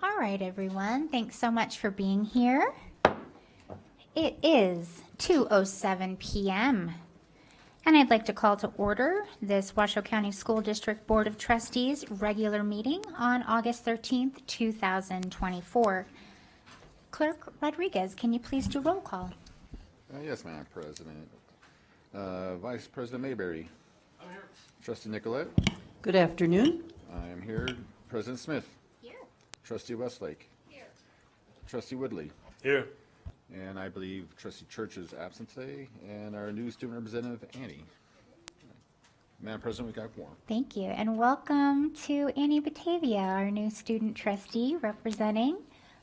All right, everyone. Thanks so much for being here. It is 2:07 p.m. and I'd like to call to order this Washoe County School District Board of Trustees regular meeting on August 13th, 2024. Clerk Rodriguez, can you please do roll call? Yes, Madam President. Vice President Mayberry. I'm here. Trustee Nicolette. Good afternoon. I am here. President Smith. Here. Trustee Westlake. Here. Trustee Woodley. Here. And I believe Trustee Church is absent today, and our new student representative, Annie. Madam President, we got quorum. Thank you, and welcome to Annie Batavia, our new student trustee representing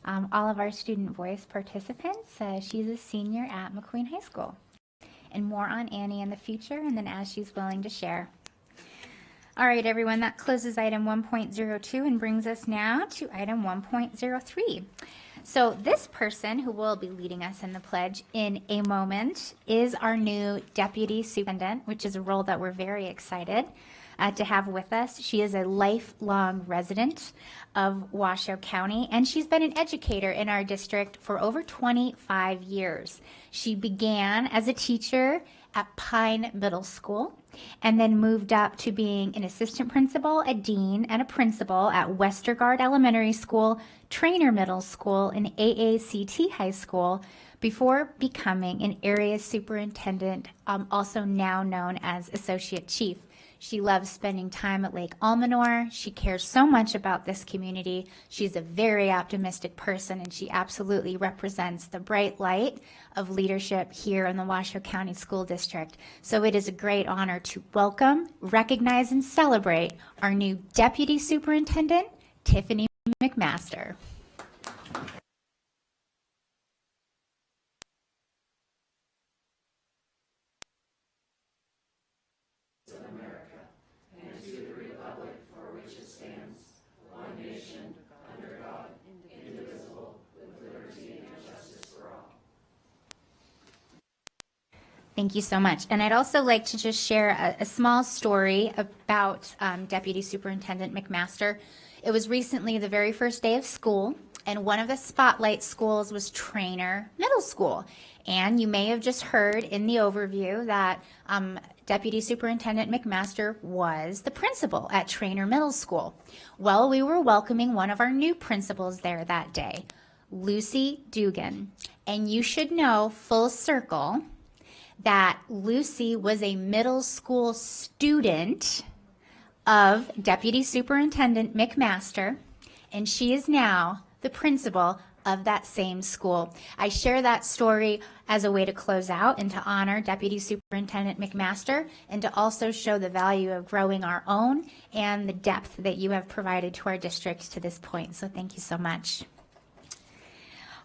all of our student voice participants. She's a senior at McQueen High School. And more on Annie in the future, and then as she's willing to share. All right, everyone, that closes item 1.02 and brings us now to item 1.03. So this person who will be leading us in the pledge in a moment is our new Deputy Superintendent, which is a role that we're very excited to have with us. She is a lifelong resident of Washoe County, and she's been an educator in our district for over 25 years. She began as a teacher at Pine Middle School and then moved up to being an assistant principal, a dean, and a principal at Westergaard Elementary School, Trainer Middle School, and AACT High School before becoming an area superintendent, also now known as associate chief. She loves spending time at Lake Almanor. She cares so much about this community. She's a very optimistic person, and she absolutely represents the bright light of leadership here in the Washoe County School District. So it is a great honor to welcome, recognize, and celebrate our new Deputy Superintendent, Tiffany McMaster. Thank you so much. And I'd also like to just share a small story about Deputy Superintendent McMaster. It was recently the very first day of school, and one of the spotlight schools was Trainer Middle School. And you may have just heard in the overview that Deputy Superintendent McMaster was the principal at Trainer Middle School. Well, we were welcoming one of our new principals there that day, Lucy Dugan. And you should know, full circle, that Lucy was a middle school student of Deputy Superintendent McMaster, and she is now the principal of that same school. I share that story as a way to close out and to honor Deputy Superintendent McMaster and to also show the value of growing our own and the depth that you have provided to our district to this point. So thank you so much.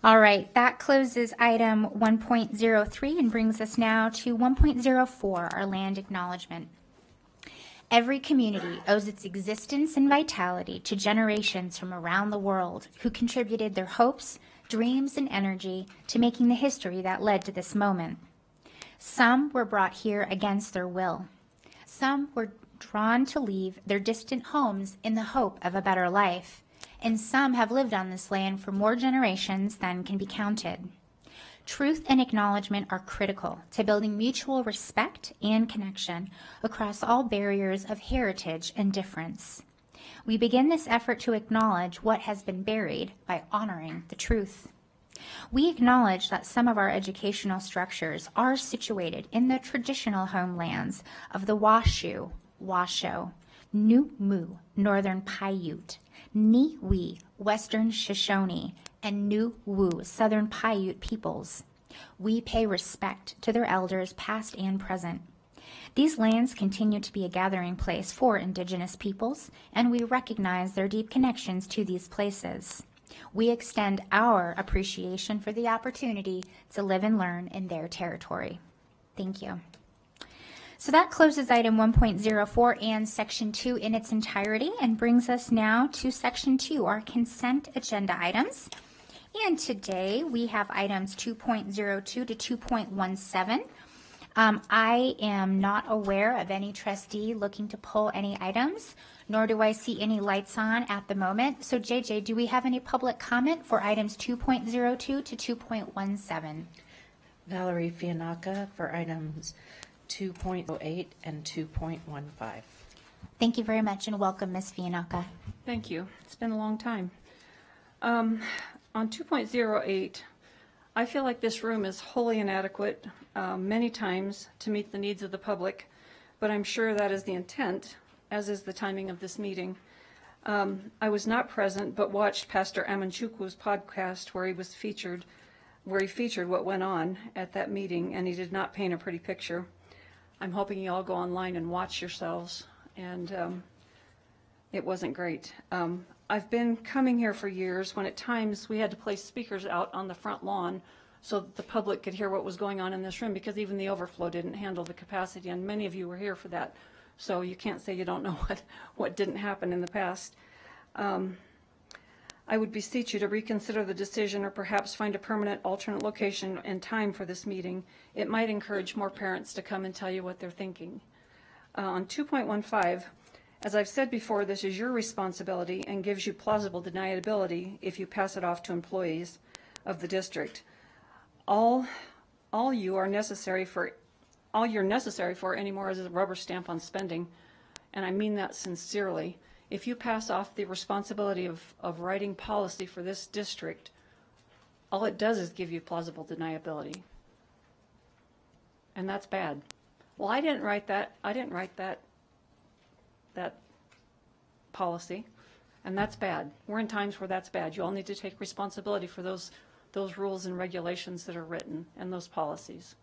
All right, that closes item 1.03 and brings us now to 1.04, our land acknowledgement. Every community owes its existence and vitality to generations from around the world who contributed their hopes, dreams, and energy to making the history that led to this moment. Some were brought here against their will. Some were drawn to leave their distant homes in the hope of a better life. And some have lived on this land for more generations than can be counted. Truth and acknowledgement are critical to building mutual respect and connection across all barriers of heritage and difference. We begin this effort to acknowledge what has been buried by honoring the truth. We acknowledge that some of our educational structures are situated in the traditional homelands of the Washoe, Washoe, Newmoo, Northern Paiute, Niwi, Western Shoshone, and Nuwu, Southern Paiute peoples. We pay respect to their elders past and present. These lands continue to be a gathering place for Indigenous peoples, and we recognize their deep connections to these places. We extend our appreciation for the opportunity to live and learn in their territory. Thank you. So that closes item 1.04 and section 2 in its entirety and brings us now to section 2, our consent agenda items. And today we have items 2.02 to 2.17. I am not aware of any trustee looking to pull any items, nor do I see any lights on at the moment. So JJ, do we have any public comment for items 2.02 to 2.17? Valerie Fianaka for items 2.08 and 2.15. Thank you very much and welcome, Ms. Fianaka. Thank you. It's been a long time. On 2.08, I feel like this room is wholly inadequate many times to meet the needs of the public, but I'm sure that is the intent, as is the timing of this meeting. I was not present, but watched Pastor Amanchukwu's podcast where he featured what went on at that meeting, and he did not paint a pretty picture. I'm hoping you all go online and watch yourselves, and it wasn't great. I've been coming here for years when at times we had to place speakers out on the front lawn so that the public could hear what was going on in this room, because even the overflow didn't handle the capacity, and many of you were here for that. So you can't say you don't know what didn't happen in the past. I would beseech you to reconsider the decision or perhaps find a permanent alternate location and time for this meeting. It might encourage more parents to come and tell you what they're thinking. On 2.15, as I've said before, this is your responsibility and gives you plausible deniability if you pass it off to employees of the district. All you're necessary for anymore is a rubber stamp on spending, and I mean that sincerely. If you pass off the responsibility of writing policy for this district, all it does is give you plausible deniability, and that's bad. Well, I didn't write that policy, and that's bad. We're in times where that's bad. You all need to take responsibility for those rules and regulations that are written and those policies.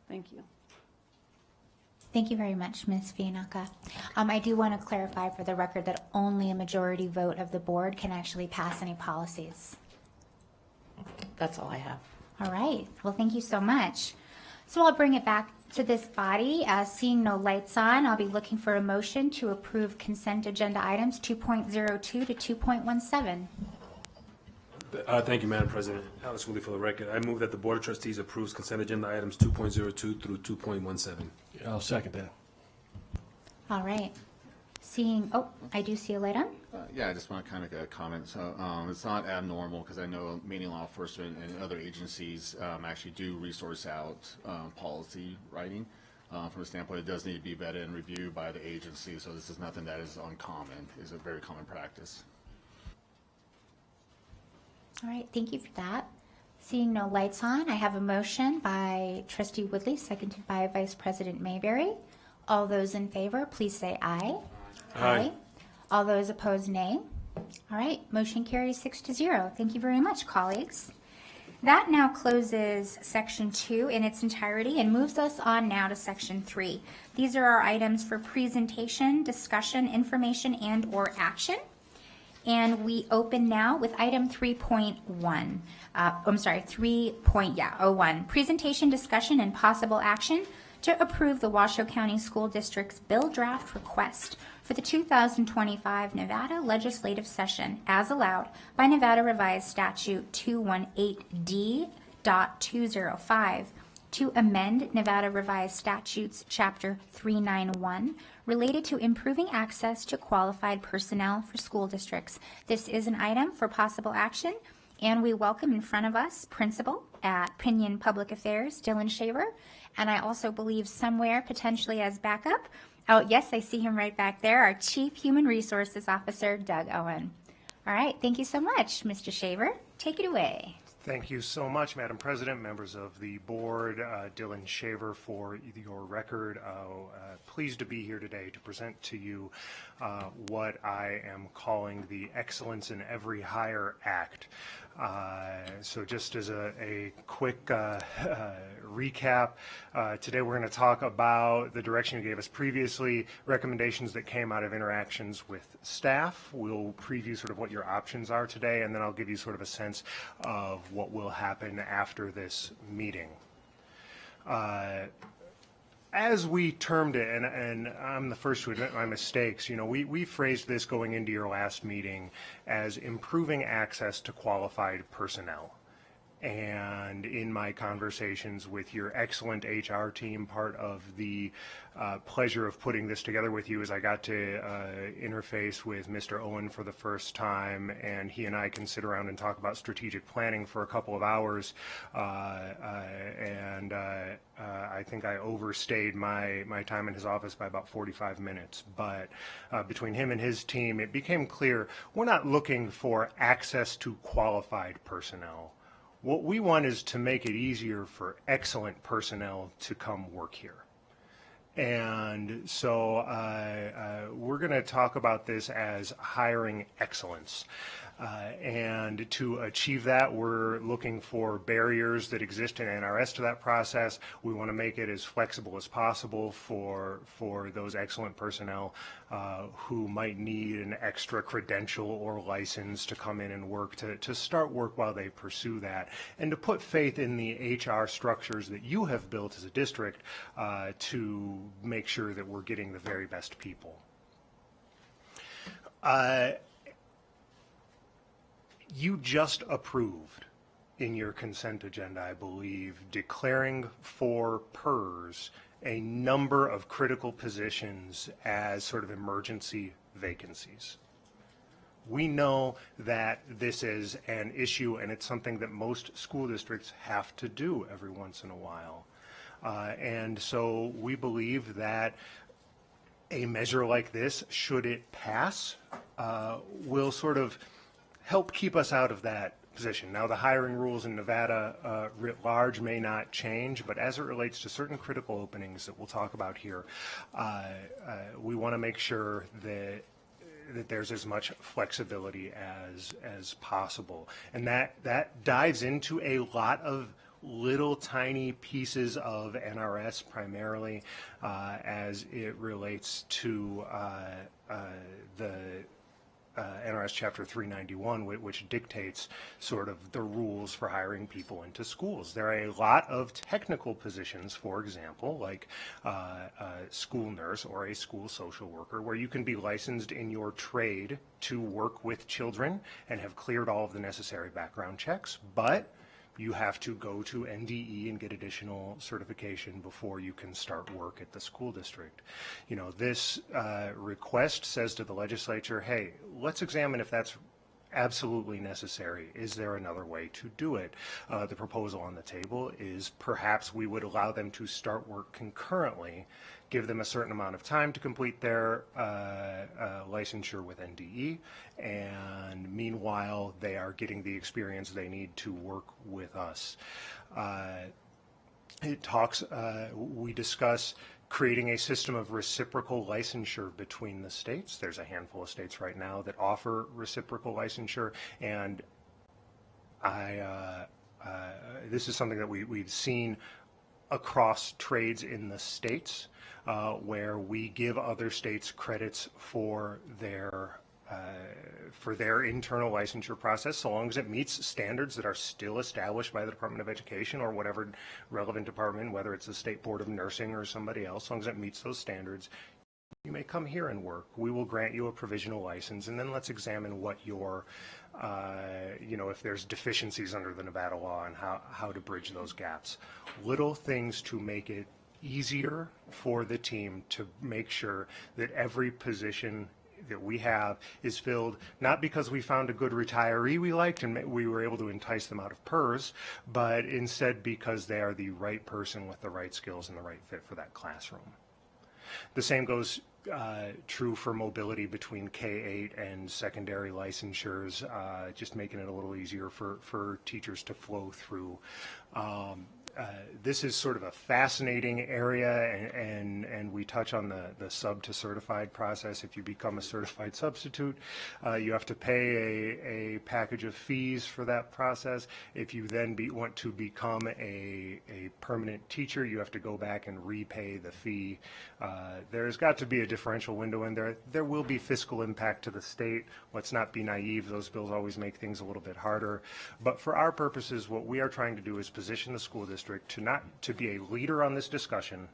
Thank you. Thank you very much, Ms. Fianaka. I do want to clarify for the record that only a majority vote of the board can actually pass any policies. That's all I have. All right. Well, thank you so much. So I'll bring it back to this body. Seeing no lights on, I'll be looking for a motion to approve consent agenda items 2.02 to 2.17. Thank you, Madam President. Alex Woolley for the record. I move that the Board of Trustees approves consent agenda items 2.02 through 2.17. I'll second that. All right. I do see a light on. Yeah, I just want to kind of make a comment. So it's not abnormal because I know many law enforcement and other agencies actually do resource out policy writing. From a standpoint, it does need to be vetted and reviewed by the agency. So this is nothing that is uncommon. It's a very common practice. All right. Thank you for that. Seeing no lights on, I have a motion by Trustee Woodley, seconded by Vice President Mayberry. All those in favor, please say aye. Aye. All those opposed, nay. All right, motion carries 6-0. Thank you very much, colleagues. That now closes Section 2 in its entirety and moves us on now to Section 3. These are our items for presentation, discussion, information, and/or action. And we open now with item 3.1. 3.01. Presentation, discussion, and possible action to approve the Washoe County School District's bill draft request for the 2025 Nevada legislative session as allowed by Nevada Revised Statute 218D.205 to amend Nevada Revised Statutes Chapter 391 related to improving access to qualified personnel for school districts. This is an item for possible action, and we welcome in front of us Principal at Pinion Public Affairs, Dylan Shaver, and I also believe somewhere potentially as backup, oh yes, I see him right back there, our Chief Human Resources Officer, Doug Owen. All right, thank you so much, Mr. Shaver. Take it away. Thank you so much, Madam President, members of the board, Dylan Shaver for your record. Pleased to be here today to present to you what I am calling the Excellence in Every Hire Act. So just as a quick recap, today we're going to talk about the direction you gave us previously, recommendations that came out of interactions with staff. We'll preview sort of what your options are today, and then I'll give you sort of a sense of what will happen after this meeting. As we termed it, and I'm the first to admit my mistakes, we phrased this going into your last meeting as improving access to qualified personnel. And in my conversations with your excellent HR team, part of the pleasure of putting this together with you is I got to interface with Mr. Owen for the first time, and he and I can sit around and talk about strategic planning for a couple of hours. I think I overstayed my time in his office by about 45 minutes. But between him and his team, it became clear we're not looking for access to qualified personnel. What we want is to make it easier for excellent personnel to come work here. And so we're going to talk about this as hiring excellence. And to achieve that, we're looking for barriers that exist in NRS to that process. We want to make it as flexible as possible for those excellent personnel who might need an extra credential or license to come in and work, to start work while they pursue that, and to put faith in the HR structures that you have built as a district to make sure that we're getting the very best people. You just approved in your consent agenda, I believe, declaring for PERS a number of critical positions as sort of emergency vacancies. We know that this is an issue, and it's something that most school districts have to do every once in a while. And so we believe that a measure like this, should it pass, will sort of help keep us out of that position. Now, the hiring rules in Nevada writ large may not change, but as it relates to certain critical openings that we'll talk about here, we want to make sure that there's as much flexibility as possible. And that dives into a lot of little tiny pieces of NRS, primarily as it relates to the NRS Chapter 391, which dictates sort of the rules for hiring people into schools. There are a lot of technical positions, for example, like a school nurse or a school social worker, where you can be licensed in your trade to work with children and have cleared all of the necessary background checks, but you have to go to NDE and get additional certification before you can start work at the school district. You know, this request says to the legislature, hey, let's examine if that's absolutely necessary. Is there another way to do it? The proposal on the table is perhaps we would allow them to start work concurrently, give them a certain amount of time to complete their licensure with NDE, and meanwhile they are getting the experience they need to work with us. We discuss creating a system of reciprocal licensure between the states. There's a handful of states right now that offer reciprocal licensure, and this is something that we've seen across trades in the states, where we give other states credits for their internal licensure process, so long as it meets standards that are still established by the Department of Education or whatever relevant department, whether it's the State Board of Nursing or somebody else. As long as it meets those standards, you may come here and work. We will grant you a provisional license, and then let's examine what your, if there's deficiencies under the Nevada law and how to bridge those gaps. Little things to make it easier for the team to make sure that every position that we have is filled, not because we found a good retiree we liked and we were able to entice them out of PERS, but instead because they are the right person with the right skills and the right fit for that classroom. The same goes true for mobility between K-8 and secondary licensures, just making it a little easier for teachers to flow through. This is sort of a fascinating area, and we touch on the sub to certified process. If you become a certified substitute, you have to pay a package of fees for that process. If you then want to become a permanent teacher, you have to go back and repay the fee. There's got to be a differential window in there. There will be fiscal impact to the state. Let's not be naive. Those bills always make things a little bit harder. But for our purposes, what we are trying to do is position the school district to be a leader on this discussion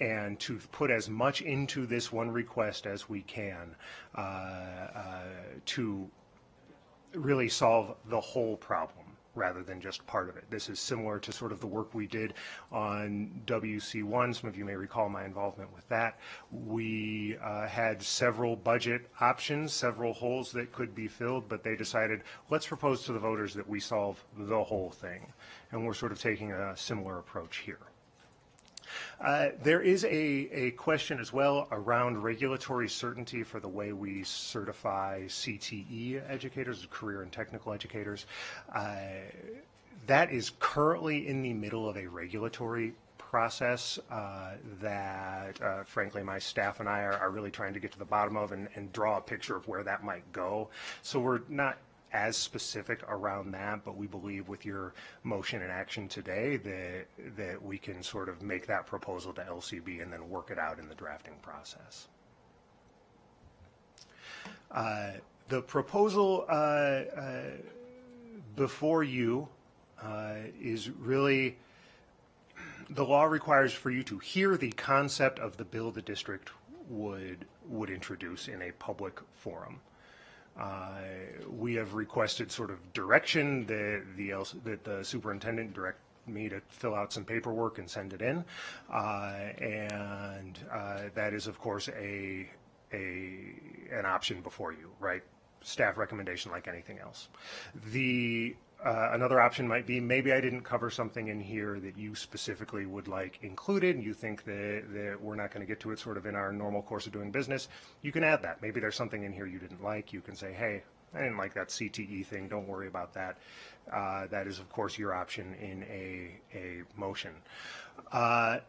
and to put as much into this one request as we can to really solve the whole problem. rather than just part of it. This is similar to sort of the work we did on WC1. Some of you may recall my involvement with that. We had several budget options, several holes that could be filled, but they decided, let's propose to the voters that we solve the whole thing. And we're sort of taking a similar approach here. There is a question as well around regulatory certainty for the way we certify CTE educators, career and technical educators. That is currently in the middle of a regulatory process that, frankly, my staff and I are really trying to get to the bottom of and draw a picture of where that might go. So we're not as specific around that, but we believe with your motion and action today that we can sort of make that proposal to LCB and then work it out in the drafting process. The proposal before you is really, the law requires for you to hear the concept of the bill the district would introduce in a public forum. We have requested sort of direction that the superintendent direct me to fill out some paperwork and send it in, and that is of course an option before you, right? Staff recommendation like anything else. Another option might be maybe I didn't cover something in here that you specifically would like included, and you think that we're not going to get to it sort of in our normal course of doing business. You can add that. Maybe there's something in here you didn't like. You can say, hey, I didn't like that CTE thing. Don't worry about that. That is, of course, your option in a motion.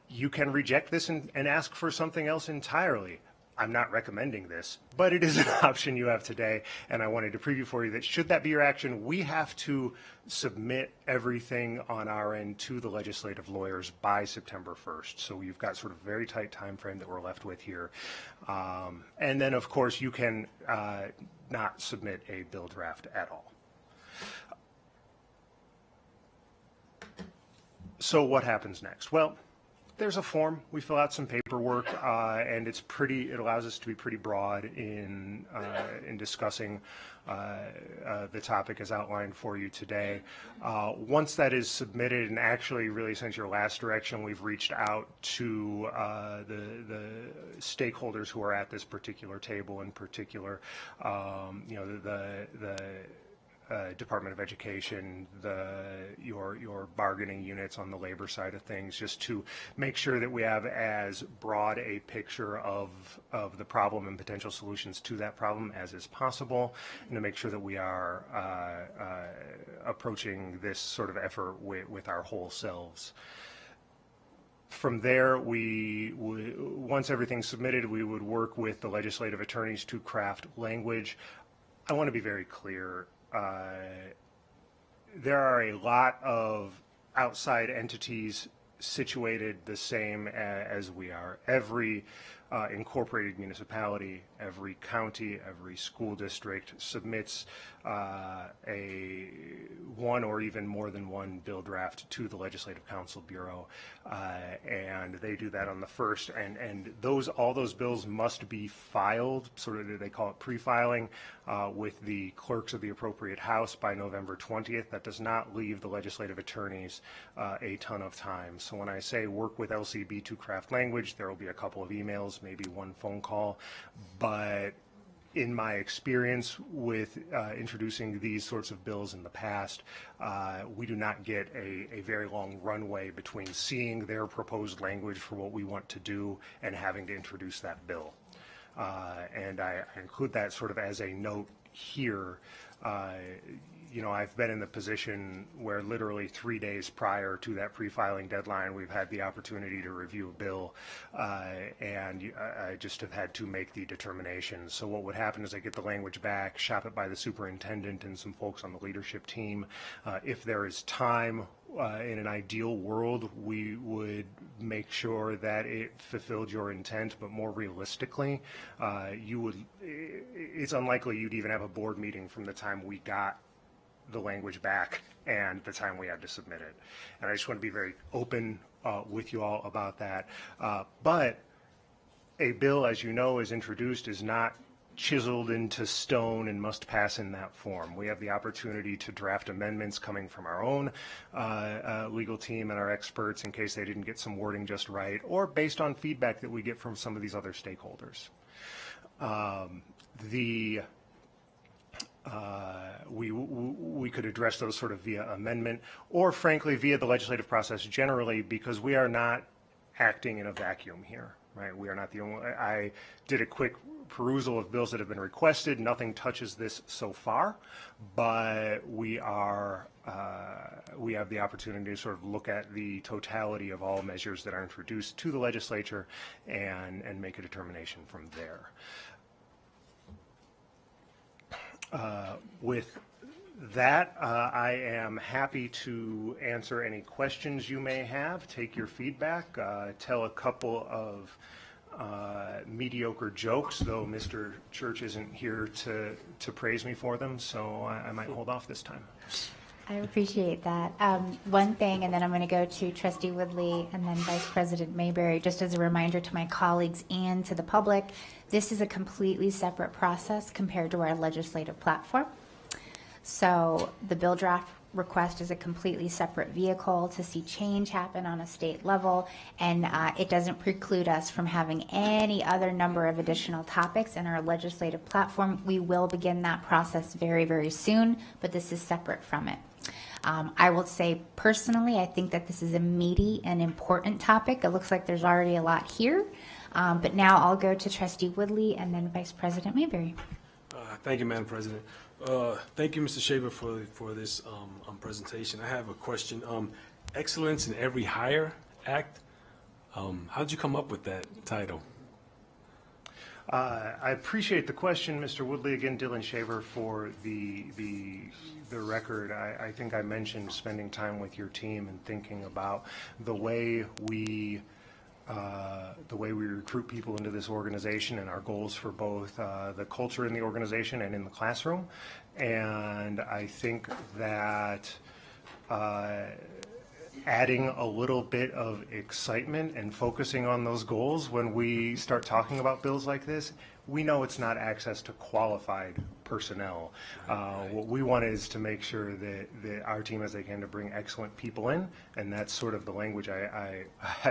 You can reject this and ask for something else entirely. I'm not recommending this, but it is an option you have today, and I wanted to preview for you that should that be your action, we have to submit everything on our end to the legislative lawyers by September 1st. So you've got sort of a very tight time frame that we're left with here. And then, of course, you can not submit a bill draft at all. So what happens next? Well, there's a form. We fill out some paperwork, and it allows us to be pretty broad in discussing the topic as outlined for you today. Once that is submitted, and actually really since your last direction, we've reached out to the stakeholders who are at this particular table, in particular, the Department of Education, your bargaining units on the labor side of things, just to make sure that we have as broad a picture of the problem and potential solutions to that problem as is possible, and to make sure that we are approaching this sort of effort with our whole selves. From there, once everything's submitted, we would work with the legislative attorneys to craft language. I want to be very clear. There are a lot of outside entities situated the same as we are. Every incorporated municipality, every county, every school district submits one or even more than one bill draft to the Legislative Council Bureau, and they do that on the 1st, and all those bills must be filed, sort of they call it pre-filing, with the clerks of the appropriate house by November 20th. That does not leave the legislative attorneys a ton of time. So when I say work with LCB to craft language, there will be a couple of emails, maybe one phone call, but in my experience with introducing these sorts of bills in the past, we do not get a very long runway between seeing their proposed language for what we want to do and having to introduce that bill. And I include that sort of as a note here. I've been in the position where literally 3 days prior to that pre-filing deadline, we've had the opportunity to review a bill, and I just have had to make the determination. So what would happen is I get the language back, shop it by the superintendent and some folks on the leadership team. If there is time, in an ideal world, we would make sure that it fulfilled your intent, but more realistically, it's unlikely you'd even have a board meeting from the time we got the language back and the time we had to submit it. And I just want to be very open with you all about that. But a bill, as you know, is introduced is not chiseled into stone and must pass in that form. We have the opportunity to draft amendments coming from our own legal team and our experts in case they didn't get some wording just right, or based on feedback that we get from some of these other stakeholders. We could address those sort of via amendment or frankly via the legislative process generally, because we are not acting in a vacuum here, right? We are not the only, I did a quick perusal of bills that have been requested. Nothing touches this so far, but we have the opportunity to sort of look at the totality of all measures that are introduced to the legislature and make a determination from there. With that, I am happy to answer any questions you may have, take your feedback, tell a couple of mediocre jokes, though Mr. Church isn't here to praise me for them, so I might hold off this time. I appreciate that. One thing, and then I'm going to go to Trustee Woodley and then Vice President Mayberry, just as a reminder to my colleagues and to the public, this is a completely separate process compared to our legislative platform. So the bill draft request is a completely separate vehicle to see change happen on a state level, and it doesn't preclude us from having any other number of additional topics in our legislative platform. We will begin that process very, very soon, but this is separate from it. I will say personally, I think that this is a meaty and important topic. It looks like there's already a lot here, but now I'll go to Trustee Woodley and then Vice President Mayberry. Thank you, Madam President. Thank you, Mr. Shaver, for this presentation. I have a question. Excellence in Every Hire Act. How did you come up with that title? I appreciate the question, Mr. Woodley. Again, Dylan Shaver for the record. I think I mentioned spending time with your team and thinking about the way we recruit people into this organization and our goals for both the culture in the organization and in the classroom. And I think that adding a little bit of excitement and focusing on those goals when we start talking about bills like this, we know it's not access to qualified personnel. What we want is to make sure that our team as they can to bring excellent people in, and that's sort of the language I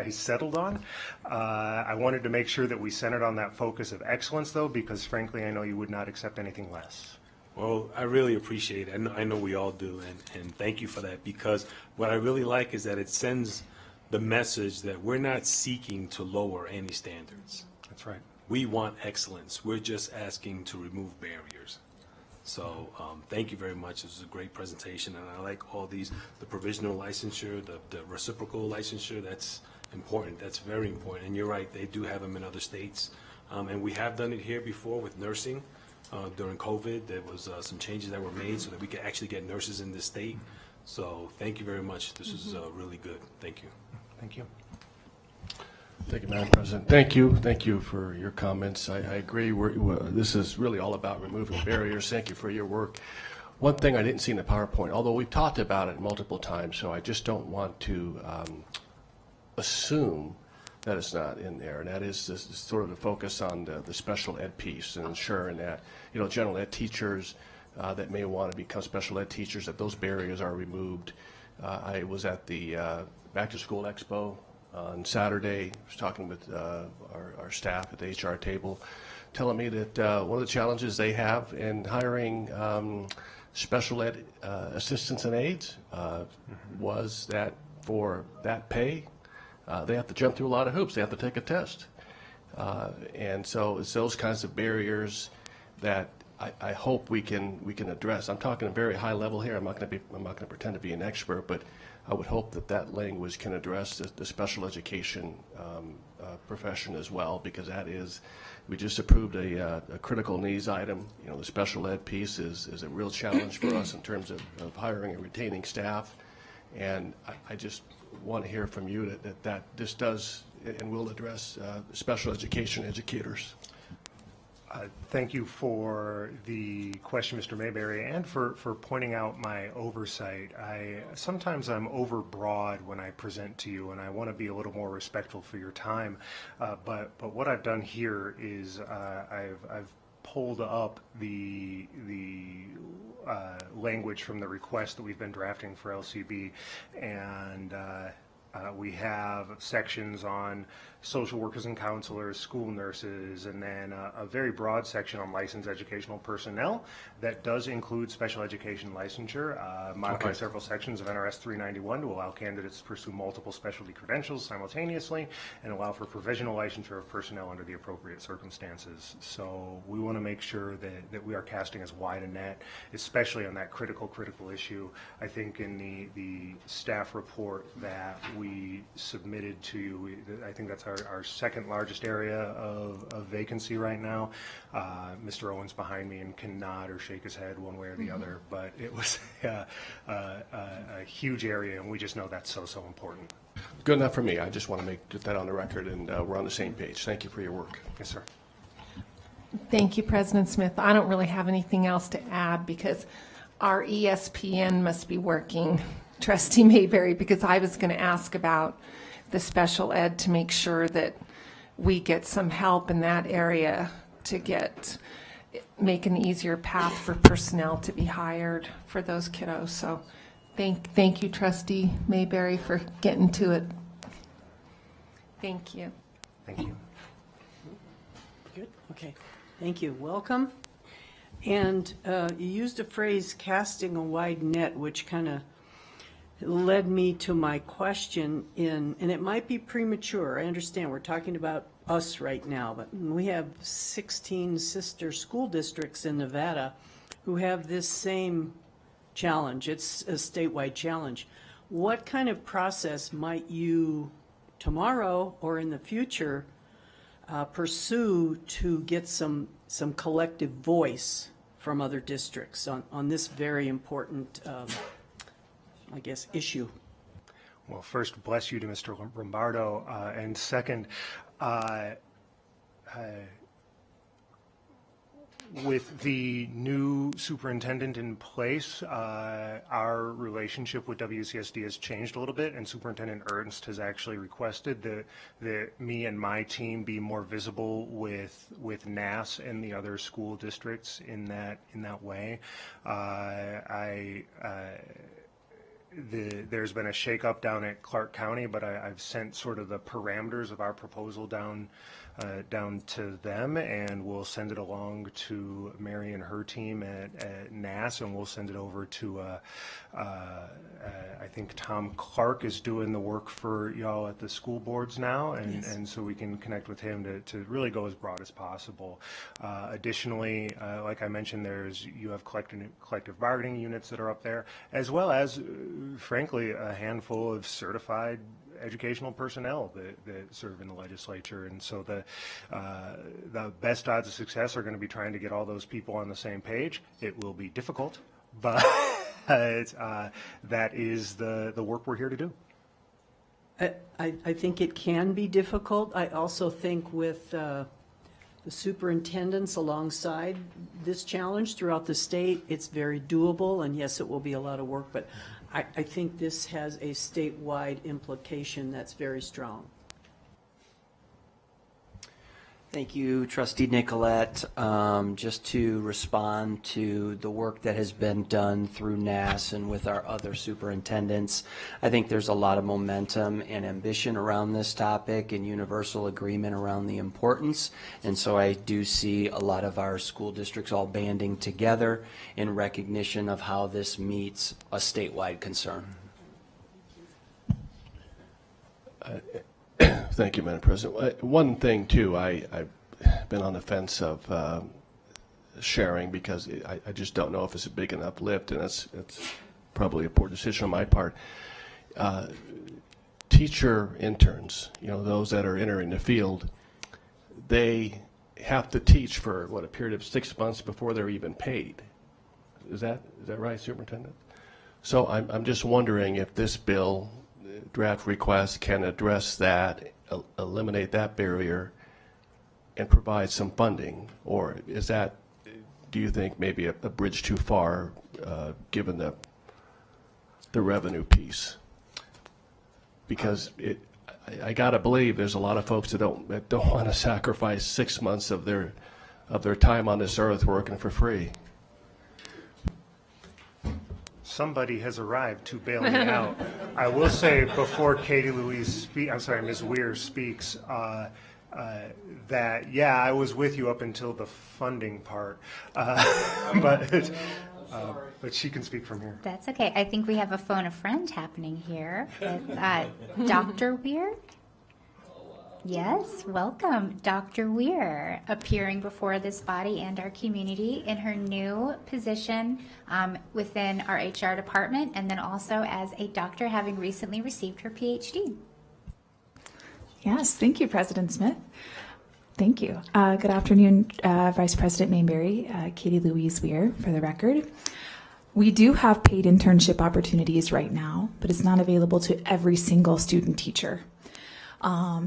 settled on. I wanted to make sure that we centered on that focus of excellence, though, because frankly I know you would not accept anything less. Well, I really appreciate it. I know we all do, and thank you for that, because what I really like is that it sends the message that we're not seeking to lower any standards. That's right. We want excellence. We're just asking to remove barriers. So thank you very much. This was a great presentation, and I like all these, the provisional licensure, the reciprocal licensure. That's important. That's very important. And you're right, they do have them in other states. And we have done it here before with nursing. During COVID, there was some changes that were made so that we could actually get nurses in this state. So thank you very much. This is really good. Thank you. Thank you. Thank you, Madam President. Thank you for your comments. I agree. This is really all about removing barriers. Thank you for your work. One thing I didn't see in the PowerPoint, although we've talked about it multiple times, so I just don't want to assume that it's not in there, and that is this sort of the focus on the special ed piece and ensuring that, you know, general ed teachers that may want to become special ed teachers, that those barriers are removed. I was at the Back to School Expo on Saturday. I was talking with our staff at the HR table, telling me that one of the challenges they have in hiring special ed assistants and aides was that for that pay, they have to jump through a lot of hoops. They have to take a test. And so it's those kinds of barriers that I hope we can address. I'm talking a very high level here. I'm not going to pretend to be an expert, but I would hope that language can address the special education profession as well, because that is, we just approved a critical needs item. You know, the special ed piece is a real challenge for us in terms of hiring and retaining staff. And I just want to hear from you that this does and will address special education educators. Thank you for the question, Mr. Mayberry, and for pointing out my oversight. Sometimes I'm overbroad when I present to you, and I want to be a little more respectful for your time. But what I've done here is I've pulled up the language from the request that we've been drafting for LCB, and we have sections on social workers and counselors, school nurses, and then a very broad section on licensed educational personnel that does include special education licensure, modify several sections of NRS 391 to allow candidates to pursue multiple specialty credentials simultaneously and allow for provisional licensure of personnel under the appropriate circumstances. So we want to make sure that we are casting as wide a net, especially on that critical issue. I think in the staff report that we submitted to you, I think that's our second largest area of vacancy right now. Mr. Owens behind me and can nod or shake his head one way or the other, but it was a huge area, and we just know that's so important. Good enough for me. I just want to get that on the record, and we're on the same page. Thank you for your work. Yes, sir. Thank you, President Smith. I don't really have anything else to add because our ESPN must be working, Trustee Mayberry, because I was going to ask about the special ed to make sure that we get some help in that area to make an easier path for personnel to be hired for those kiddos. So thank you, Trustee Mayberry, for getting to it. Thank you. Thank you. Good. Okay. Thank you. Welcome. And you used a phrase, casting a wide net, which kind of led me to my question and it might be premature. I understand we're talking about us right now, but we have 16 sister school districts in Nevada who have this same challenge. It's a statewide challenge. What kind of process might you tomorrow or in the future pursue to get some collective voice from other districts on this very important I guess, issue? Well, first, bless you to Mr. Lombardo, and second, with the new superintendent in place, our relationship with WCSD has changed a little bit, and Superintendent Ernst has actually requested that me and my team be more visible with NAS and the other school districts in that way. There's been a shakeup down at Clark County, but I've sent sort of the parameters of our proposal down to them, and we'll send it along to Mary and her team at NAS, and we'll send it over to I think Tom Clark is doing the work for y'all at the school boards now, and so we can connect with him to really go as broad as possible. Additionally, like I mentioned, you have collective bargaining units that are up there, as well as frankly a handful of certified educational personnel that serve in the legislature, and so the best odds of success are going to be trying to get all those people on the same page. It will be difficult, but that is the work we're here to do. I think it can be difficult. I also think with the superintendents alongside this challenge throughout the state, it's very doable, and yes, it will be a lot of work, but I think this has a statewide implication that's very strong. Thank you, Trustee Nicolette. Just to respond to the work that has been done through NAS and with our other superintendents, I think there's a lot of momentum and ambition around this topic and universal agreement around the importance. And so I do see a lot of our school districts all banding together in recognition of how this meets a statewide concern. Thank you, Madam President. One thing, too, I've been on the fence of sharing because I just don't know if it's a big enough lift, and it's probably a poor decision on my part. Teacher interns, those that are entering the field, they have to teach for, a period of 6 months before they're even paid. Is that right, Superintendent? So I'm just wondering if this bill draft request can address that, eliminate that barrier, and provide some funding, or is that, do you think, maybe a bridge too far, given the revenue piece? Because I gotta believe there's a lot of folks that don't want to sacrifice 6 months of their of their time on this earth working for free. Somebody has arrived to bail me out. I will say before Ms. Weir speaks, that, yeah, I was with you up until the funding part, but she can speak from here. That's okay. I think we have a phone a friend happening here with Dr. Weir. Yes, welcome, Dr. Weir, appearing before this body and our community in her new position within our HR department, and then also as a doctor, having recently received her PhD. Yes, thank you, President Smith. Thank you. Good afternoon, Vice President Mayberry, Katie Louise Weir, for the record. We do have paid internship opportunities right now, but it's not available to every single student teacher.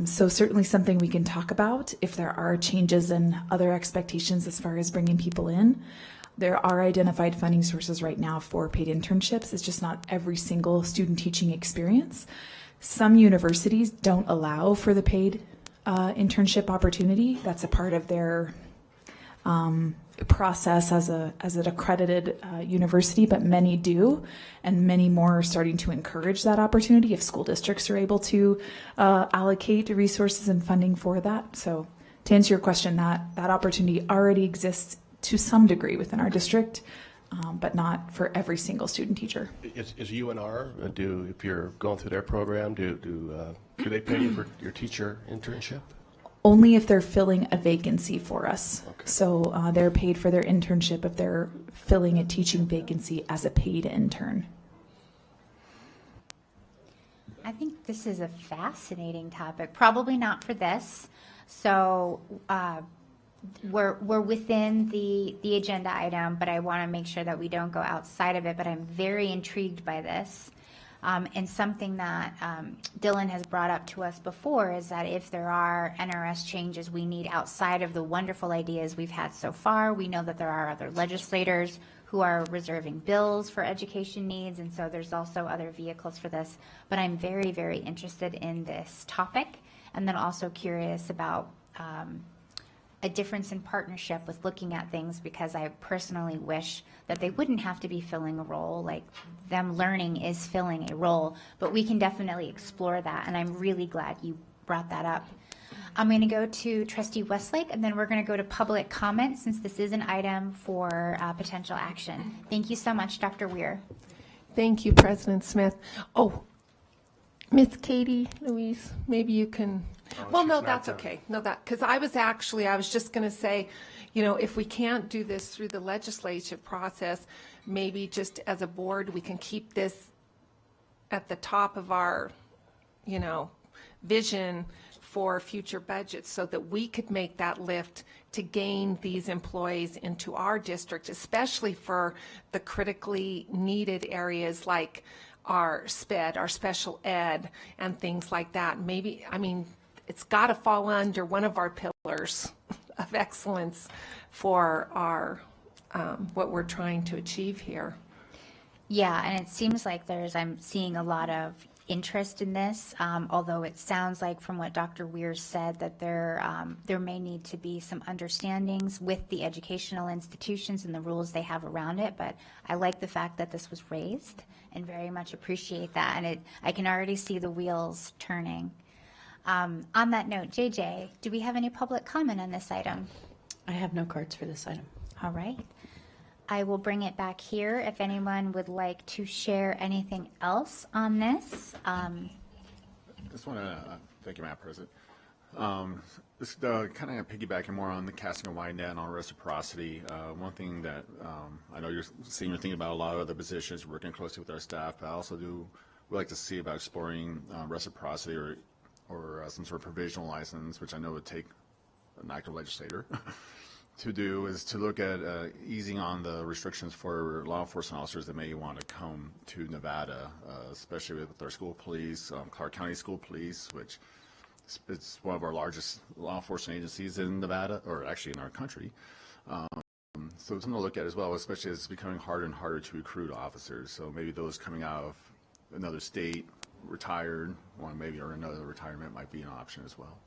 So certainly something we can talk about if there are changes in other expectations as far as bringing people in. There are identified funding sources right now for paid internships. It's just not every single student teaching experience. Some universities don't allow for the paid internship opportunity. That's a part of their process as an accredited university, but many do, and many more are starting to encourage that opportunity if school districts are able to allocate resources and funding for that. So to answer your question, that opportunity already exists to some degree within our district, but not for every single student teacher. Is UNR, if you're going through their program, do they pay you for your teacher internship? Only if they're filling a vacancy for us. Okay. So they're paid for their internship if they're filling a teaching vacancy as a paid intern. I think this is a fascinating topic. Probably not for this. So we're within the agenda item, but I want to make sure that we don't go outside of it. But I'm very intrigued by this. And something that Dylan has brought up to us before is that if there are NRS changes we need outside of the wonderful ideas we've had so far, we know that there are other legislators who are reserving bills for education needs, and so there's also other vehicles for this. But I'm very, very interested in this topic, and then also curious about a difference in partnership with looking at things, because I personally wish that they wouldn't have to be filling a role. Like, them learning is filling a role, but we can definitely explore that, and I'm really glad you brought that up. I'm going to go to Trustee Westlake, and then we're going to go to public comment, since this is an item for potential action. Thank you so much, Dr. Weir. Thank you, President Smith. Oh, Miss Katie Louise, maybe you can. Well, no, that's okay. No, because I was just going to say, if we can't do this through the legislative process, maybe just as a board, we can keep this at the top of our, vision for future budgets, so that we could make that lift to gain these employees into our district, especially for the critically needed areas like our SPED, our special ed, and things like that. Maybe, it's got to fall under one of our pillars of excellence for our what we're trying to achieve here. Yeah, and it seems like I'm seeing a lot of interest in this, although it sounds like from what Dr. Weir said that there may need to be some understandings with the educational institutions and the rules they have around it, but I like the fact that this was raised and very much appreciate that, and I can already see the wheels turning. On that note, JJ, do we have any public comment on this item? I have no cards for this item. All right. I will bring it back here if anyone would like to share anything else on this. Just want to thank you, Madam President. Just kind of piggybacking more on the casting a wide net on reciprocity. One thing that I know you're thinking about a lot of other positions, working closely with our staff, but I also we like to see about exploring reciprocity or some sort of provisional license, which I know would take an active legislator to do, is to look at easing on the restrictions for law enforcement officers that may want to come to Nevada, especially with our school police, Clark County School Police, which it's one of our largest law enforcement agencies in Nevada, or actually in our country. So something to look at as well, especially as it's becoming harder and harder to recruit officers. So maybe those coming out of another state, retired, one maybe, or another retirement might be an option as well.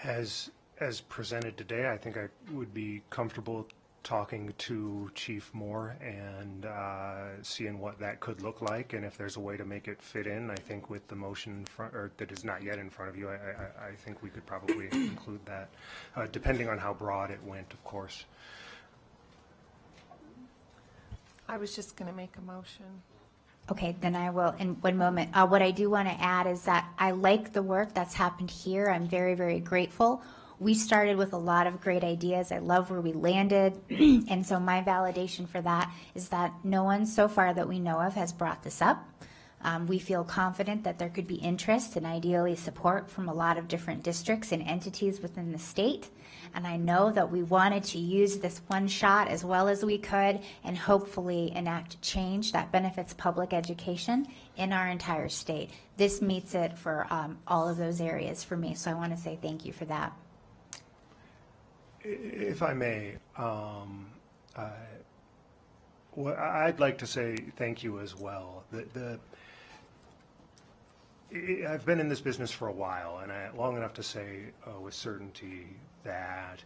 As presented today, I think I would be comfortable talking to Chief Moore and seeing what that could look like, and if there's a way to make it fit in. I think with the motion in front, or that is not yet in front of you, I think we could probably include that, depending on how broad it went, of course. I was just going to make a motion. Okay, then I will in one moment. What I do want to add is that I like the work that's happened here. I'm very, very grateful. We started with a lot of great ideas. I love where we landed. And so my validation for that is that no one so far that we know of has brought this up. We feel confident that there could be interest and ideally support from a lot of different districts and entities within the state. And I know that we wanted to use this one shot as well as we could and hopefully enact change that benefits public education in our entire state. This meets it for all of those areas for me. So I want to say thank you for that. If I may, well, I'd like to say thank you as well. I've been in this business for a while, and long enough to say with certainty that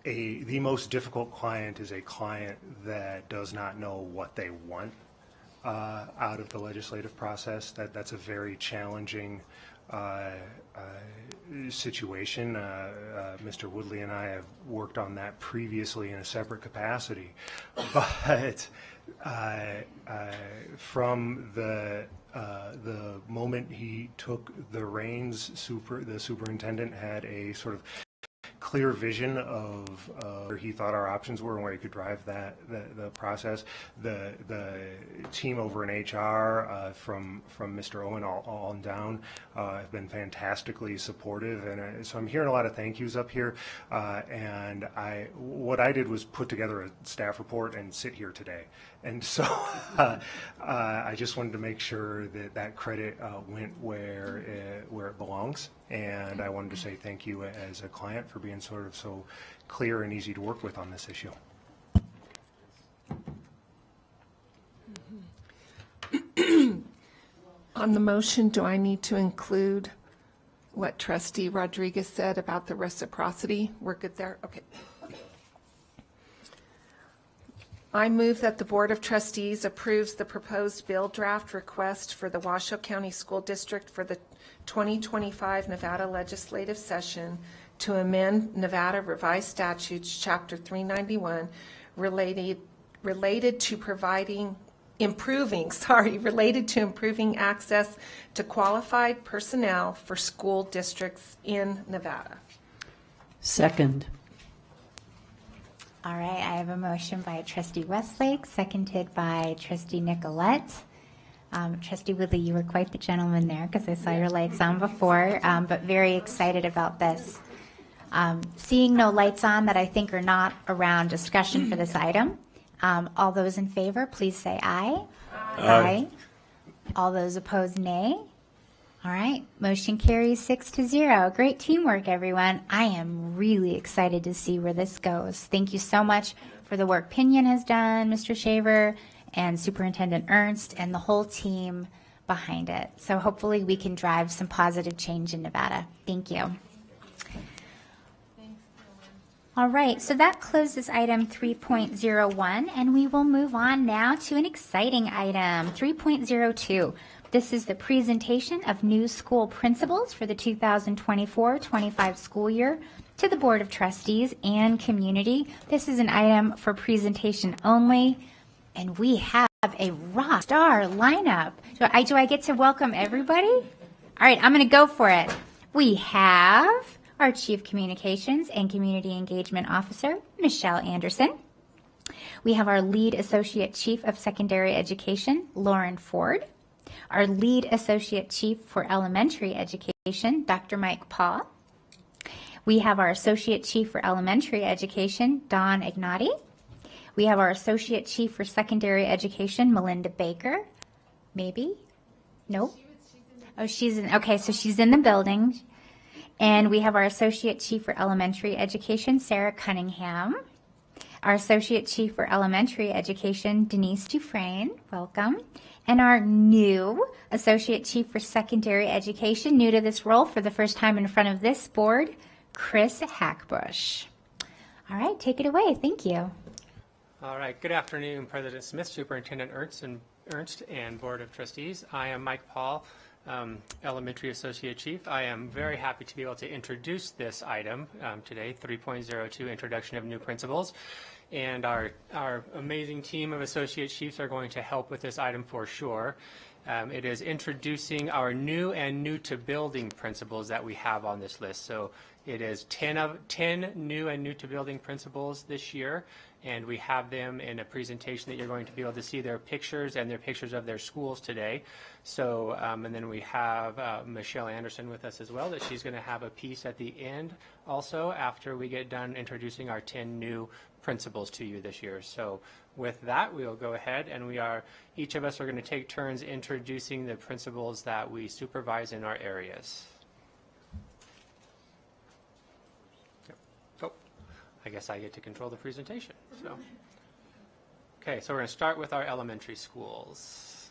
the most difficult client is a client that does not know what they want out of the legislative process. That's a very challenging situation. Mr. Woodley and I have worked on that previously in a separate capacity, but from the moment he took the reins, the superintendent had a sort of clear vision of where he thought our options were and where he could drive the process. The team over in HR, from Mr. Owen on down, have been fantastically supportive, and so I'm hearing a lot of thank yous up here. And what I did was put together a staff report and sit here today, and so I just wanted to make sure that credit went where it belongs. And I wanted to say thank you as a client for being sort of so clear and easy to work with on this issue. On the motion, do I need to include what Trustee Rodriguez said about the reciprocity? We're good there? Okay. I move that the Board of Trustees approves the proposed bill draft request for the Washoe County School District for the 2025 Nevada legislative session to amend Nevada Revised Statutes, Chapter 391, related to improving access to qualified personnel for school districts in Nevada. Second. All right, I have a motion by Trustee Westlake, seconded by Trustee Nicolette. Trustee Woodley, you were quite the gentleman there because I saw your lights on before, but very excited about this. Seeing no lights on that I think are not around discussion for this item. All those in favor, please say aye. Aye. All those opposed, nay. All right, motion carries 6-0. Great teamwork, everyone. I am really excited to see where this goes. Thank you so much for the work Pinion has done, Mr. Shaver, and Superintendent Ernst, and the whole team behind it. So hopefully we can drive some positive change in Nevada. Thank you. All right, so that closes item 3.01, and we will move on now to an exciting item, 3.02. This is the presentation of new school principals for the 2024-25 school year to the Board of Trustees and community. This is an item for presentation only, and we have a rock star lineup. Do I get to welcome everybody? All right, I'm going to go for it. We have our Chief Communications and Community Engagement Officer, Michelle Anderson. We have our Lead Associate Chief of Secondary Education, Lauren Ford. Our Lead Associate Chief for Elementary Education, Dr. Mike Paul. We have our Associate Chief for Elementary Education, Dawn Ignati. We have our Associate Chief for Secondary Education, Melinda Baker. Maybe? Nope. Oh, okay, so she's in the building. And we have our Associate Chief for Elementary Education, Sarah Cunningham. our Associate Chief for Elementary Education, Denise Dufresne, welcome, and our new Associate Chief for Secondary Education, new to this role for the first time in front of this board, Chris Hackbush. All right, take it away. Thank you. All right, good afternoon, President Smith, Superintendent Ernst, and Board of Trustees. I am Mike Paul, Elementary Associate Chief. I am very happy to be able to introduce this item today, 3.02, Introduction of New Principles. And our amazing team of Associate Chiefs are going to help with this item for sure. It is introducing our new and new to building principles that we have on this list. So it is 10 new and new to building principles this year, and we have them in a presentation that you're going to be able to see their pictures and their pictures of their schools today. So, and then we have Michelle Anderson with us as well, that she's going to have a piece at the end also after we get done introducing our 10 new principles to you this year. So with that, we'll go ahead and each of us are going to take turns introducing the principles that we supervise in our areas. I guess I get to control the presentation. So, okay, so we're going to start with our elementary schools.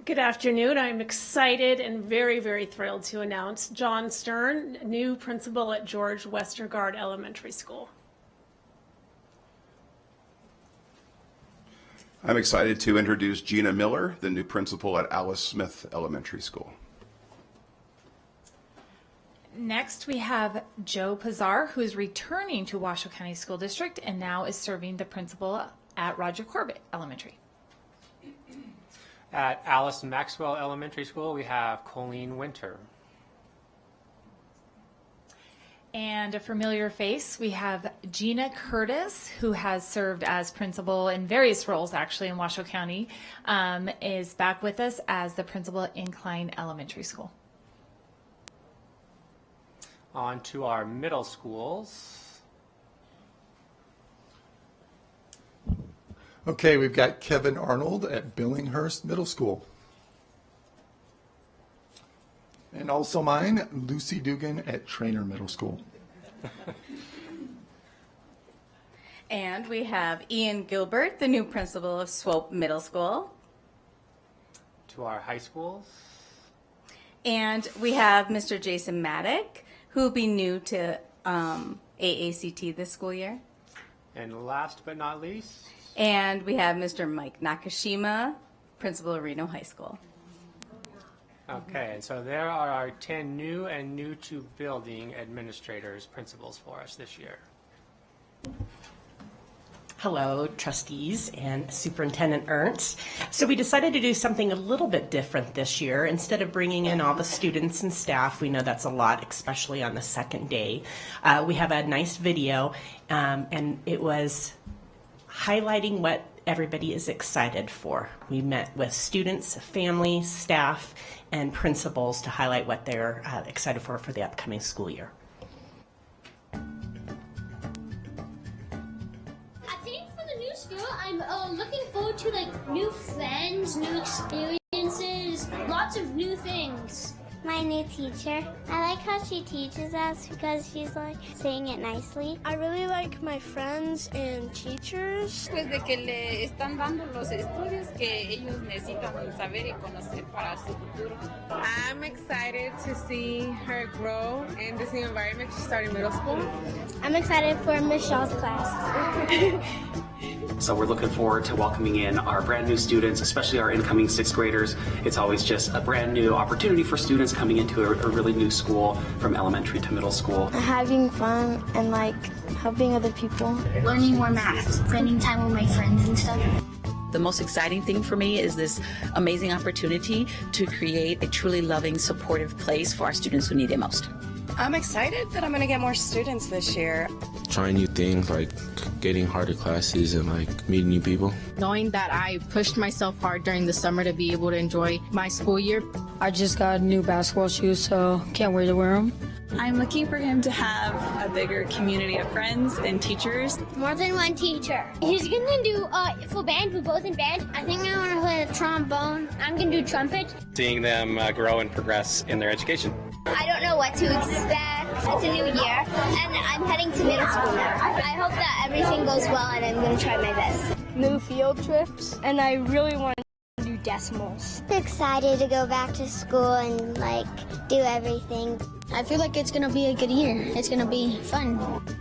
Good afternoon. I'm excited and very, very thrilled to announce John Stern, new principal at George Westergaard Elementary School. I'm excited to introduce Gina Miller, the new principal at Alice Smith Elementary School. Next, we have Joe Pazar, who is returning to Washoe County School District and now is serving the principal at Roger Corbett Elementary. At Alice Maxwell Elementary School, we have Colleen Winter. And a familiar face, we have Gina Curtis, who has served as principal in various roles actually in Washoe County, is back with us as the principal at Incline Elementary School. On to our middle schools. Okay, we've got Kevin Arnold at Billinghurst Middle School. And also mine, Lucy Dugan at Trainer Middle School. And we have Ian Gilbert, the new principal of Swope Middle School. To our high schools. And we have Mr. Jason Maddock, who will be new to AACT this school year. And last but not least. And we have Mr. Mike Nakashima, principal of Reno High School. Okay, and so there are our 10 new and new to building administrators, principals for us this year. Hello, trustees and Superintendent Ernst. So we decided to do something a little bit different this year. Instead of bringing in all the students and staff, we know that's a lot, especially on the second day. We have a nice video, and it was highlighting what everybody is excited for. We met with students, families, staff, and principals to highlight what they're excited for the upcoming school year. I'm looking forward to like new friends, new experiences, lots of new things. My new teacher. I like how she teaches us because she's like saying it nicely. I really like my friends and teachers. Pues de que le están dando los estudios que ellos necesitan saber y conocer para su futuro. I'm excited to see her grow in this new environment. She's starting middle school. I'm excited for Michelle's class. So we're looking forward to welcoming in our brand new students, especially our incoming sixth graders. It's always just a brand new opportunity for students coming into a really new school from elementary to middle school. Having fun and like helping other people. Learning more math, spending time with my friends and stuff. The most exciting thing for me is this amazing opportunity to create a truly loving, supportive place for our students who need it most. I'm excited that I'm going to get more students this year. Trying new things like getting harder classes and like meeting new people. Knowing that I pushed myself hard during the summer to be able to enjoy my school year. I just got new basketball shoes, so can't wait to wear them. I'm looking for him to have a bigger community of friends and teachers. More than one teacher. He's gonna do full band, we're both in band. I think I wanna play the trombone. I'm gonna do trumpet. Seeing them grow and progress in their education. I don't know what to expect. It's a new year, and I'm heading to middle school now. I hope that everything goes well, and I'm going to try my best. New field trips, and I really want to do decimals. Excited to go back to school and do everything. I feel like it's going to be a good year. It's going to be fun.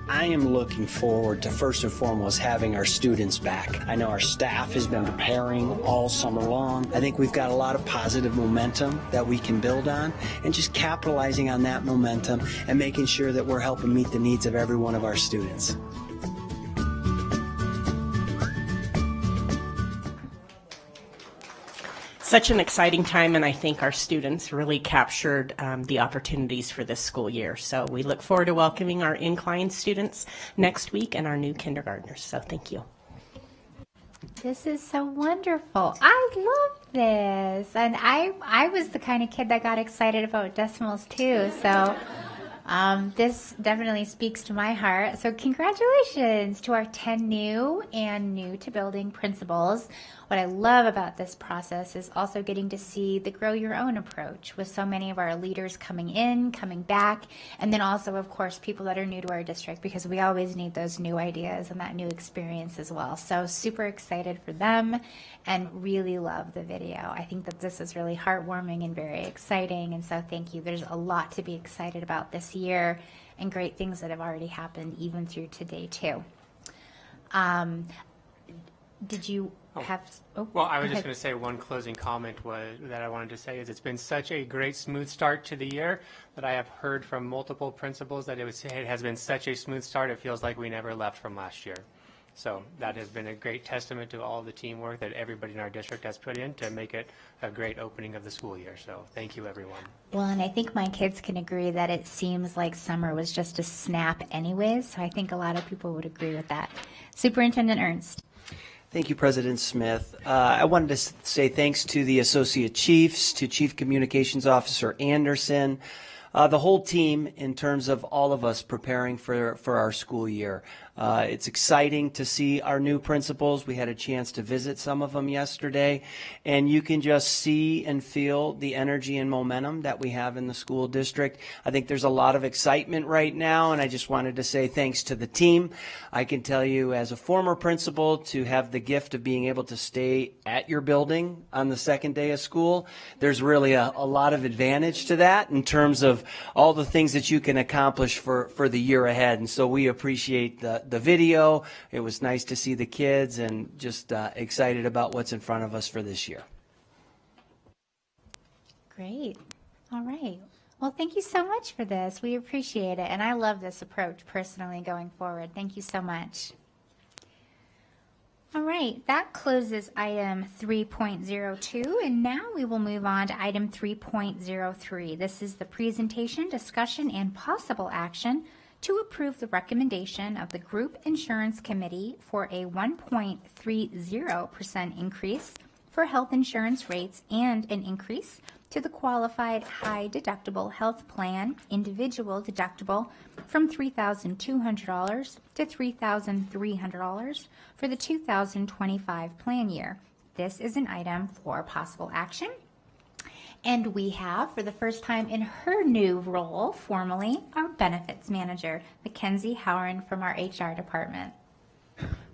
I am looking forward to first and foremost having our students back. I know our staff has been preparing all summer long. I think we've got a lot of positive momentum that we can build on, and just capitalizing on that momentum and making sure that we're helping meet the needs of every one of our students. Such an exciting time, and I think our students really captured the opportunities for this school year. So we look forward to welcoming our incline students next week and our new kindergartners. So thank you. This is so wonderful. I love this. And I was the kind of kid that got excited about decimals too. So this definitely speaks to my heart. So congratulations to our 10 new and new to building principals. What I love about this process is also getting to see the grow your own approach with so many of our leaders coming in, coming back, and then also, of course, people that are new to our district, because we always need those new ideas and that new experience as well. So super excited for them and really love the video. I think that this is really heartwarming and very exciting, and so thank you. There's a lot to be excited about this year and great things that have already happened even through today too. Did you have? Well, I was just going to say one closing comment that I wanted to say is it's been such a great smooth start to the year that I have heard from multiple principals that it has been such a smooth start. It feels like we never left from last year. So that has been a great testament to all the teamwork that everybody in our district has put in to make it a great opening of the school year. So thank you, everyone. Well, and I think my kids can agree that it seems like summer was just a snap anyways. So I think a lot of people would agree with that. Superintendent Ernst. Thank you, President Smith. I wanted to say thanks to the Associate Chiefs, to Chief Communications Officer Anderson, the whole team in terms of all of us preparing for our school year. It's exciting to see our new principals. We had a chance to visit some of them yesterday, and you can just see and feel the energy and momentum that we have in the school district. I think there's a lot of excitement right now, and I just wanted to say thanks to the team. I can tell you as a former principal, to have the gift of being able to stay at your building on the second day of school, there's really a lot of advantage to that in terms of all the things that you can accomplish for the year ahead. And so we appreciate the video. It was nice to see the kids, and just excited about what's in front of us for this year. Great. All right. Well, thank you so much for this. We appreciate it. And I love this approach personally going forward. Thank you so much. All right. That closes item 3.02. And now we will move on to item 3.03. This is the presentation, discussion, and possible action to approve the recommendation of the Group Insurance Committee for a 1.30% increase for health insurance rates and an increase to the qualified high deductible health plan individual deductible from $3,200 to $3,300 for the 2025 plan year. This is an item for possible action. And we have, for the first time in her new role, formally, our benefits manager, Mackenzie Howard from our HR department.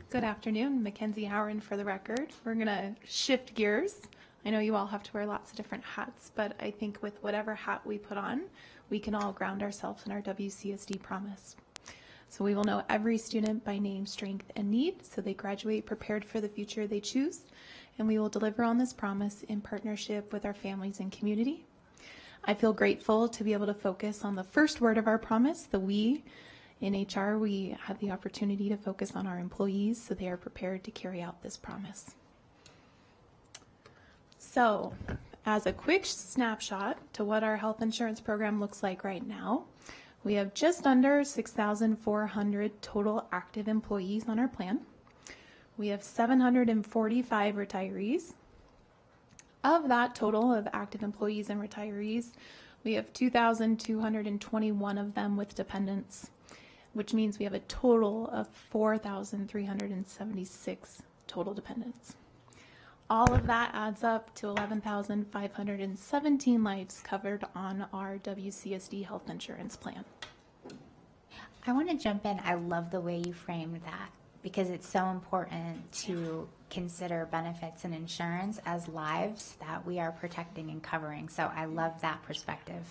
Good afternoon, Mackenzie Howard for the record. We're going to shift gears. I know you all have to wear lots of different hats, but I think with whatever hat we put on, we can all ground ourselves in our WCSD promise. So we will know every student by name, strength, and need, so they graduate prepared for the future they choose. And we will deliver on this promise in partnership with our families and community. I feel grateful to be able to focus on the first word of our promise, the we. In HR, we have the opportunity to focus on our employees so they are prepared to carry out this promise. So, as a quick snapshot to what our health insurance program looks like right now, we have just under 6,400 total active employees on our plan. We have 745 retirees. Of that total of active employees and retirees, we have 2,221 of them with dependents, which means we have a total of 4,376 total dependents. All of that adds up to 11,517 lives covered on our WCSD health insurance plan. I want to jump in. I love the way you framed that because it's so important to consider benefits and insurance as lives that we are protecting and covering. So I love that perspective.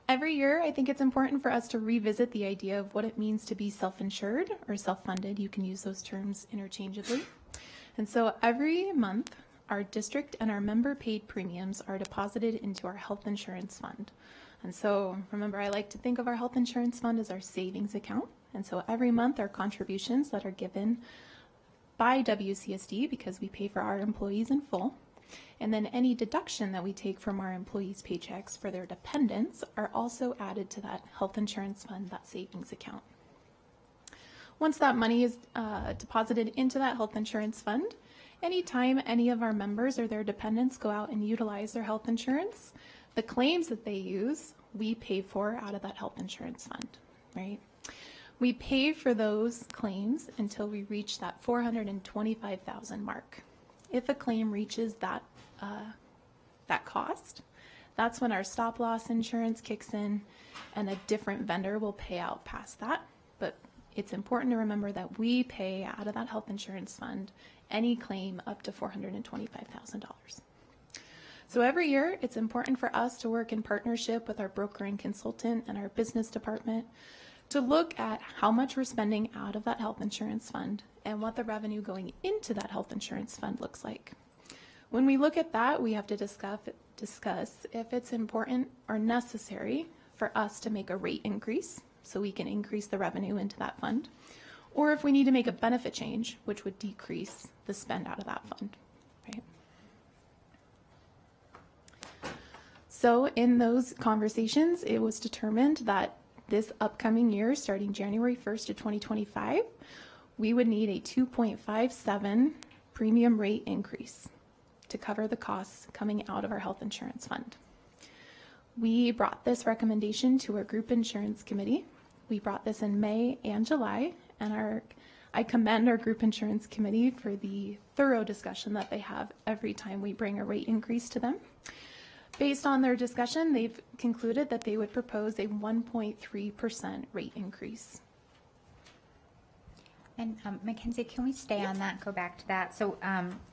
Every year, I think it's important for us to revisit the idea of what it means to be self-insured or self-funded. You can use those terms interchangeably. And so every month, our district and our member-paid premiums are deposited into our health insurance fund. And so remember, I like to think of our health insurance fund as our savings account. And so every month, our contributions that are given by WCSD, because we pay for our employees in full, and then any deduction that we take from our employees' paychecks for their dependents are also added to that health insurance fund, that savings account. Once that money is deposited into that health insurance fund, anytime any of our members or their dependents go out and utilize their health insurance, the claims that they use, we pay for out of that health insurance fund, right? We pay for those claims until we reach that $425,000 mark. If a claim reaches that cost, that's when our stop loss insurance kicks in and a different vendor will pay out past that. But it's important to remember that we pay out of that health insurance fund any claim up to $425,000. So every year, it's important for us to work in partnership with our broker and consultant and our business department to look at how much we're spending out of that health insurance fund and what the revenue going into that health insurance fund looks like. When we look at that, we have to discuss if it's important or necessary for us to make a rate increase so we can increase the revenue into that fund, or if we need to make a benefit change, which would decrease the spend out of that fund, right? So in those conversations, it was determined that this upcoming year, starting January 1st of 2025, we would need a 2.57 premium rate increase to cover the costs coming out of our health insurance fund. We brought this recommendation to our group insurance committee. We brought this in May and July, and I commend our group insurance committee for the thorough discussion that they have every time we bring a rate increase to them. Based on their discussion, they've concluded that they would propose a 1.3% rate increase. And Mackenzie, can we stay on that, go back to that? So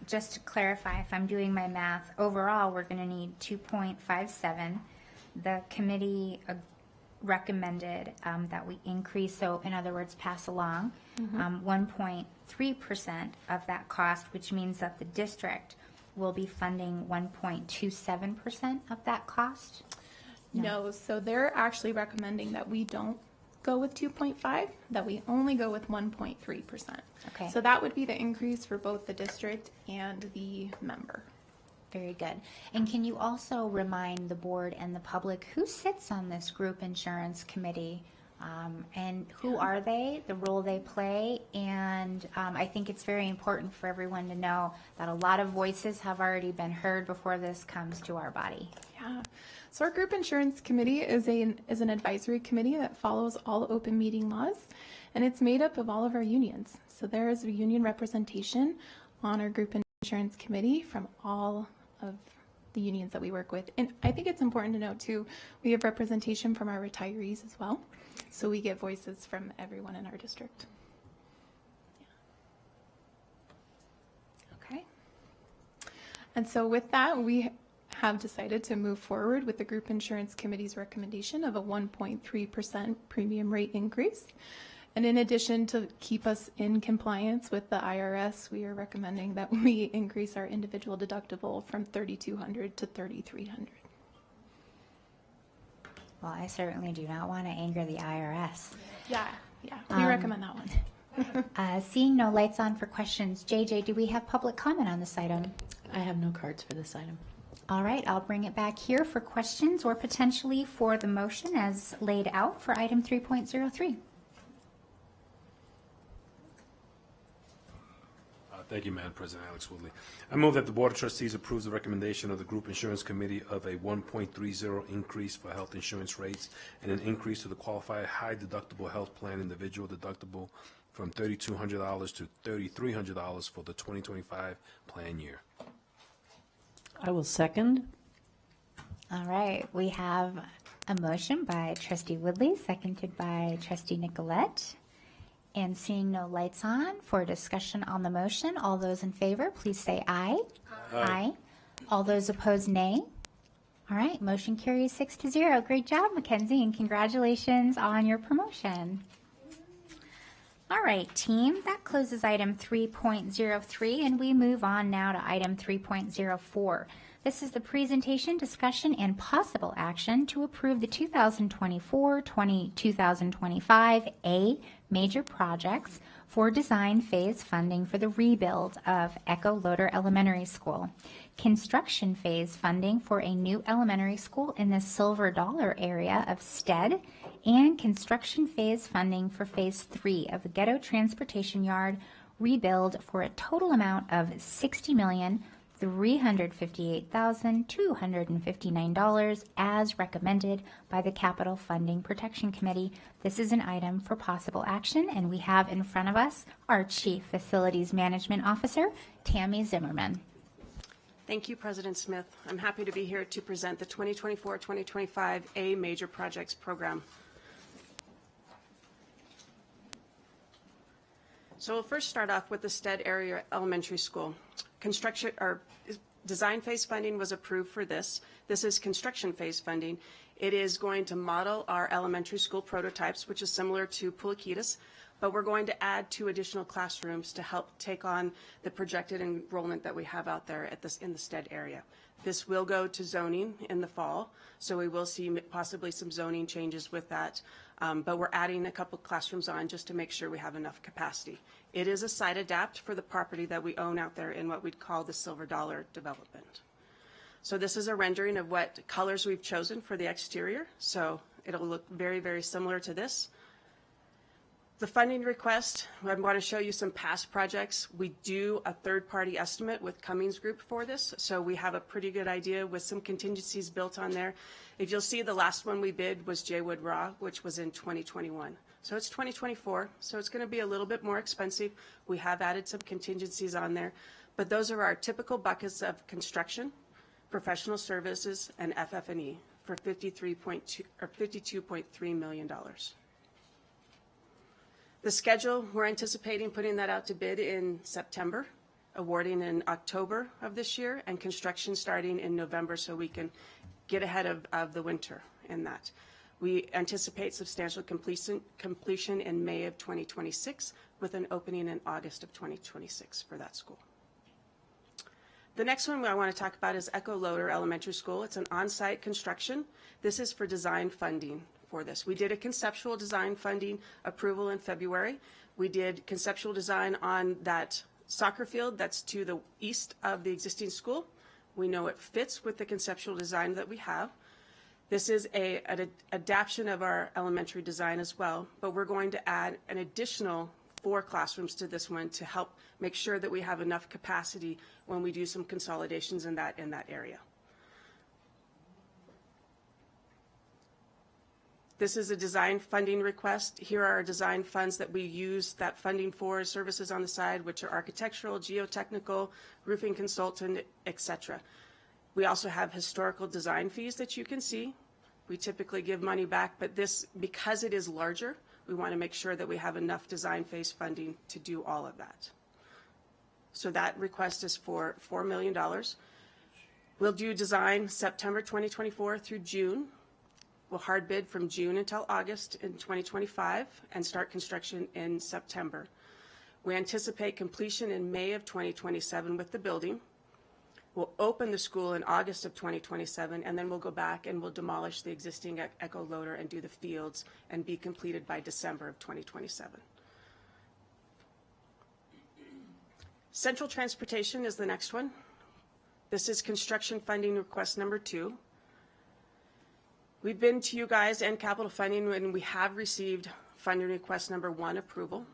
just to clarify, if I'm doing my math, overall we're going to need 2.57. The committee recommended that we increase, so in other words, pass along 1.3% of that cost, which means that the district will be funding 1.27% of that cost? No, so they're actually recommending that we don't go with 2.5, that we only go with 1.3%. Okay. So that would be the increase for both the district and the member. Very good. And can you also remind the board and the public who sits on this group insurance committee? And who are they, the role they play, and I think it's very important for everyone to know that a lot of voices have already been heard before this comes to our body. Yeah, so our group insurance committee is an advisory committee that follows all open meeting laws, and it's made up of all of our unions. So there is a union representation on our group insurance committee from all of the unions that we work with. And I think it's important to note too, we have representation from our retirees as well. So we get voices from everyone in our district. Okay. And so with that, we have decided to move forward with the group insurance committee's recommendation of a 1.3% premium rate increase. And in addition, to keep us in compliance with the IRS, we are recommending that we increase our individual deductible from $3,200 to $3,300. Well, I certainly do not want to anger the IRS. Yeah, we recommend that one. Seeing no lights on for questions, JJ, do we have public comment on this item? I have no cards for this item. All right, I'll bring it back here for questions or potentially for the motion as laid out for item 3.03. Thank you, Madam President. Alex Woodley. I move that the Board of Trustees approves the recommendation of the Group Insurance Committee of a 1.30 increase for health insurance rates and an increase to the qualified high deductible health plan individual deductible from $3,200 to $3,300 for the 2025 plan year. I will second. All right, we have A motion by Trustee Woodley, seconded by Trustee Nicolette. And seeing no lights on for discussion on the motion, all those in favor, please say aye. Aye. All those opposed, nay. All right, motion carries 6-0. Great job, Mackenzie, and congratulations on your promotion. All right, team, that closes item 3.03, and we move on now to item 3.04. This is the presentation, discussion, and possible action to approve the 2024-2025 A major projects for design phase funding for the rebuild of Echo Loader Elementary School, construction phase funding for a new elementary school in the Silver Dollar area of Stead, and construction phase funding for phase 3 of the Ghetto Transportation Yard rebuild for a total amount of $60,358,259 as recommended by the Capital Funding Protection Committee. This is an item for possible action, and we have in front of us our Chief Facilities Management Officer, Tammy Zimmerman. Thank you, President Smith. I'm happy to be here to present the 2024-2025 A Major Projects Program. So we'll first start off with the Stead Area Elementary School. Construction or design phase funding was approved for this. This is construction phase funding. It is going to model our elementary school prototypes, which is similar to Pulikitas, but we're going to add 2 additional classrooms to help take on the projected enrollment that we have out there at in the Stead area. This will go to zoning in the fall, so we will see possibly some zoning changes with that, but we're adding a couple classrooms on just to make sure we have enough capacity. It is a site adapt for the property that we own out there in what we'd call the Silver Dollar development. So this is a rendering of what colors we've chosen for the exterior, so it'll look very, very similar to this. The funding request, I want to show you some past projects. We do a third-party estimate with Cummings Group for this, so we have a pretty good idea with some contingencies built on there. If you'll see, the last one we bid was Jaywood Raw, which was in 2021. So it's 2024, so it's going to be a little bit more expensive. We have added some contingencies on there, but those are our typical buckets of construction, professional services, and FF&E for $52.3 million. The schedule, we're anticipating putting that out to bid in September, awarding in October of this year, and construction starting in November so we can get ahead of the winter in that. We anticipate substantial completion in May of 2026 with an opening in August of 2026 for that school. The next one I want to talk about is Echo Loader Elementary School. It's an on-site construction. This is for design funding. For this, we did a conceptual design funding approval in February. We did conceptual design on that soccer field that's to the east of the existing school. We know it fits with the conceptual design that we have. This is an adaptation of our elementary design as well, but we're going to add an additional 4 classrooms to this one to help make sure that we have enough capacity when we do some consolidations in that area. This is a design funding request. Here are our design funds that we use that funding for, services on the side, which are architectural, geotechnical, roofing consultant, etc. We also have historical design fees that you can see. We typically give money back, but this, because it is larger, we want to make sure that we have enough design phase funding to do all of that. So that request is for $4 million. We'll do design September 2024 through June. We'll hard bid from June until August in 2025 and start construction in September. We anticipate completion in May of 2027 with the building. We'll open the school in August of 2027, and then we'll go back and we'll demolish the existing Echo Loader and do the fields and be completed by December of 2027. Central Transportation is the next one. This is construction funding request number 2. We've been to you guys and capital funding when we have received funding request number 1 approval.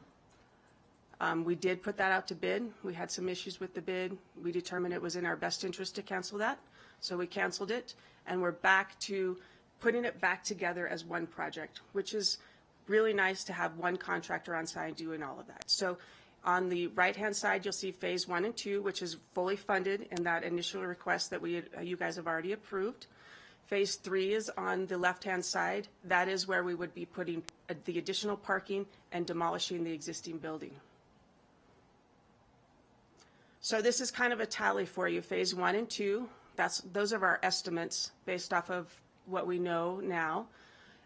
We did put that out to bid. We had some issues with the bid. We determined it was in our best interest to cancel that, so we canceled it, and we're back to putting it back together as one project, which is really nice to have one contractor on site doing all of that. So on the right-hand side, you'll see phase 1 and 2, which is fully funded in that initial request that you guys have already approved. Phase 3 is on the left-hand side. That is where we would be putting the additional parking and demolishing the existing building. So this is kind of a tally for you. Phase 1 and 2, those are our estimates based off of what we know now.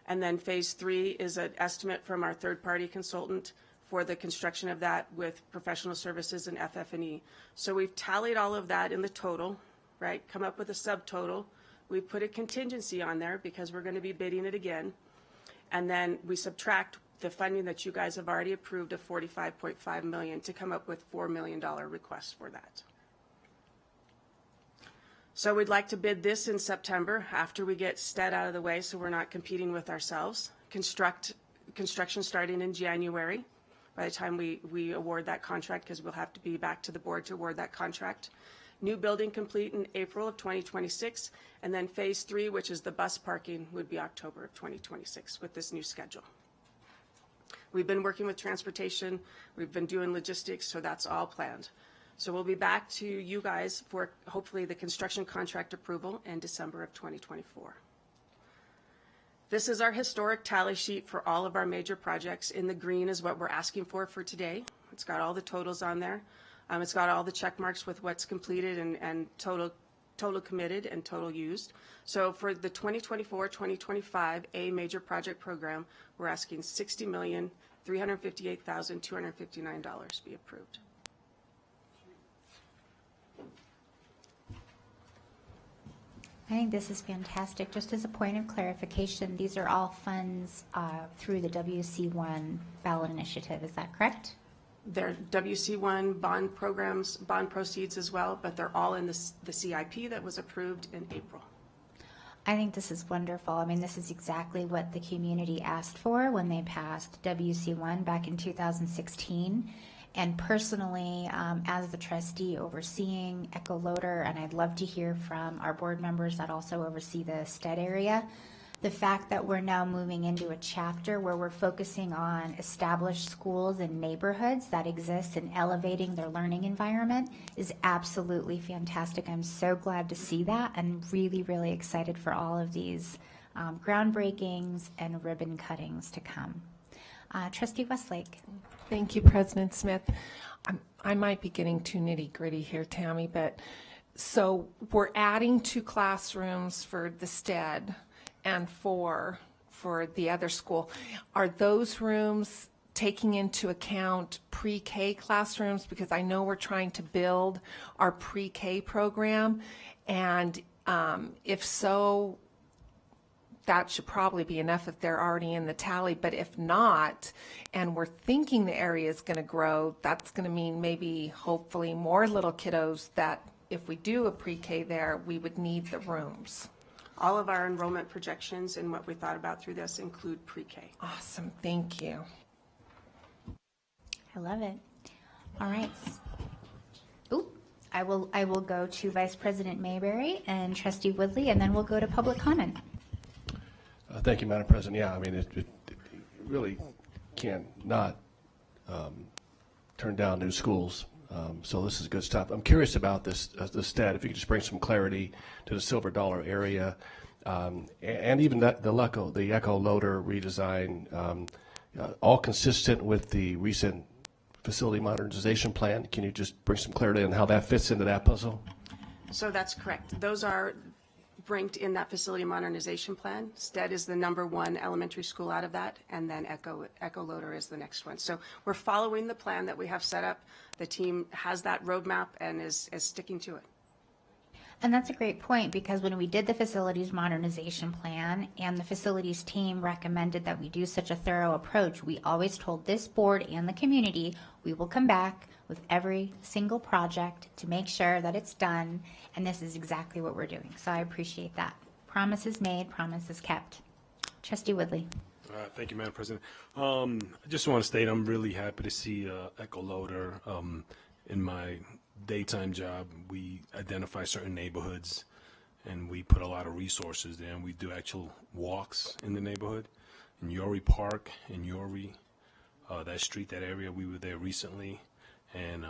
And then Phase 3 is an estimate from our third-party consultant for the construction of that with professional services and FF&E. So we've tallied all of that in the total, right? Come up with a subtotal. We put a contingency on there because we're going to be bidding it again. And then we subtract the funding that you guys have already approved of $45.5 million to come up with $4 million request for that. So we'd like to bid this in September after we get STED out of the way so we're not competing with ourselves. Construction starting in January by the time we award that contract, because we'll have to be back to the board to award that contract. New building complete in April of 2026, and then Phase 3, which is the bus parking, would be October of 2026 with this new schedule. We've been working with transportation, we've been doing logistics, so that's all planned. So we'll be back to you guys for hopefully the construction contract approval in December of 2024. This is our historic tally sheet for all of our major projects. In the green is what we're asking for today. It's got all the totals on there. It's got all the check marks with what's completed and total committed and total used. So for the 2024-2025 A major project program, we're asking $60,358,259 be approved. I think this is fantastic. Just as a point of clarification, these are all funds through the WC1 ballot initiative. Is that correct? They're WC1 bond programs, bond proceeds as well, but they're all in the CIP that was approved in April. I think this is wonderful. I mean, this is exactly what the community asked for when they passed WC1 back in 2016. And personally, as the trustee overseeing Echo Loader, and I'd love to hear from our board members that also oversee the STED area, the fact that we're now moving into a chapter where we're focusing on established schools and neighborhoods that exist and elevating their learning environment is absolutely fantastic. I'm so glad to see that and really, really excited for all of these groundbreakings and ribbon cuttings to come. Trustee Westlake. Thank you, President Smith. I might be getting too nitty-gritty here, Tammy, but so we're adding 2 classrooms for the STED and for the other school. Are those rooms taking into account pre-K classrooms? Because I know we're trying to build our pre-K program, and if so, that should probably be enough if they're already in the tally. But if not, and we're thinking the area is going to grow, that's going to mean maybe hopefully more little kiddos that if we do a pre-K there, we would need the rooms. All of our enrollment projections and what we thought about through this include pre-K. Awesome, thank you. I love it. All right. Ooh, I will go to Vice President Mayberry and Trustee Woodley, and then we'll go to public comment. Thank you, Madam President. Yeah, I mean, it really can't not turn down new schools. So this is good stuff. I'm curious about this STED. If you could just bring some clarity to the Silver Dollar area, and even the Echo Loader redesign, all consistent with the recent facility modernization plan. Can you just bring some clarity on how that fits into that puzzle? So that's correct. Those are ranked in that facility modernization plan. STED is the #1 elementary school out of that, and then Echo Loader is the next one. So we're following the plan that we have set up. The team has that roadmap and is sticking to it. And that's a great point, because when we did the facilities modernization plan and the facilities team recommended that we do such a thorough approach, we always told this board and the community we will come back with every single project to make sure that it's done, and this is exactly what we're doing. So I appreciate that. Promises made, promises kept. Trustee Woodley. Thank you, Madam President. I just want to state I'm really happy to see Echo Loader. In my daytime job, we identify certain neighborhoods and we put a lot of resources there, and we do actual walks in the neighborhood. In Yorie Park, in Yorie, that street, that area, we were there recently, and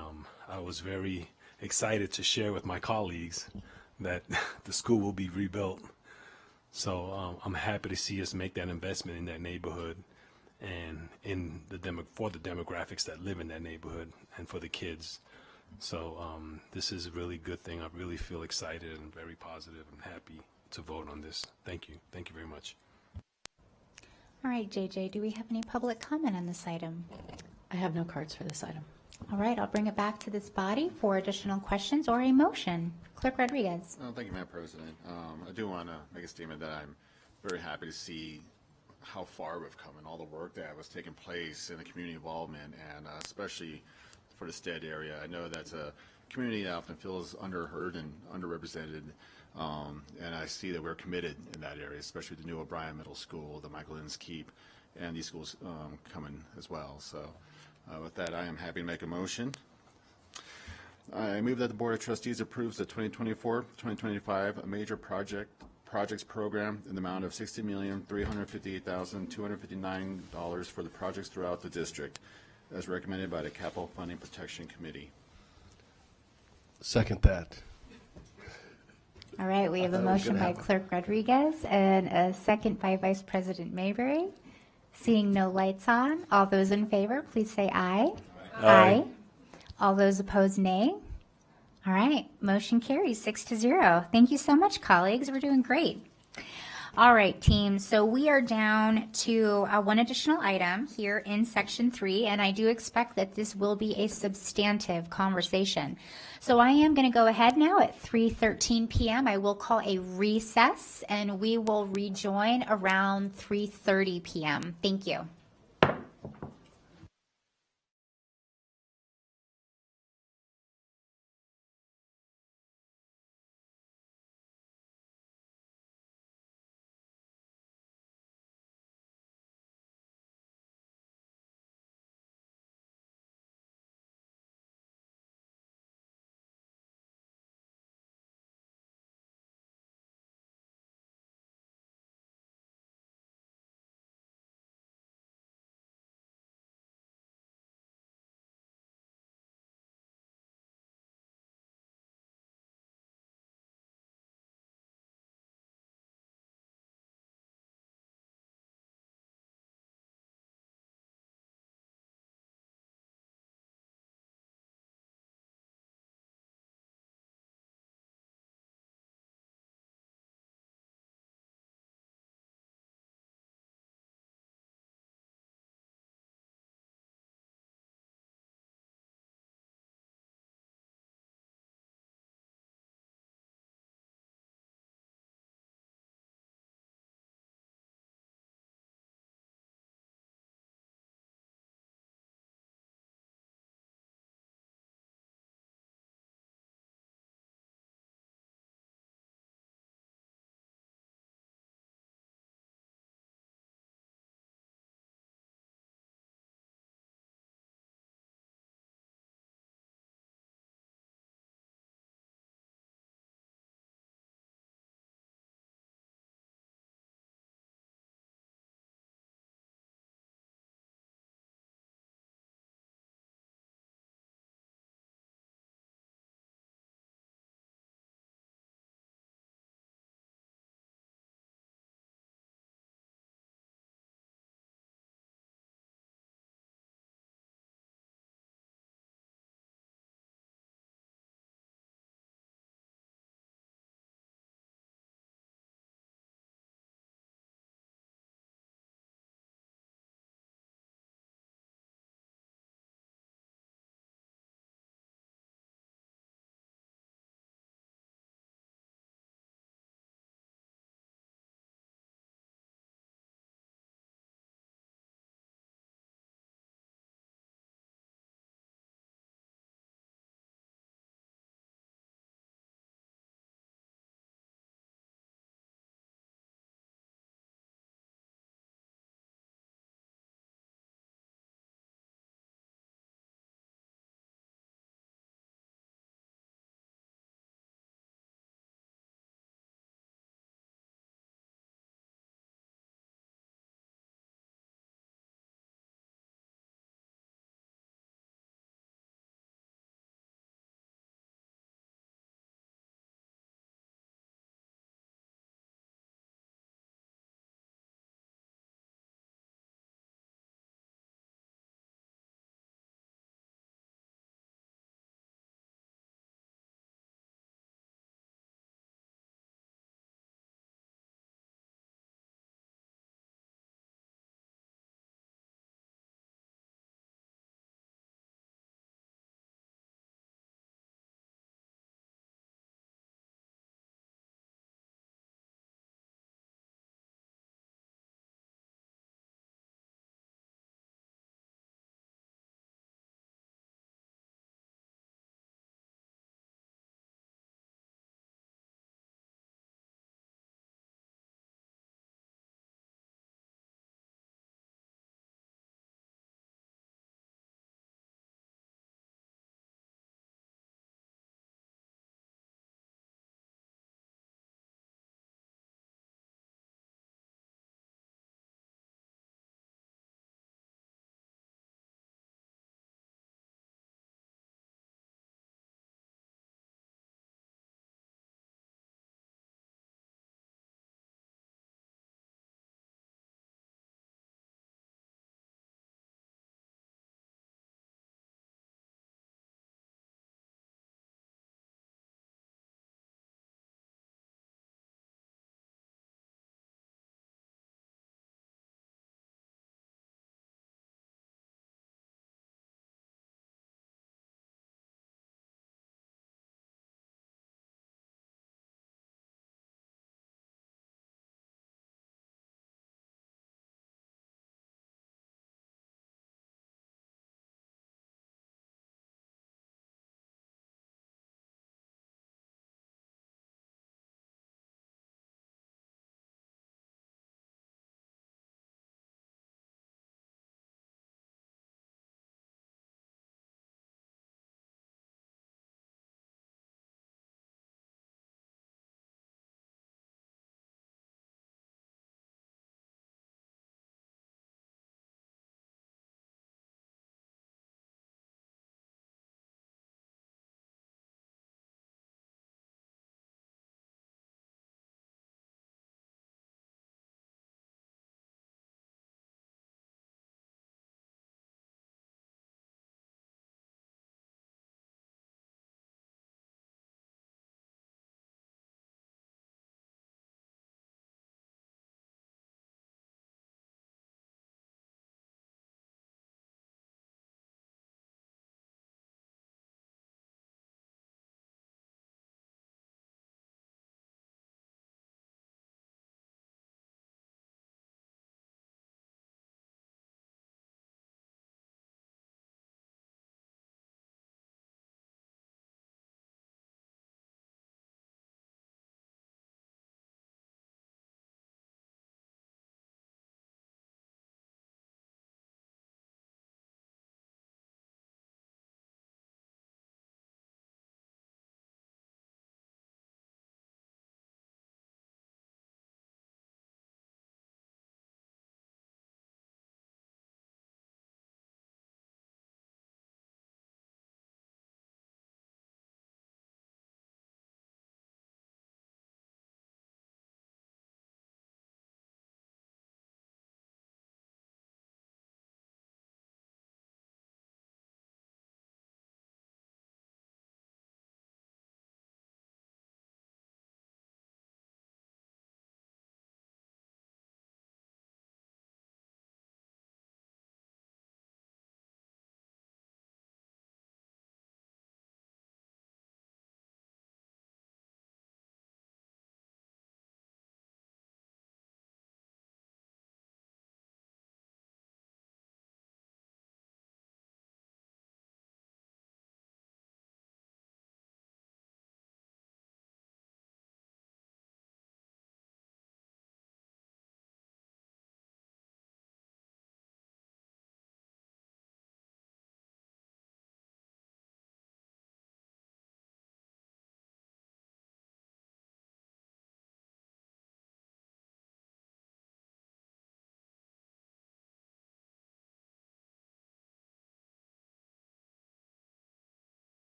I was very excited to share with my colleagues that the school will be rebuilt So I'm happy to see us make that investment in that neighborhood and in for the demographics that live in that neighborhood and for the kids. So this is a really good thing. I really feel excited and very positive and happy to vote on this. Thank you. Thank you very much. All right, JJ, do we have any public comment on this item? I have no cards for this item. All right, I'll bring it back to this body for additional questions or a motion. Clerk Rodriguez. Thank you, Madam President. I do want to make a statement that I'm very happy to see how far we've come and all the work that was taking place in the community involvement, and especially for the Stead area. I know that's a community that often feels underheard and underrepresented, and I see that we're committed in that area, especially the new O'Brien Middle School, the Michael Innes Keep, and these schools coming as well. So with that, I am happy to make a motion. I move that the Board of Trustees approves the 2024-2025 major projects program in the amount of $60,358,259 for the projects throughout the district, as recommended by the Capital Funding Protection Committee. Second that. All right, we have a motion by Clerk Rodriguez and a second by Vice President Mayberry. Seeing no lights on, all those in favor, please say aye. Aye. All those opposed, nay. All right, motion carries 6-0. Thank you so much, colleagues. We're doing great. All right, team. So we are down to one additional item here in Section 3, and I do expect that this will be a substantive conversation. So I am going to go ahead now at 3:13 p.m. I will call a recess, and we will rejoin around 3:30 p.m. Thank you.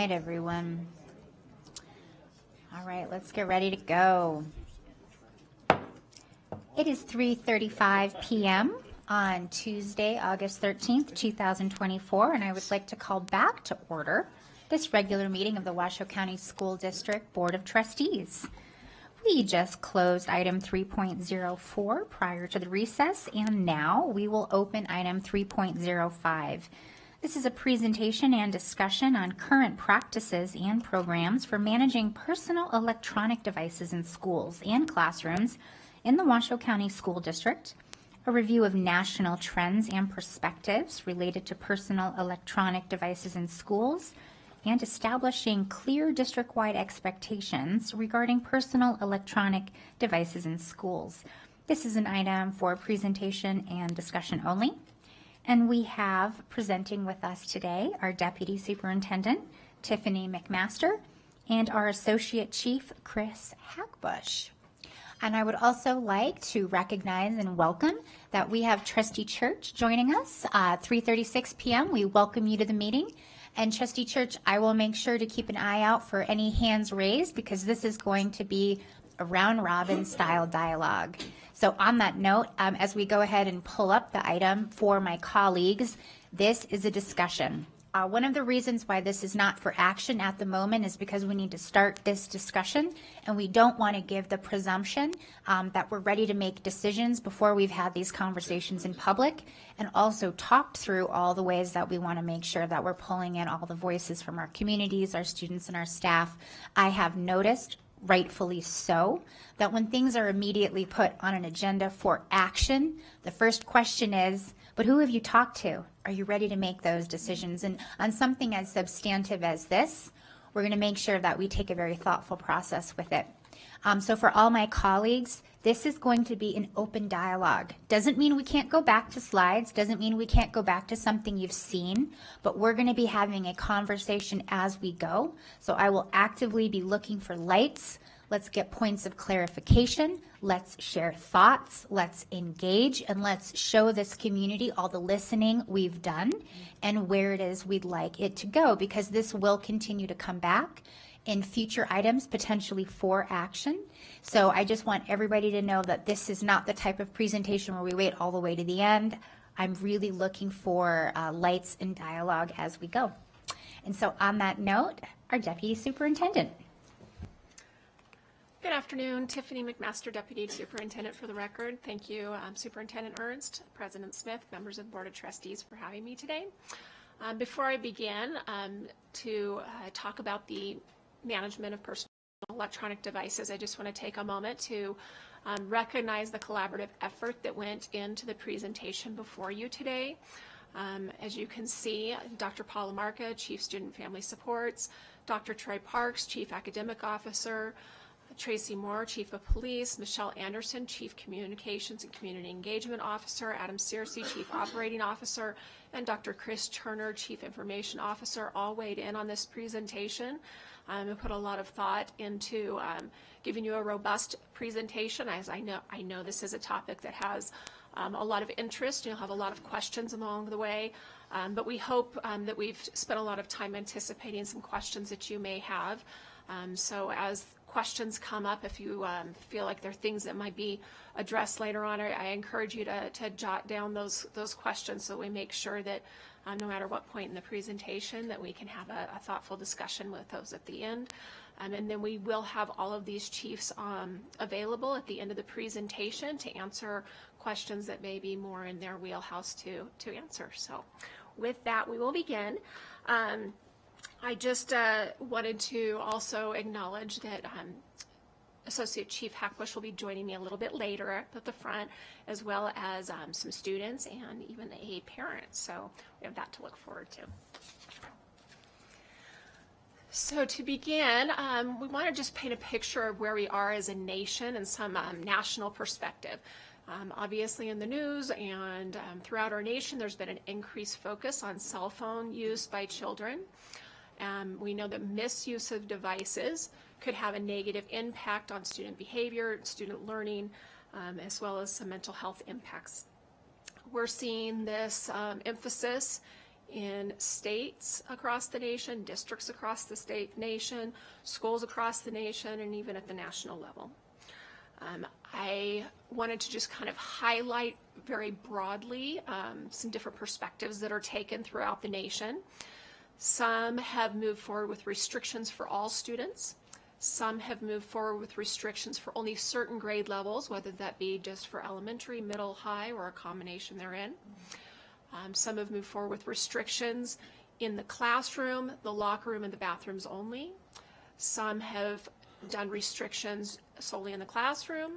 right, everyone. All right, let's get ready to go. It is 3:35 p.m. on Tuesday, August 13th, 2024, and I would like to call back to order this regular meeting of the Washoe County School District Board of Trustees. We just closed item 3.04 prior to the recess, and now we will open item 3.05. This is a presentation and discussion on current practices and programs for managing personal electronic devices in schools and classrooms in the Washoe County School District, a review of national trends and perspectives related to personal electronic devices in schools, and establishing clear district-wide expectations regarding personal electronic devices in schools. This is an item for presentation and discussion only. And we have presenting with us today our Deputy Superintendent, Tiffany McMaster, and our Associate Chief, Chris Hackbush. And I would also like to recognize and welcome that we have Trustee Church joining us at 3:36 p.m. We welcome you to the meeting. And Trustee Church, I will make sure to keep an eye out for any hands raised because this is going to be a round-robin style dialogue. So on that note, as we go ahead and pull up the item for my colleagues, this is a discussion. One of the reasons why this is not for action at the moment is because we need to start this discussion, and we don't want to give the presumption that we're ready to make decisions before we've had these conversations in public and also talked through all the ways that we want to make sure that we're pulling in all the voices from our communities, our students, and our staff. I have noticed, rightfully so, that when things are immediately put on an agenda for action, the first question is, but who have you talked to? Are you ready to make those decisions? And on something as substantive as this, we're going to make sure that we take a very thoughtful process with it. So for all my colleagues, this is going to be an open dialogue. Doesn't mean we can't go back to slides, doesn't mean we can't go back to something you've seen, but we're going to be having a conversation as we go. So I will actively be looking for lights. Let's get points of clarification. Let's share thoughts. Let's engage, and let's show this community all the listening we've done and where it is we'd like it to go, because this will continue to come back in future items, potentially for action. So I just want everybody to know that this is not the type of presentation where we wait all the way to the end. I'm really looking for lights and dialogue as we go. And so on that note, our Deputy Superintendent. Good afternoon, Tiffany McMaster, Deputy Superintendent for the record. Thank you, Superintendent Ernst, President Smith, members of the Board of Trustees for having me today. Before I begin to talk about the management of personal electronic devices, I just want to take a moment to recognize the collaborative effort that went into the presentation before you today. As you can see, Dr. Paula Marca, Chief Student Family Supports, Dr. Troy Parks, Chief Academic Officer, Tracy Moore, Chief of Police, Michelle Anderson, Chief Communications and Community Engagement Officer, Adam Searcy, Chief Operating Officer, and Dr. Chris Turner, Chief Information Officer, all weighed in on this presentation. We put a lot of thought into giving you a robust presentation, as I know this is a topic that has a lot of interest. You'll have a lot of questions along the way, but we hope that we've spent a lot of time anticipating some questions that you may have. So as questions come up, if you feel like there are things that might be addressed later on, I encourage you to jot down those questions so we make sure that no matter what point in the presentation that we can have a thoughtful discussion with those at the end. And then we will have all of these chiefs available at the end of the presentation to answer questions that may be more in their wheelhouse to answer. So with that, we will begin. I just wanted to also acknowledge that Associate Chief Hackbush will be joining me a little bit later at the front, as well as some students and even a parent. So we have that to look forward to. So to begin, we want to just paint a picture of where we are as a nation and some national perspective. Obviously in the news and throughout our nation, there's been an increased focus on cell phone use by children. We know that misuse of devices could have a negative impact on student behavior, student learning, as well as some mental health impacts. We're seeing this emphasis in states across the nation, districts across the nation, schools across the nation, and even at the national level. I wanted to just kind of highlight very broadly some different perspectives that are taken throughout the nation. Some have moved forward with restrictions for all students. Some have moved forward with restrictions for only certain grade levels, whether that be just for elementary, middle, high, or a combination therein. Some have moved forward with restrictions in the classroom, the locker room, and the bathrooms only. Some have done restrictions solely in the classroom.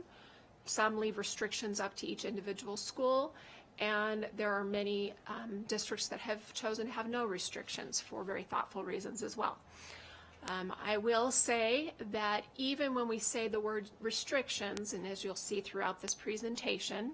Some leave restrictions up to each individual school. And there are many districts that have chosen to have no restrictions for very thoughtful reasons as well. I will say that even when we say the word restrictions, and as you'll see throughout this presentation,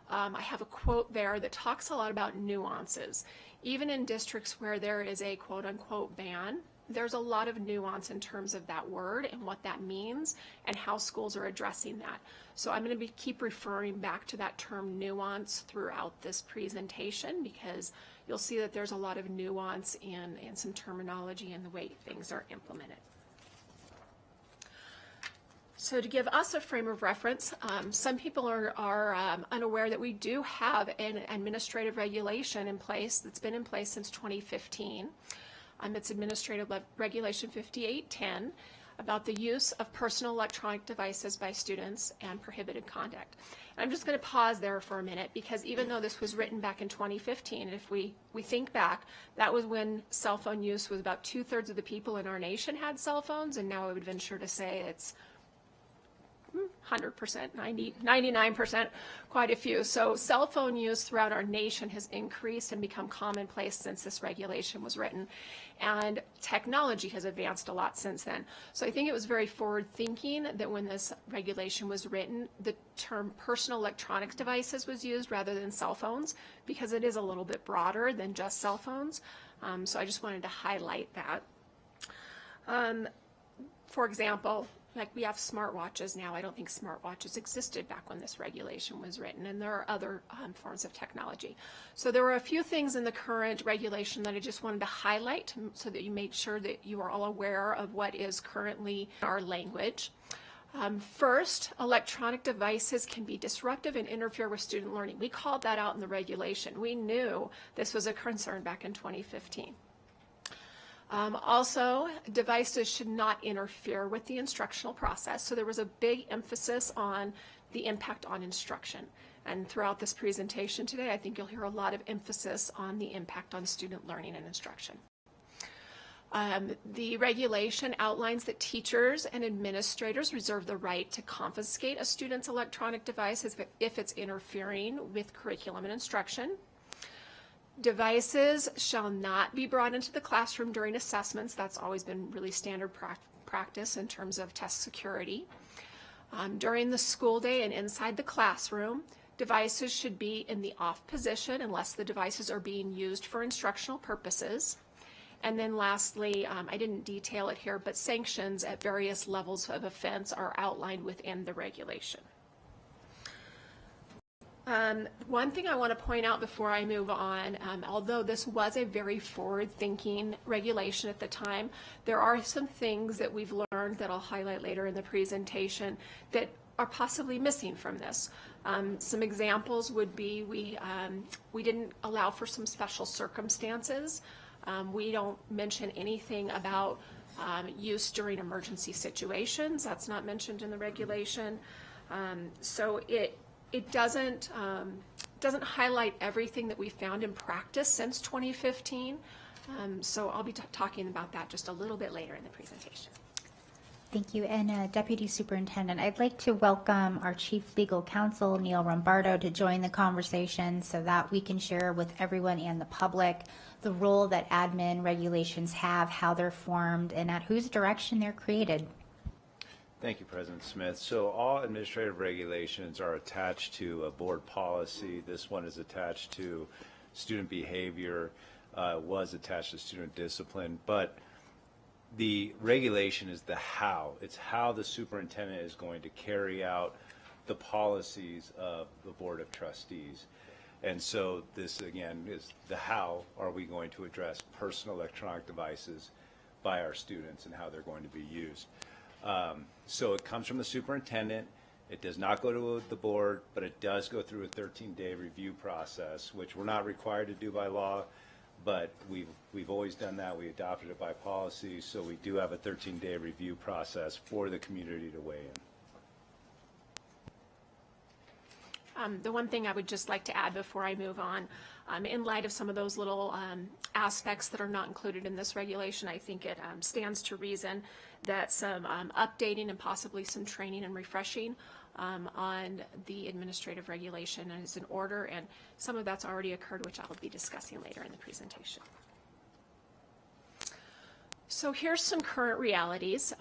I have a quote there that talks a lot about nuances. Even in districts where there is a quote-unquote ban, there's a lot of nuance in terms of that word and what that means and how schools are addressing that. So I'm going to keep referring back to that term nuance throughout this presentation, because you'll see that there's a lot of nuance in some terminology and the way things are implemented. So to give us a frame of reference, some people are unaware that we do have an administrative regulation in place that's been in place since 2015. It's Administrative Regulation 5810 about the use of personal electronic devices by students and prohibited conduct. And I'm just going to pause there for a minute, because even though this was written back in 2015, and if we think back, that was when cell phone use was about 2/3 of the people in our nation had cell phones, and now I would venture to say it's 100%, 99%, quite a few. So cell phone use throughout our nation has increased and become commonplace since this regulation was written. And technology has advanced a lot since then. So I think it was very forward thinking that when this regulation was written, the term personal electronic devices was used rather than cell phones, because it is a little bit broader than just cell phones. So I just wanted to highlight that. For example, like we have smartwatches now. I don't think smartwatches existed back when this regulation was written, and there are other forms of technology. So there were a few things in the current regulation that I just wanted to highlight so that you made sure that you are all aware of what is currently our language. First, electronic devices can be disruptive and interfere with student learning. We called that out in the regulation. We knew this was a concern back in 2015. Also, devices should not interfere with the instructional process. So there was a big emphasis on the impact on instruction. And throughout this presentation today, I think you'll hear a lot of emphasis on the impact on student learning and instruction. The regulation outlines that teachers and administrators reserve the right to confiscate a student's electronic device if it's interfering with curriculum and instruction. Devices shall not be brought into the classroom during assessments. That's always been really standard practice in terms of test security. During the school day and inside the classroom, devices should be in the off position unless the devices are being used for instructional purposes. And then lastly, I didn't detail it here, but sanctions at various levels of offense are outlined within the regulation. One thing I want to point out before I move on, although this was a very forward-thinking regulation at the time, there are some things that we've learned that I'll highlight later in the presentation that are possibly missing from this. Some examples would be we didn't allow for some special circumstances. We don't mention anything about use during emergency situations. That's not mentioned in the regulation. So it doesn't highlight everything that we found in practice since 2015. So I'll be talking about that just a little bit later in the presentation. Thank you. And Deputy Superintendent, I'd like to welcome our Chief Legal Counsel, Neil Rombardo, to join the conversation so that we can share with everyone and the public the role that admin regulations have, how they're formed, and at whose direction they're created. Thank you, President Smith. So all administrative regulations are attached to a board policy. This one is attached to student behavior, was attached to student discipline, but the regulation is the how. It's how the superintendent is going to carry out the policies of the Board of Trustees. And so this, again, is the how are we going to address personal electronic devices by our students and how they're going to be used. So it comes from the superintendent. It does not go to the board, but it does go through a 13-day review process, which we're not required to do by law, but we've always done that. We adopted it by policy, so we do have a 13-day review process for the community to weigh in. The one thing I would just like to add before I move on, in light of some of those little aspects that are not included in this regulation, I think it stands to reason that some updating and possibly some training and refreshing on the administrative regulation is in order, and some of that's already occurred, which I'll be discussing later in the presentation. So here's some current realities.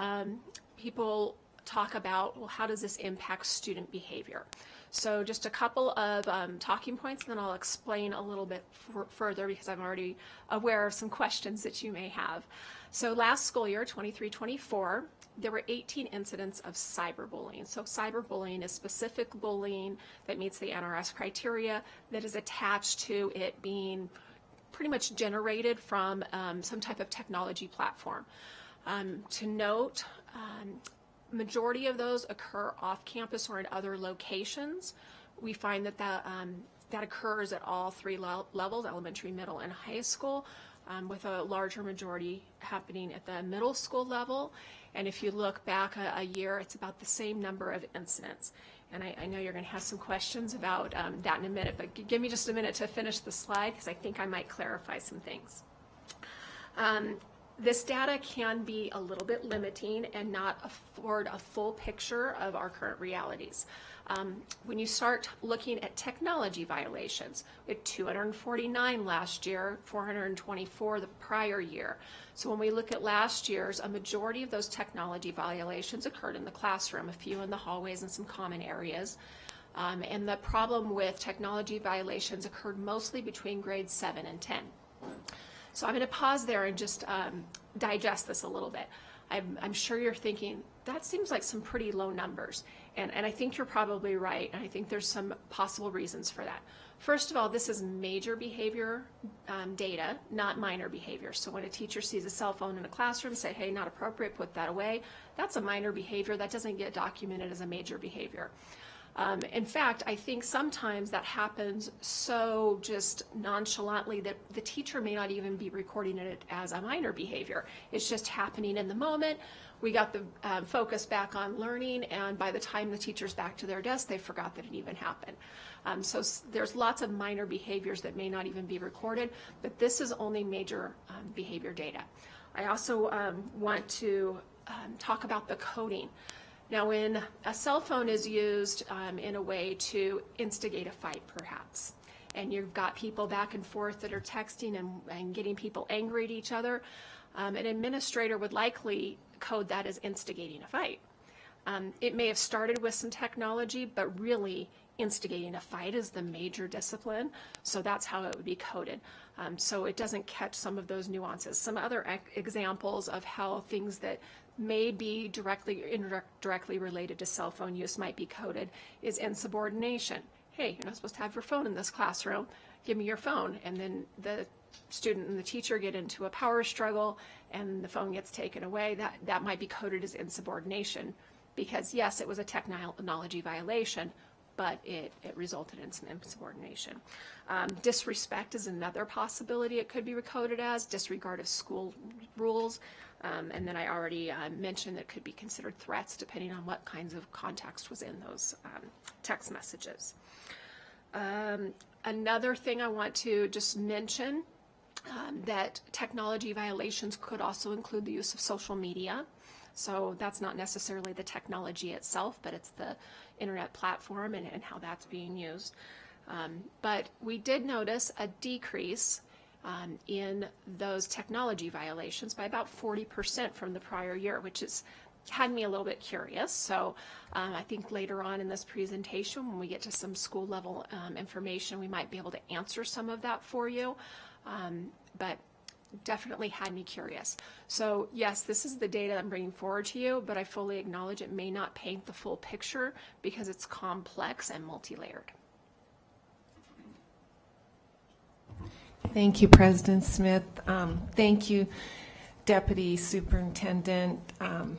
People talk about, well, how does this impact student behavior? So just a couple of talking points, and then I'll explain a little bit further because I'm already aware of some questions that you may have. So last school year, 23-24, there were 18 incidents of cyberbullying. So cyberbullying is specific bullying that meets the NRS criteria that is attached to it being pretty much generated from some type of technology platform. To note, majority of those occur off campus or in other locations. We find that that occurs at all three levels, elementary, middle, and high school, with a larger majority happening at the middle school level. And if you look back a year, it's about the same number of incidents. And I know you're going to have some questions about that in a minute, but give me just a minute to finish the slide because I think I might clarify some things. This data can be a little bit limiting and not afford a full picture of our current realities. When you start looking at technology violations, we had 249 last year, 424 the prior year. So when we look at last year's, a majority of those technology violations occurred in the classroom, a few in the hallways and some common areas. And the problem with technology violations occurred mostly between grades 7 and 10. So I'm going to pause there and just digest this a little bit. I'm sure you're thinking, that seems like some pretty low numbers. And I think you're probably right, and I think there's some possible reasons for that. First of all, this is major behavior data, not minor behavior. So when a teacher sees a cell phone in a classroom, say, hey, not appropriate, put that away. That's a minor behavior. That doesn't get documented as a major behavior. In fact, I think sometimes that happens so just nonchalantly that the teacher may not even be recording it as a minor behavior. It's just happening in the moment. We got the focus back on learning, and by the time the teacher's back to their desk, they forgot that it even happened. So there's lots of minor behaviors that may not even be recorded, but this is only major behavior data. I also want to talk about the coding. Now, when a cell phone is used in a way to instigate a fight, perhaps, and you've got people back and forth that are texting and getting people angry at each other, an administrator would likely code that as instigating a fight. It may have started with some technology, but really instigating a fight is the major discipline, so that's how it would be coded. So it doesn't catch some of those nuances. Some other examples of how things that may be directly or indirectly related to cell phone use might be coded is insubordination. Hey, you're not supposed to have your phone in this classroom. Give me your phone. And then the student and the teacher get into a power struggle and the phone gets taken away. That might be coded as insubordination because, yes, it was a technology violation, but it resulted in some insubordination. Disrespect is another possibility it could be recoded as, disregard of school rules. And then I already mentioned that it could be considered threats depending on what kinds of context was in those text messages. Another thing I want to just mention that technology violations could also include the use of social media. So that's not necessarily the technology itself, but it's the internet platform and how that's being used. But we did notice a decrease in those technology violations by about 40% from the prior year, which had me a little bit curious. So I think later on in this presentation, when we get to some school level information, we might be able to answer some of that for you. But definitely had me curious. So yes, this is the data I'm bringing forward to you, but I fully acknowledge it may not paint the full picture because it's complex and multi-layered. Thank you, President Smith. Thank you, Deputy Superintendent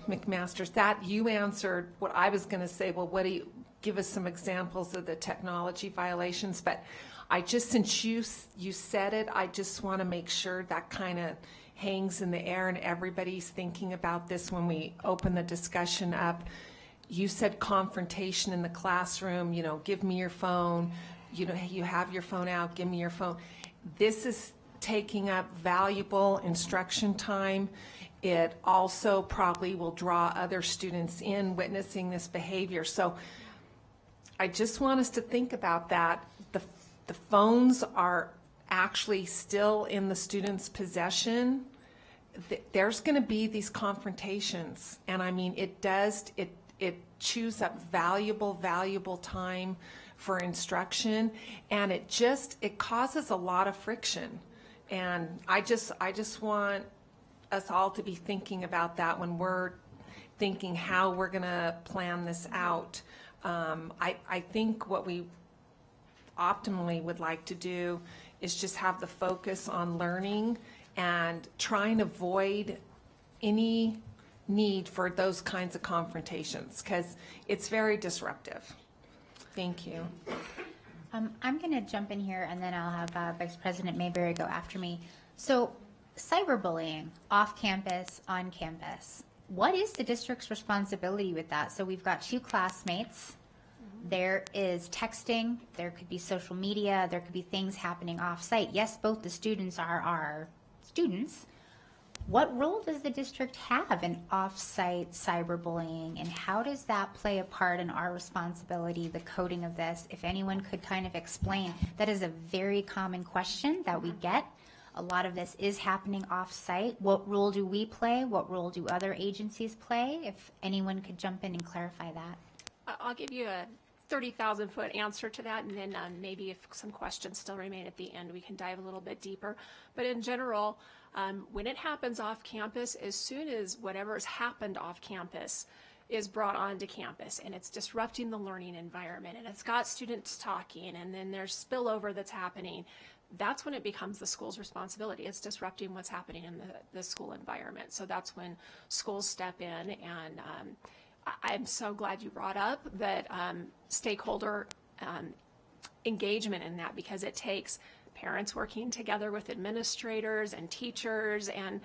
McMaster. That you answered what I was going to say. Well, what do you give us some examples of the technology violations? But I just, since you said it, I just want to make sure that kind of hangs in the air and everybody's thinking about this when we open the discussion up. You said confrontation in the classroom, you know, give me your phone, you know, you have your phone out, give me your phone. This is taking up valuable instruction time. It also probably will draw other students in witnessing this behavior. So I just want us to think about that. The phones are actually still in the student's possession. There's going to be these confrontations, and I mean, it chews up valuable time for instruction, and it causes a lot of friction. And I just want us all to be thinking about that when we're thinking how we're going to plan this out. I think what we optimally would like to do is just have the focus on learning and try and avoid any need for those kinds of confrontations, because it's very disruptive. Thank you. I'm going to jump in here, and then I'll have Vice President Mayberry go after me. So cyberbullying off campus, on campus, what is the district's responsibility with that? So we've got 2 classmates. There is texting, there could be social media, there could be things happening off-site. Yes, both the students are our students. What role does the district have in off-site cyberbullying, and how does that play a part in our responsibility, the coding of this? If anyone could kind of explain, that is a very common question that we get. A lot of this is happening off-site. What role do we play? What role do other agencies play? If anyone could jump in and clarify that. I'll give you a 30,000-foot answer to that, and then maybe if some questions still remain at the end, we can dive a little bit deeper. But in general, when it happens off campus, as soon as whatever has happened off campus is brought onto campus and it's disrupting the learning environment and it's got students talking and then there's spillover that's happening, that's when it becomes the school's responsibility. It's disrupting what's happening in the school environment. So that's when schools step in, and I'm so glad you brought up that stakeholder engagement in that, because it takes parents working together with administrators and teachers and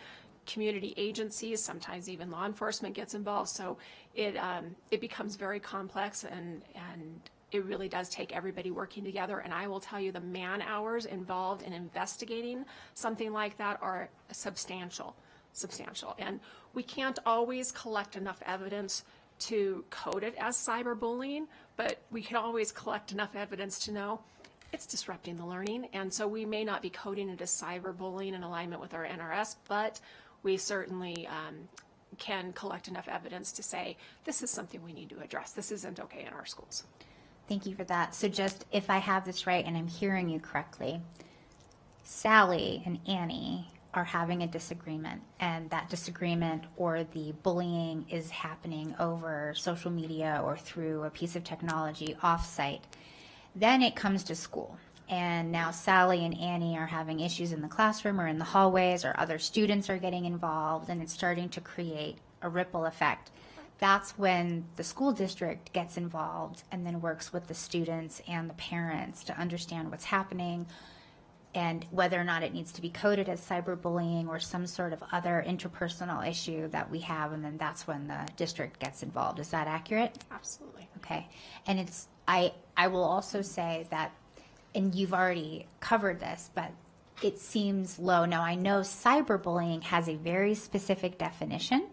community agencies. Sometimes even law enforcement gets involved. So it becomes very complex, and it really does take everybody working together. And I will tell you, the man hours involved in investigating something like that are substantial. And we can't always collect enough evidence to code it as cyberbullying, but we can always collect enough evidence to know it's disrupting the learning. And so we may not be coding it as cyberbullying in alignment with our NRS, but we certainly can collect enough evidence to say this is something we need to address. This isn't okay in our schools. Thank you for that. So just, if I have this right and I'm hearing you correctly, Sally and Annie are having a disagreement, and that disagreement or the bullying is happening over social media or through a piece of technology off-site. Then it comes to school, and now Sally and Annie are having issues in the classroom or in the hallways, or other students are getting involved, and it's starting to create a ripple effect. That's when the school district gets involved and then works with the students and the parents to understand what's happening, and whether or not it needs to be coded as cyberbullying or some sort of other interpersonal issue that we have, and then that's when the district gets involved. Is that accurate? Absolutely. Okay. And it's, I will also say that, and you've already covered this, but it seems low. Now, I know cyberbullying has a very specific definition,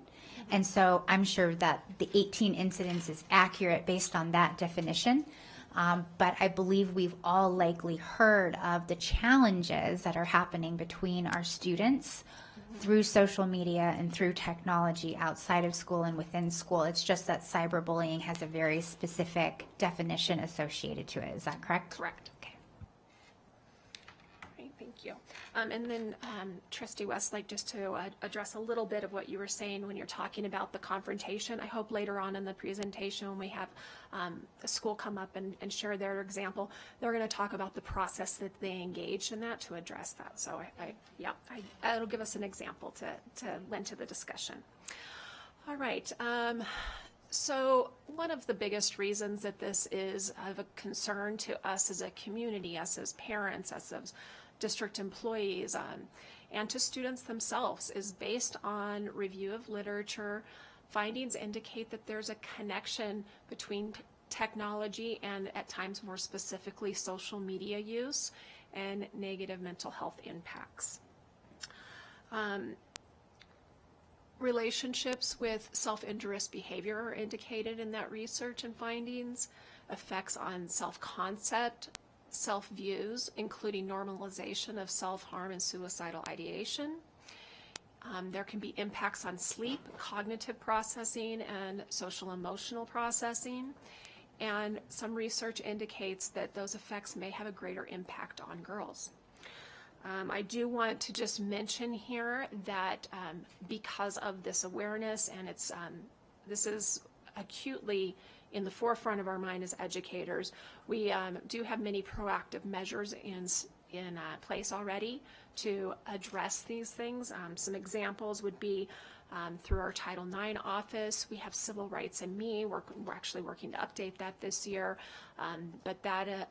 and so I'm sure that the 18 incidents is accurate based on that definition. But I believe we've all likely heard of the challenges that are happening between our students through social media and through technology outside of school and within school. It's just that cyberbullying has a very specific definition associated to it. Is that correct? Correct. Okay. Great, thank Thank you. And then Trustee Westlake, just to address a little bit of what you were saying when you're talking about the confrontation. I hope later on in the presentation when we have a school come up and share their example, they're going to talk about the process that they engaged in that to address that. So it'll give us an example to lend to the discussion. All right. So one of the biggest reasons that this is of a concern to us as a community, us as parents, us as district employees, and to students themselves is based on review of literature. Findings indicate that there's a connection between technology and at times more specifically social media use and negative mental health impacts. Relationships with self-injurious behavior are indicated in that research and findings. Effects on self-concept, self-views, including normalization of self-harm and suicidal ideation. There can be impacts on sleep, cognitive processing, and social emotional processing. And some research indicates that those effects may have a greater impact on girls. I do want to just mention here that because of this awareness, and this is acutely in the forefront of our mind as educators, we do have many proactive measures in place already to address these things. Some examples would be through our Title IX office. We have Civil Rights and Me. We're actually working to update that this year, but that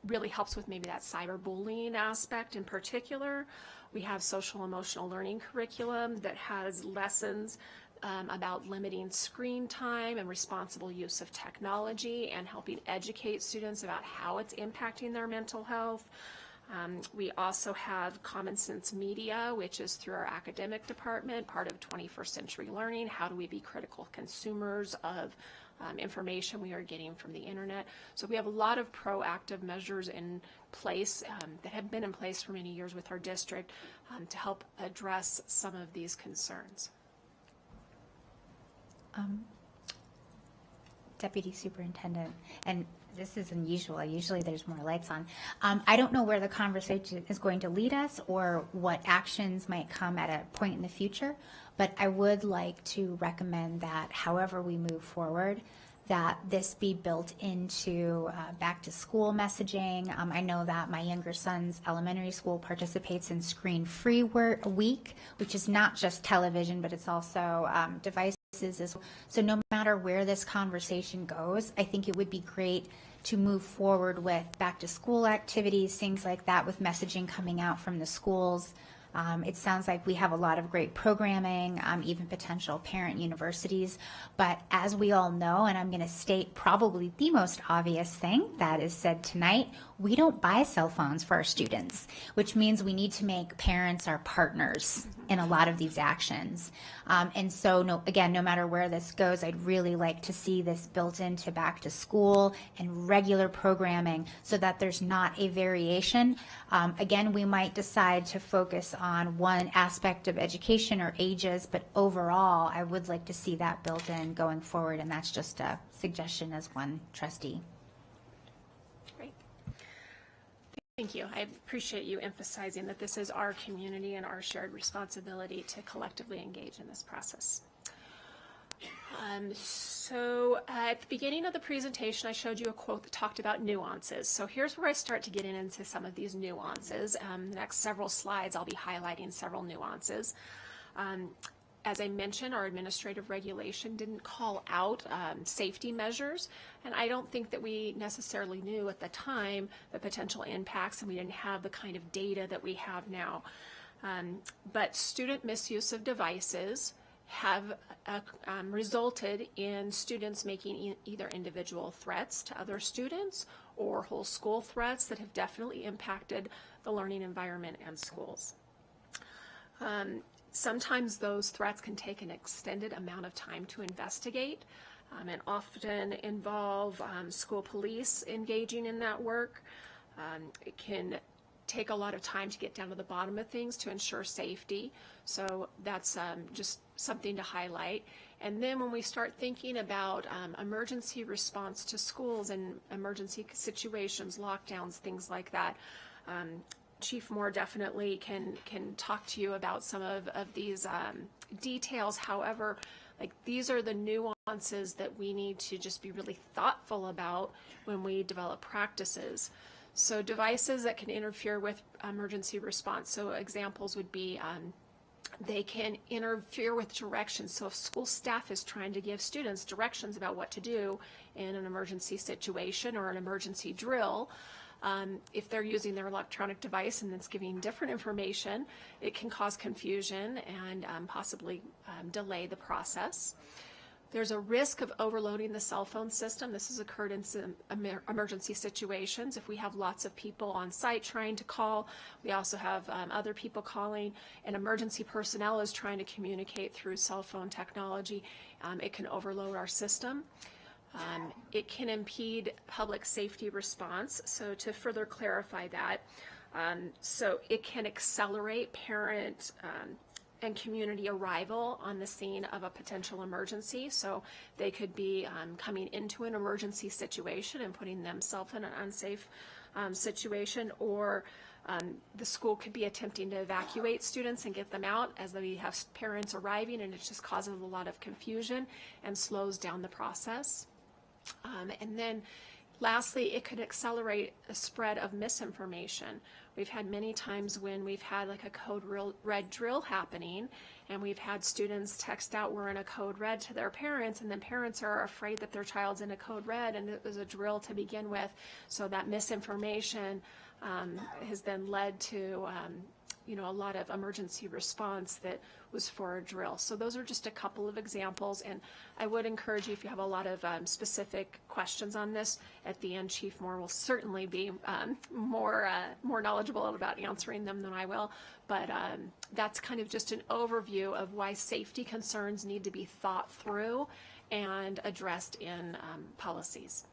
really helps with maybe that cyberbullying aspect in particular. We have social emotional learning curriculum that has lessons about limiting screen time and responsible use of technology and helping educate students about how it's impacting their mental health. We also have Common Sense Media, which is through our academic department, part of 21st Century Learning. How do we be critical consumers of information we are getting from the internet? So we have a lot of proactive measures in place that have been in place for many years with our district to help address some of these concerns. Deputy Superintendent, and this is unusual. Usually there's more lights on. I don't know where the conversation is going to lead us or what actions might come at a point in the future, but I would like to recommend that however we move forward, that this be built into back to school messaging. I know that my younger son's elementary school participates in Screen Free Week, which is not just television, but it's also devices. So no matter where this conversation goes, I think it would be great to move forward with back to school activities, things like that, with messaging coming out from the schools. It sounds like we have a lot of great programming, even potential parent universities. But as we all know, and I'm going to state probably the most obvious thing that is said tonight, we don't buy cell phones for our students, which means we need to make parents our partners in a lot of these actions. And so, no matter where this goes, I'd really like to see this built into back to school and regular programming so that there's not a variation. Again, we might decide to focus on one aspect of education or ages, but overall, I would like to see that built in going forward, and that's just a suggestion as one trustee. Great. Thank you. I appreciate you emphasizing that this is our community and our shared responsibility to collectively engage in this process. So at the beginning of the presentation, I showed you a quote that talked about nuances. So here's where I start to get into some of these nuances. The next several slides, I'll be highlighting several nuances. As I mentioned, our administrative regulation didn't call out safety measures, and I don't think that we necessarily knew at the time the potential impacts, and we didn't have the kind of data that we have now. But student misuse of devices have resulted in students making either individual threats to other students or whole school threats that have definitely impacted the learning environment and schools. Sometimes those threats can take an extended amount of time to investigate and often involve school police engaging in that work. It can take a lot of time to get down to the bottom of things to ensure safety. So that's just something to highlight. And then when we start thinking about emergency response to schools and emergency situations, lockdowns, things like that, Chief Moore definitely can talk to you about some of these details. However, like, these are the nuances that we need to just be really thoughtful about when we develop practices. So devices that can interfere with emergency response. So examples would be they can interfere with directions. So if school staff is trying to give students directions about what to do in an emergency situation or an emergency drill, if they're using their electronic device and it's giving different information, it can cause confusion and possibly delay the process. There's a risk of overloading the cell phone system. This has occurred in some emergency situations. If we have lots of people on site trying to call, we also have other people calling, and emergency personnel is trying to communicate through cell phone technology. It can overload our system. It can impede public safety response. So to further clarify that, so it can accelerate parent and community arrival on the scene of a potential emergency. So they could be coming into an emergency situation and putting themselves in an unsafe situation, or the school could be attempting to evacuate students and get them out as we have parents arriving, and it just causes a lot of confusion and slows down the process. And then lastly, it could accelerate the spread of misinformation. We've had many times when we've had like a code red drill happening, and we've had students text out, "We're in a code red," to their parents, and then parents are afraid that their child's in a code red, and it was a drill to begin with. So that misinformation has then led to a lot of emergency response that was for a drill. So those are just a couple of examples, and I would encourage you, if you have a lot of specific questions on this, at the end, Chief Moore will certainly be more knowledgeable about answering them than I will. But that's kind of just an overview of why safety concerns need to be thought through and addressed in policies.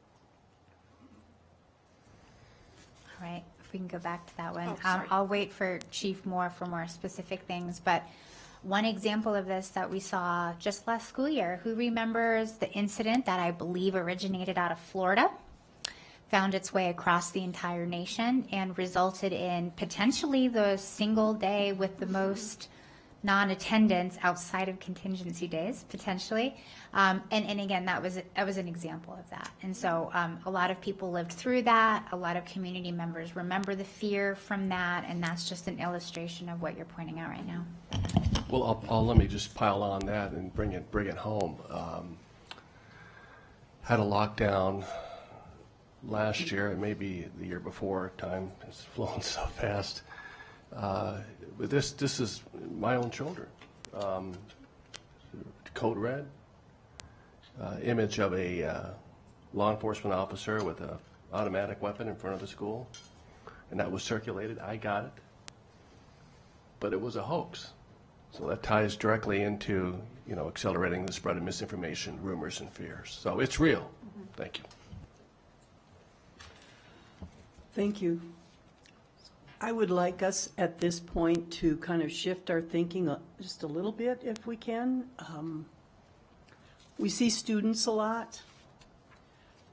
All right, if we can go back to that one. Oh, sorry. I'll wait for Chief Moore for more specific things, but one example of this that we saw just last school year, who remembers the incident that I believe originated out of Florida, found its way across the entire nation, and resulted in potentially the single day with the most non-attendance outside of contingency days, potentially. And again, that was an example of that. And so a lot of people lived through that. A lot of community members remember the fear from that, and that's just an illustration of what you're pointing out right now. Well, let me just pile on that and bring it home. Had a lockdown last year, and maybe the year before. Time has flown so fast. But this is my own children. Code red, image of a law enforcement officer with an automatic weapon in front of the school, and that was circulated. I got it, but it was a hoax. So that ties directly into accelerating the spread of misinformation, rumors, and fears. So it's real. Mm-hmm. Thank you. Thank you. I would like us at this point to kind of shift our thinking just a little bit, if we can. We see students a lot.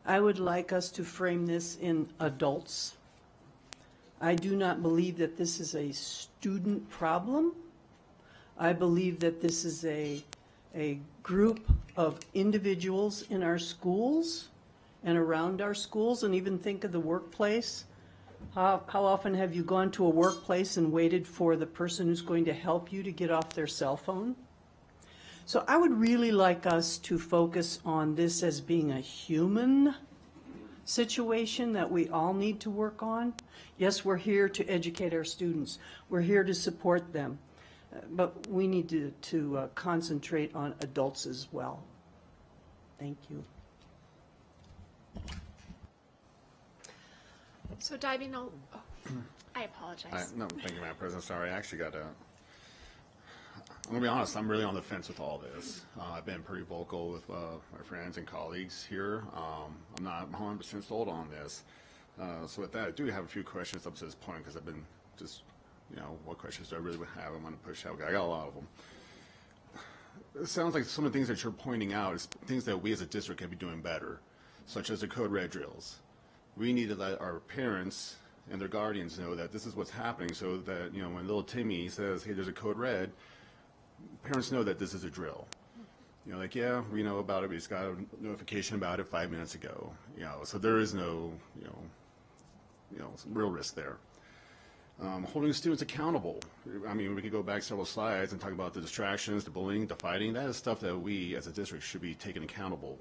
I would like us to frame this in adults. I do not believe that this is a student problem. I believe that this is a group of individuals in our schools and around our schools, and even think of the workplace. How often have you gone to a workplace and waited for the person who's going to help you to get off their cell phone? So I would really like us to focus on this as being a human situation that we all need to work on. Yes, we're here to educate our students. We're here to support them. But we need to concentrate on adults as well. Thank you. So diving on, I apologize. No, thank you, Madam President. Sorry, I actually got I'm going to be honest, I'm really on the fence with all this. I've been pretty vocal with my friends and colleagues here. I'm not 100% sold on this. So with that, I do have a few questions up to this point, because I've been just, what questions do I really have? I'm going to push out. I got a lot of them. It sounds like some of the things that you're pointing out is things that we as a district can be doing better, such as the code red drills. We need to let our parents and their guardians know that this is what's happening, so that, you know, when little Timmy says, hey, there's a code red, parents know that this is a drill. You know, like, yeah, we know about it, we just got a notification about it 5 minutes ago. You know, so there is no, real risk there. Holding students accountable. I mean, we could go back several slides and talk about the distractions, the bullying, the fighting. That is stuff that we as a district should be taken accountable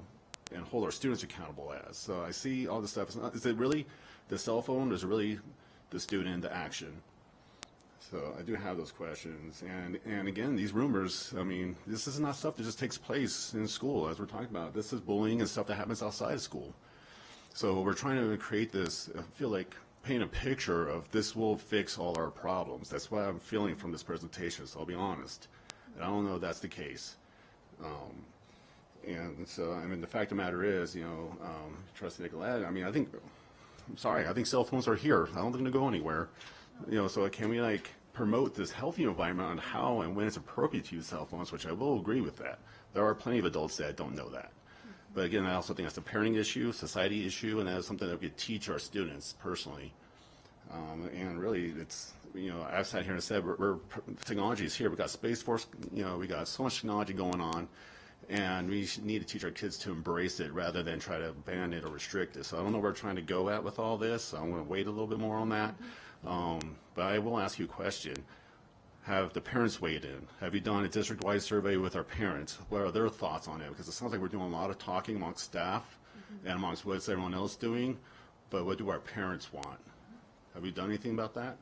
and hold our students accountable as. So I see all this stuff. Is it really the cell phone, or is it really the student into action? So I do have those questions. And again, these rumors, I mean, this is not stuff that just takes place in school, as we're talking about. This is bullying and stuff that happens outside of school. So we're trying to create this, I feel like, paint a picture of this will fix all our problems. That's what I'm feeling from this presentation, so I'll be honest. And I don't know if that's the case. And so, I mean, the fact of the matter is, Trustee Nicolette, I mean, I think cell phones are here. I don't think they're going to go anywhere. So can we, like, promote this healthy environment on how and when it's appropriate to use cell phones, which I will agree with that. There are plenty of adults that don't know that. But again, I also think that's a parenting issue, society issue, and that is something that we could teach our students personally. And really, it's, I've sat here and said, technology is here. We've got Space Force, we got so much technology going on, and we need to teach our kids to embrace it rather than try to ban it or restrict it. So I don't know where we're trying to go at with all this. So I'm going to wait a little bit more on that. But I will ask you a question. Have the parents weighed in? Have you done a district-wide survey with our parents? What are their thoughts on it? Because it sounds like we're doing a lot of talking amongst staff and amongst what's everyone else doing, but what do our parents want? Have you done anything about that?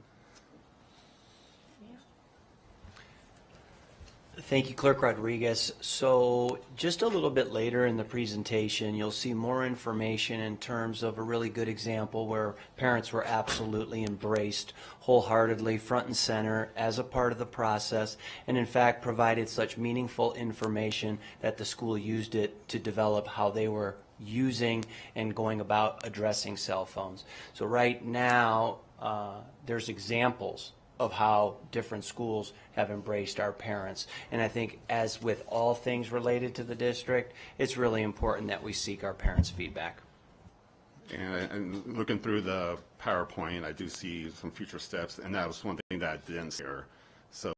Thank you, Clerk Rodriguez. So just a little bit later in the presentation, you'll see more information in terms of a really good example where parents were absolutely embraced wholeheartedly, front and center, as a part of the process, and in fact provided such meaningful information that the school used it to develop how they were using and going about addressing cell phones. So right now, there's examples of how different schools have embraced our parents. And I think, as with all things related to the district, it's really important that we seek our parents' feedback. And looking through the PowerPoint, I do see some future steps, and that was one thing that I didn't see here. So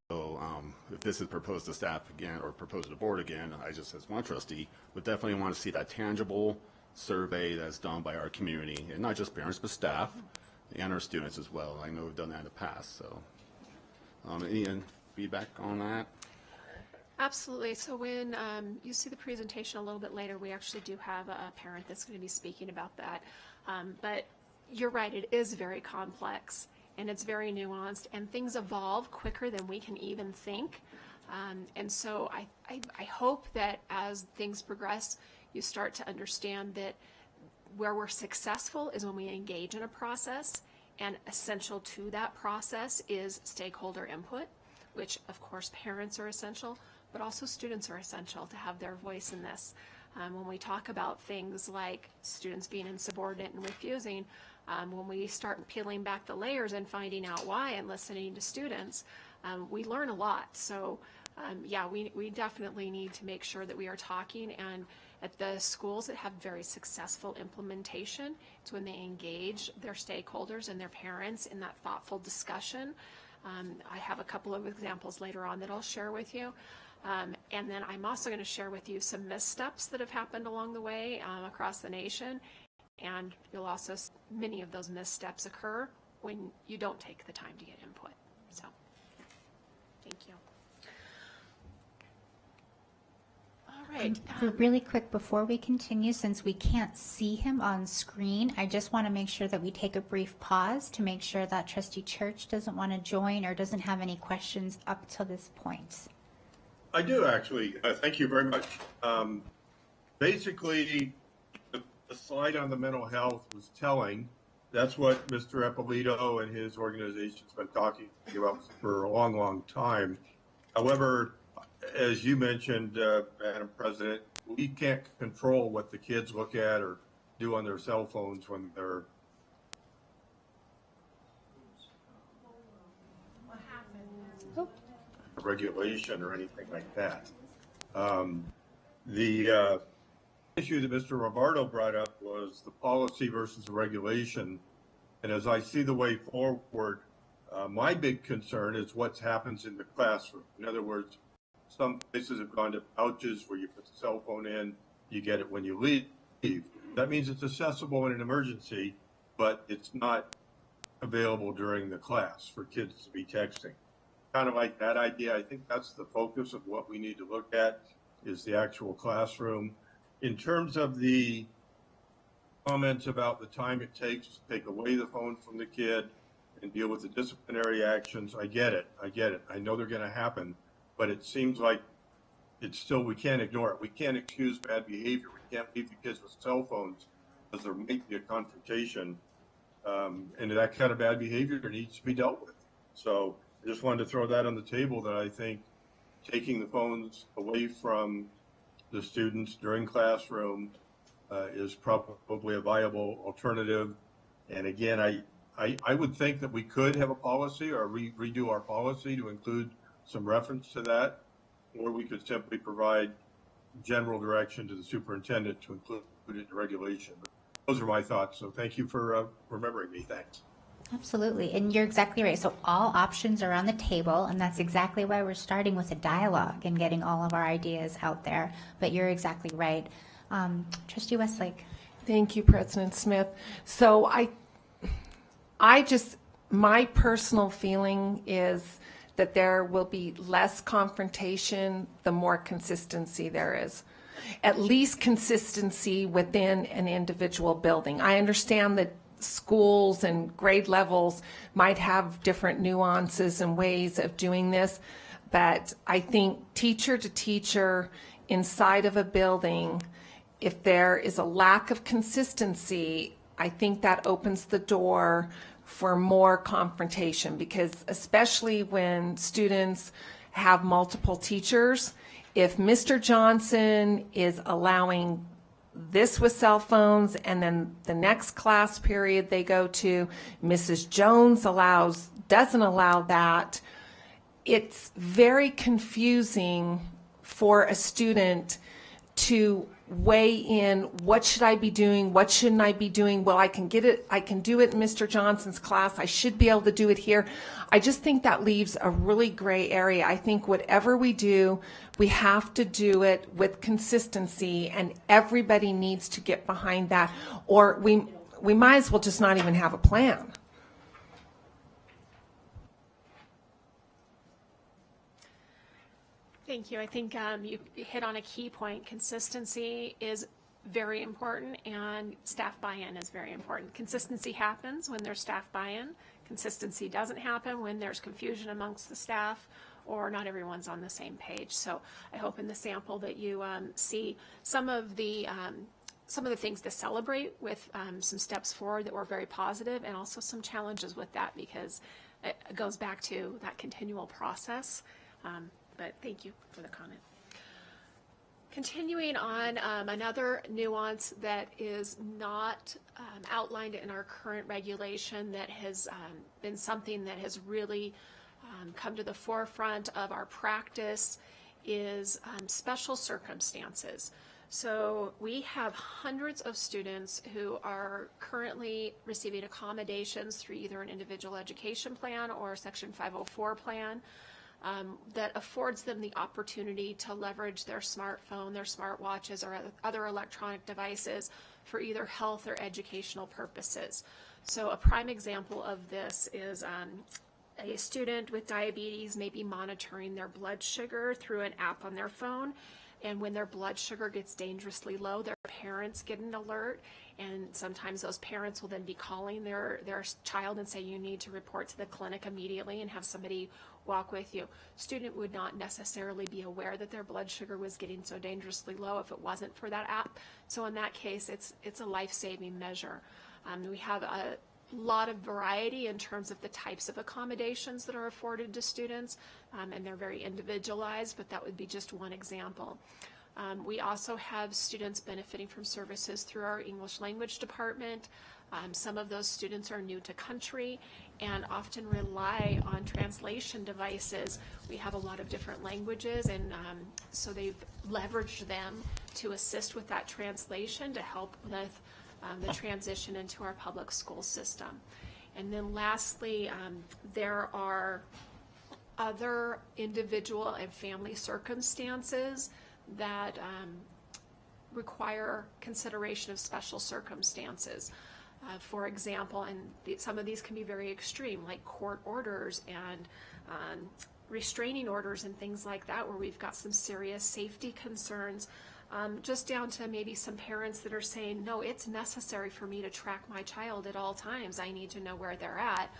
if this is proposed to staff again or proposed to the board again, I just, as one trustee, would definitely want to see that tangible survey that's done by our community, and not just parents, but staff and our students as well. I know we've done that in the past. So any feedback on that? Absolutely. So when you see the presentation a little bit later, we actually do have a parent that's going to be speaking about that. But you're right, it is very complex and it's very nuanced, and things evolve quicker than we can even think. And so I hope that as things progress, you start to understand that where we're successful is when we engage in a process, and essential to that process is stakeholder input, which of course parents are essential, but also students are essential to have their voice in this. When we talk about things like students being insubordinate and refusing, when we start peeling back the layers and finding out why and listening to students, we learn a lot. So yeah, we definitely need to make sure that we are talking, and at the schools that have very successful implementation, it's when they engage their stakeholders and their parents in that thoughtful discussion. I have a couple of examples later on that I'll share with you. And then I'm also going to share with you some missteps that have happened along the way across the nation. And you'll also, many of those missteps occur when you don't take the time to get input. So, thank you. All right. Really quick, before we continue, since we can't see him on screen, I just want to make sure that we take a brief pause to make sure that Trustee Church doesn't want to join or doesn't have any questions up to this point. I do, actually. Thank you very much. Basically, the slide on the mental health was telling. That's what Mr. Eppolito and his organization's been talking about for a long, long time. However, as you mentioned, Madam President, we can't control what the kids look at or do on their cell phones when they're regulation or anything like that. The issue that Mr. Roberto brought up was the policy versus the regulation. And as I see the way forward, my big concern is what happens in the classroom. In other words, some places have gone to pouches where you put the cell phone in, you get it when you leave. That means it's accessible in an emergency, but it's not available during the class for kids to be texting. Kind of like that idea. I think that's the focus of what we need to look at, is the actual classroom. In terms of the comments about the time it takes to take away the phone from the kid and deal with the disciplinary actions, I get it. I know they're going to happen, but it seems like it's still, we can't ignore it. We can't excuse bad behavior. We can't leave the kids with cell phones because there might be a confrontation, and that kind of bad behavior needs to be dealt with. So I just wanted to throw that on the table, that I think taking the phones away from the students during classroom is probably a viable alternative. And again, I would think that we could have a policy, or redo our policy to include some reference to that, or we could simply provide general direction to the superintendent to include it in regulation. But those are my thoughts. So thank you for remembering me. Thanks. Absolutely, and you're exactly right. So all options are on the table, and that's exactly why we're starting with a dialogue and getting all of our ideas out there. But you're exactly right. Trustee Westlake. Thank you, President Smith. So my personal feeling is that there will be less confrontation the more consistency there is. At least consistency within an individual building. I understand that schools and grade levels might have different nuances and ways of doing this, but I think teacher to teacher inside of a building, if there is a lack of consistency, I think that opens the door for more confrontation, because especially when students have multiple teachers, if Mr. Johnson is allowing this with cell phones, and then the next class period they go to, Mrs. Jones doesn't allow that, it's very confusing for a student to weigh in, what should I be doing, what shouldn't I be doing? Well, I can do it in Mr. Johnson's class, I should be able to do it here. I just think that leaves a really gray area. I think whatever we do, we have to do it with consistency, and everybody needs to get behind that, or we might as well just not even have a plan. Thank you. I think you hit on a key point. Consistency is very important, and staff buy-in is very important. Consistency happens when there's staff buy-in. Consistency doesn't happen when there's confusion amongst the staff or not everyone's on the same page. So I hope in the sample that you see some of the things to celebrate with some steps forward that were very positive, and also some challenges with that, because it goes back to that continual process. But thank you for the comment. Continuing on, another nuance that is not outlined in our current regulation that has been something that has really come to the forefront of our practice is special circumstances. So we have hundreds of students who are currently receiving accommodations through either an individual education plan or a Section 504 plan. That affords them the opportunity to leverage their smartphone, their smartwatches, or other electronic devices for either health or educational purposes. So a prime example of this is a student with diabetes may be monitoring their blood sugar through an app on their phone, and when their blood sugar gets dangerously low, their parents get an alert, and sometimes those parents will then be calling their child and say, you need to report to the clinic immediately, and have somebody walk with you. Student would not necessarily be aware that their blood sugar was getting so dangerously low if it wasn't for that app. So in that case, it's a life-saving measure. We have a lot of variety in terms of the types of accommodations that are afforded to students, and they're very individualized, but that would be just one example. We also have students benefiting from services through our English language department. Some of those students are new to country and often rely on translation devices. We have a lot of different languages, and so they've leveraged them to assist with that translation to help with the transition into our public school system. And then lastly, there are other individual and family circumstances that require consideration of special circumstances. For example, and some of these can be very extreme, like court orders and restraining orders and things like that, where we've got some serious safety concerns, just down to maybe some parents that are saying, no, it's necessary for me to track my child at all times. I need to know where they're at.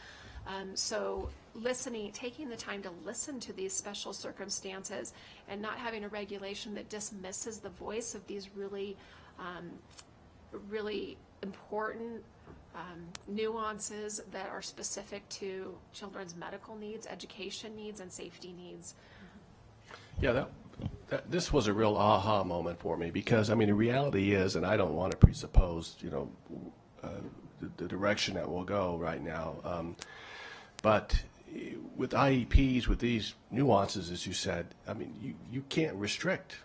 So listening, taking the time to listen to these special circumstances and not having a regulation that dismisses the voice of these really, really important nuances that are specific to children's medical needs, education needs, and safety needs. Yeah, this was a real aha moment for me, because I mean the reality is, and I don't want to presuppose, you know, the direction that we'll go right now, but with IEPs, with these nuances, as you said, I mean you can't restrict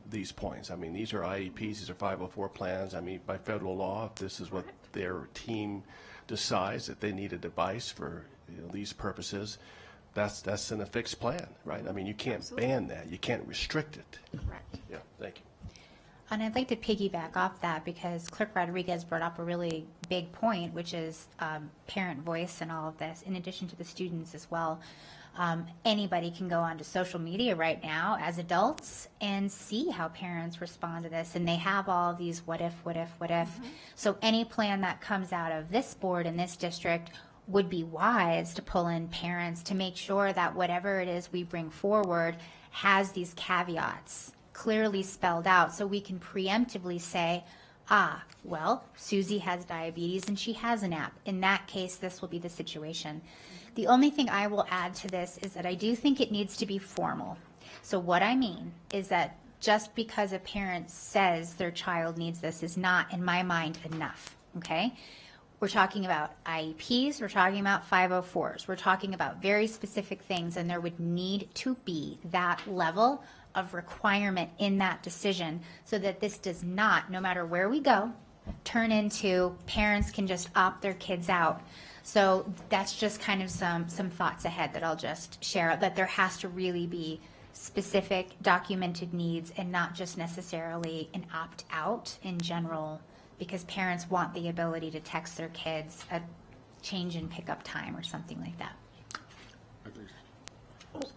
these points. I mean, these are IEPs, these are 504 plans. I mean, by federal law, if this is what their team decides that they need a device for, you know, these purposes, that's in a fixed plan, right? I mean, you can't ban that. You can't restrict it. Correct. Yeah, thank you. And I'd like to piggyback off that, because Clerk Rodriguez brought up a really big point, which is parent voice and all of this, in addition to the students as well. Anybody can go onto social media right now as adults and see how parents respond to this, and they have all these what if. So any plan that comes out of this board in this district would be wise to pull in parents to make sure that whatever it is we bring forward has these caveats clearly spelled out, so we can preemptively say, well, Susie has diabetes and she has an app. In that case, this will be the situation. The only thing I will add to this is that I do think it needs to be formal. So what I mean is that just because a parent says their child needs this is not, in my mind, enough, okay? We're talking about IEPs, we're talking about 504s, we're talking about very specific things, and there would need to be that level of requirement in that decision so that this does not, no matter where we go, turn into parents can just opt their kids out. So that's just kind of some thoughts ahead that I'll just share, that there has to really be specific documented needs and not just necessarily an opt-out in general, because parents want the ability to text their kids a change in pickup time or something like that.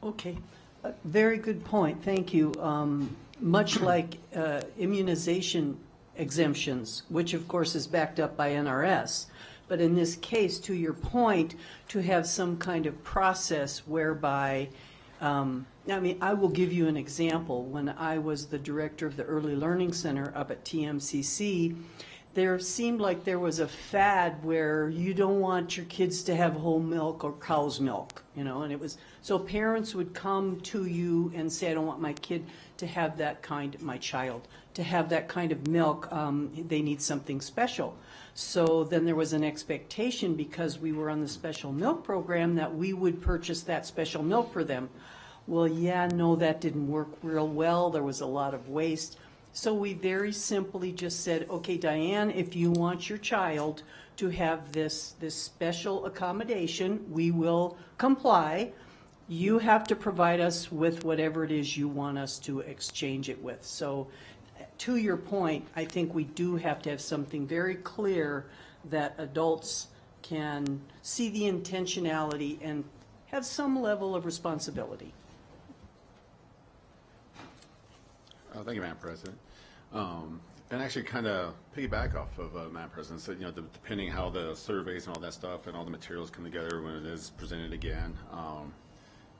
Okay, very good point, thank you. Much like immunization exemptions, which of course is backed up by NRS, but in this case, to your point, to have some kind of process whereby, I mean, I will give you an example. When I was the director of the Early Learning Center up at TMCC, there seemed like there was a fad where you don't want your kids to have whole milk or cow's milk, you know, and it was, so parents would come to you and say, I don't want my kid to have that kind, my child, to have that kind of milk, they need something special. So then there was an expectation, because we were on the special milk program, that we would purchase that special milk for them. Well, yeah, no, that didn't work real well. There was a lot of waste. So we very simply just said, okay, Diane, if you want your child to have this special accommodation, we will comply. You have to provide us with whatever it is you want us to exchange it with. So to your point, I think we do have to have something very clear that adults can see the intentionality and have some level of responsibility. Thank you, Madam President. And actually kind of piggyback off of Madam President said, you know, depending how the surveys and all that stuff and all the materials come together when it is presented again,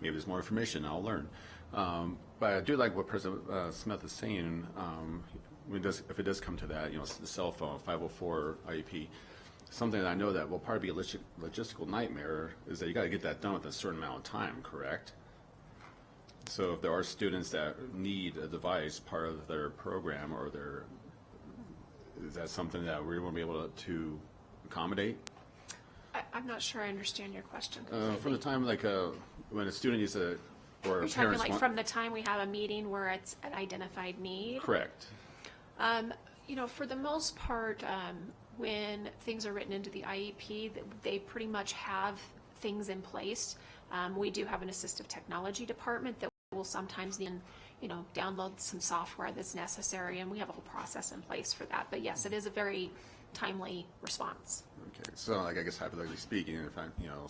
maybe there's more information, I'll learn. But I do like what President Smith is saying, if it does come to that, you know, the cell phone, 504 IEP, something that I know that will probably be a logistical nightmare is that you got to get that done with a certain amount of time, correct? So if there are students that need a device part of their program or their, is that something that we won't be able to accommodate? I'm not sure I understand your question. From the time, like, when a student needs a, or You're parents talking like want, from the time we have a meeting where it's an identified need? correct. You know, for the most part, when things are written into the IEP, they pretty much have things in place. We do have an assistive technology department that will sometimes then, download some software that's necessary, and we have a whole process in place for that. But yes, it is a very timely response. Okay, so I guess hypothetically speaking, if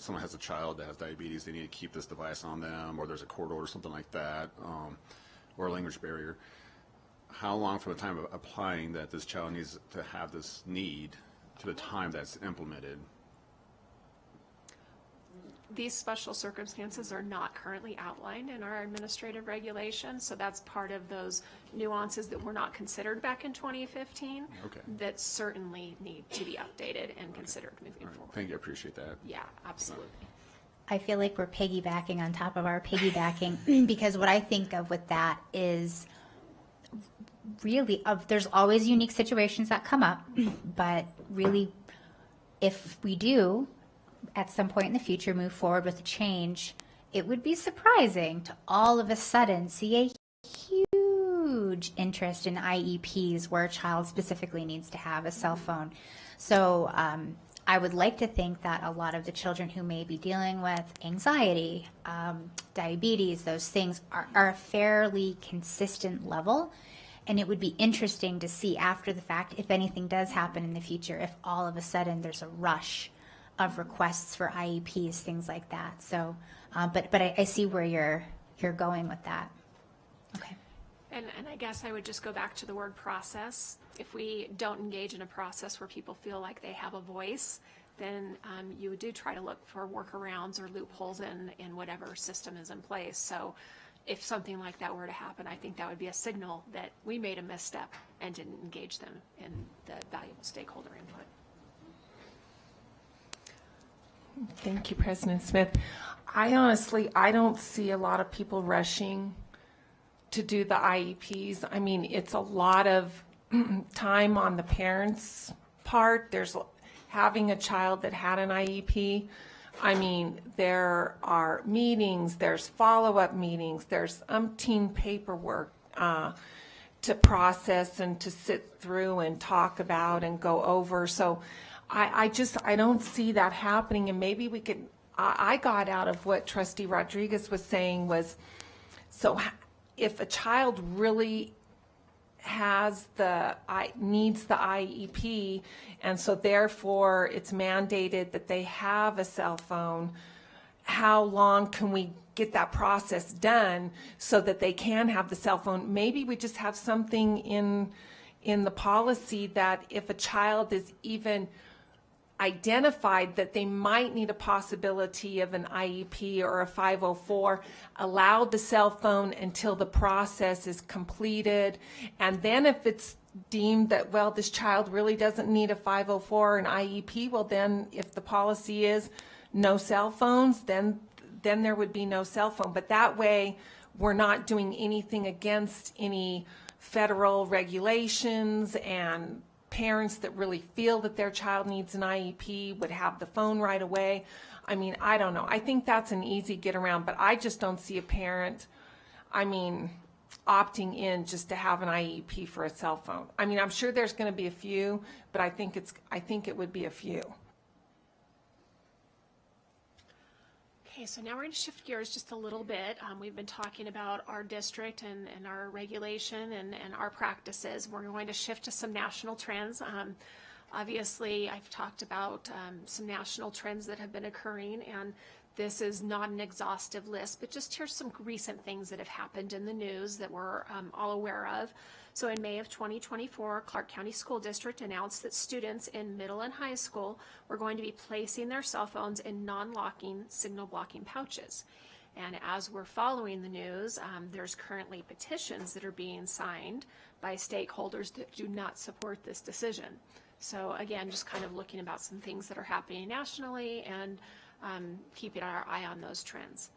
someone has a child that has diabetes, they need to keep this device on them, or there's a court order or something like that, or a language barrier. How long from the time of applying that this child needs to have this need to the time that's implemented? These special circumstances are not currently outlined in our administrative regulations, so that's part of those nuances that were not considered back in 2015 that certainly need to be updated and considered moving forward. Thank you, I appreciate that. Yeah, absolutely. I feel like we're piggybacking on top of our piggybacking because what I think of with that is really there's always unique situations that come up, but really if we do at some point in the future move forward with a change, it would be surprising to all of a sudden see a huge interest in IEPs where a child specifically needs to have a cell phone. So I would like to think that a lot of the children who may be dealing with anxiety, diabetes, those things are a fairly consistent level. And it would be interesting to see after the fact, if anything does happen in the future, if all of a sudden there's a rush of requests for IEPs, things like that. So, but I see where you're going with that. Okay. And I guess I would just go back to the word process. If we don't engage in a process where people feel like they have a voice, then you do try to look for workarounds or loopholes in whatever system is in place. So if something like that were to happen, I think that would be a signal that we made a misstep and didn't engage them in the valuable stakeholder input. Thank you, President Smith. I don't see a lot of people rushing to do the IEPs. I mean, it's a lot of time on the parents' part. There's having a child that had an IEP. I mean, there are meetings, there's follow-up meetings, there's umpteen paperwork to process and to sit through and talk about and go over. So I don't see that happening, and maybe we could, I got out of what Trustee Rodriguez was saying was, so if a child really needs the IEP, and so therefore it's mandated that they have a cell phone, how long can we get that process done so that they can have the cell phone? Maybe we just have something in the policy that if a child is even identified that they might need a possibility of an IEP or a 504, allow the cell phone until the process is completed. And then if it's deemed that, well, this child really doesn't need a 504 or an IEP, well then if the policy is no cell phones, then there would be no cell phone. But that way we're not doing anything against any federal regulations, and parents that really feel that their child needs an IEP would have the phone right away. I mean, I don't know. I think that's an easy get around, but I just don't see a parent, opting in just to have an IEP for a cell phone. I mean, I'm sure there's going to be a few, but I think it would be a few. Okay, so now we're going to shift gears just a little bit. We've been talking about our district and our regulation and our practices. We're going to shift to some national trends. Obviously, I've talked about some national trends that have been occurring, and this is not an exhaustive list, but just here's some recent things that have happened in the news that we're all aware of. So in May of 2024, Clark County School District announced that students in middle and high school were going to be placing their cell phones in non-locking signal blocking pouches. And as we're following the news, there's currently petitions that are being signed by stakeholders that do not support this decision. So again, just kind of looking about some things that are happening nationally and keeping our eye on those trends.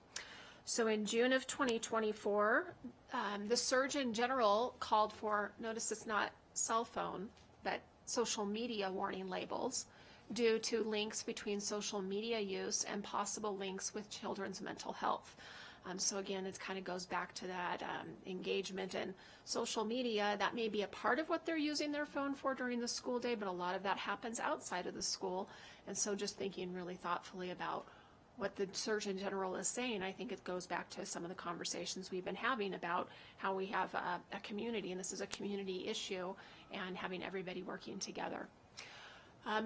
So in June of 2024, the Surgeon General called for, notice it's not cell phone, but social media warning labels due to links between social media use and possible links with children's mental health. So again, it kind of goes back to that engagement and social media. That may be a part of what they're using their phone for during the school day, but a lot of that happens outside of the school. And so just thinking really thoughtfully about what the Surgeon General is saying, I think it goes back to some of the conversations we've been having about how we have a community, and this is a community issue, and having everybody working together.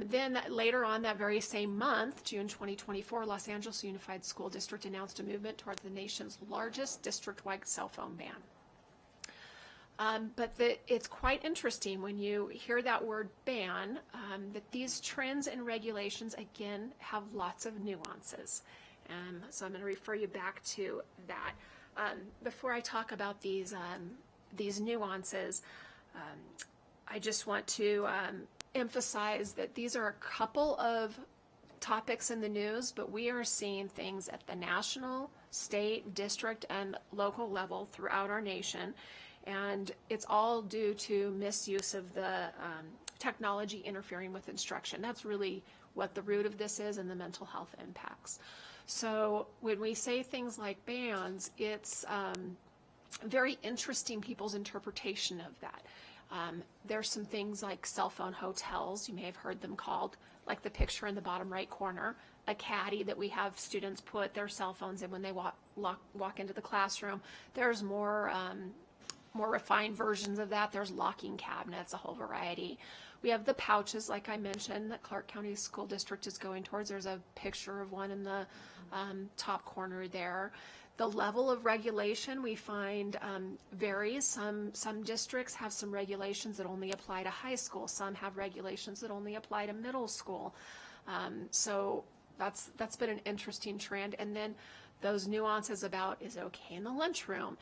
Then later on that very same month, June 2024, Los Angeles Unified School District announced a movement towards the nation's largest district-wide cell phone ban. But it's quite interesting when you hear that word ban, that these trends and regulations, again, have lots of nuances. So I'm going to refer you back to that. Before I talk about these nuances, I just want to emphasize that these are a couple of topics in the news, but we are seeing things at the national, state, district, and local level throughout our nation. And it's all due to misuse of the technology interfering with instruction. That's really what the root of this is, and the mental health impacts. So when we say things like bans, it's very interesting people's interpretation of that. There's some things like cell phone hotels, you may have heard them called, like the picture in the bottom right corner, a caddy that we have students put their cell phones in when they walk into the classroom. There's more refined versions of that. There's locking cabinets, a whole variety. We have the pouches, like I mentioned, that Clark County School District is going towards. There's a picture of one in the top corner there. The level of regulation we find varies. Some districts have some regulations that only apply to high school. Some have regulations that only apply to middle school. So that's been an interesting trend. And then those nuances about, is it okay in the lunchroom?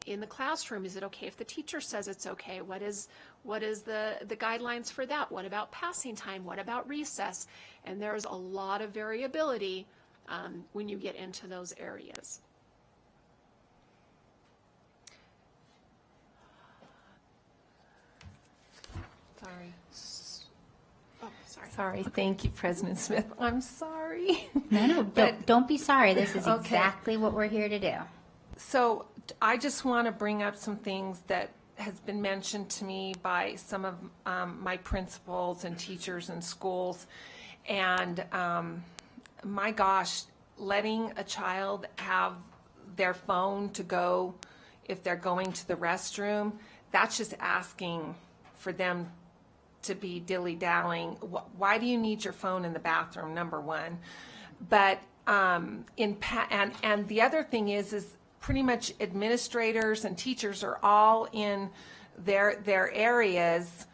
In the classroom, is it okay if the teacher says it's okay? What is the guidelines for that? What about passing time? What about recess? And there's a lot of variability when you get into those areas. Sorry. Oh, sorry. Sorry. Thank you, President Smith. I'm sorry. No, don't be sorry. This is Okay. exactly what we're here to do. So I just want to bring up some things that has been mentioned to me by some of my principals and teachers in schools. And my gosh, letting a child have their phone to go if they're going to the restroom, that's just asking for them to be dilly-dallying. Why do you need your phone in the bathroom, number one? But and the other thing is pretty much administrators and teachers are all in their areas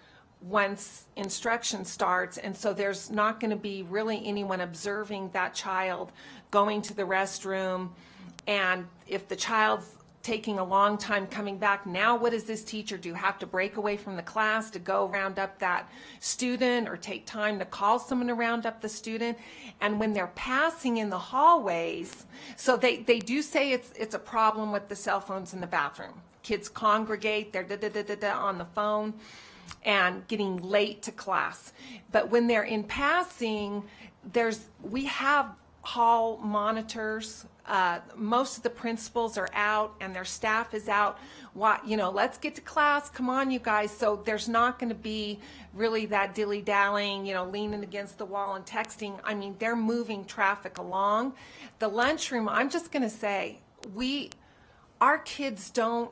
once instruction starts, and so there's not going to be really anyone observing that child going to the restroom. And if the child's taking a long time coming back, now what does this teacher do? Have to break away from the class to go round up that student, or take time to call someone to round up the student? And when they're passing in the hallways, so they do say it's a problem with the cell phones in the bathroom. Kids congregate, they're on the phone and getting late to class. But when they're in passing, we have hall monitors. Most of the principals are out and their staff is out. Let's get to class. Come on, you guys. So there's not going to be really that dilly-dallying, leaning against the wall and texting. I mean, they're moving traffic along. The lunchroom, I'm just going to say, our kids don't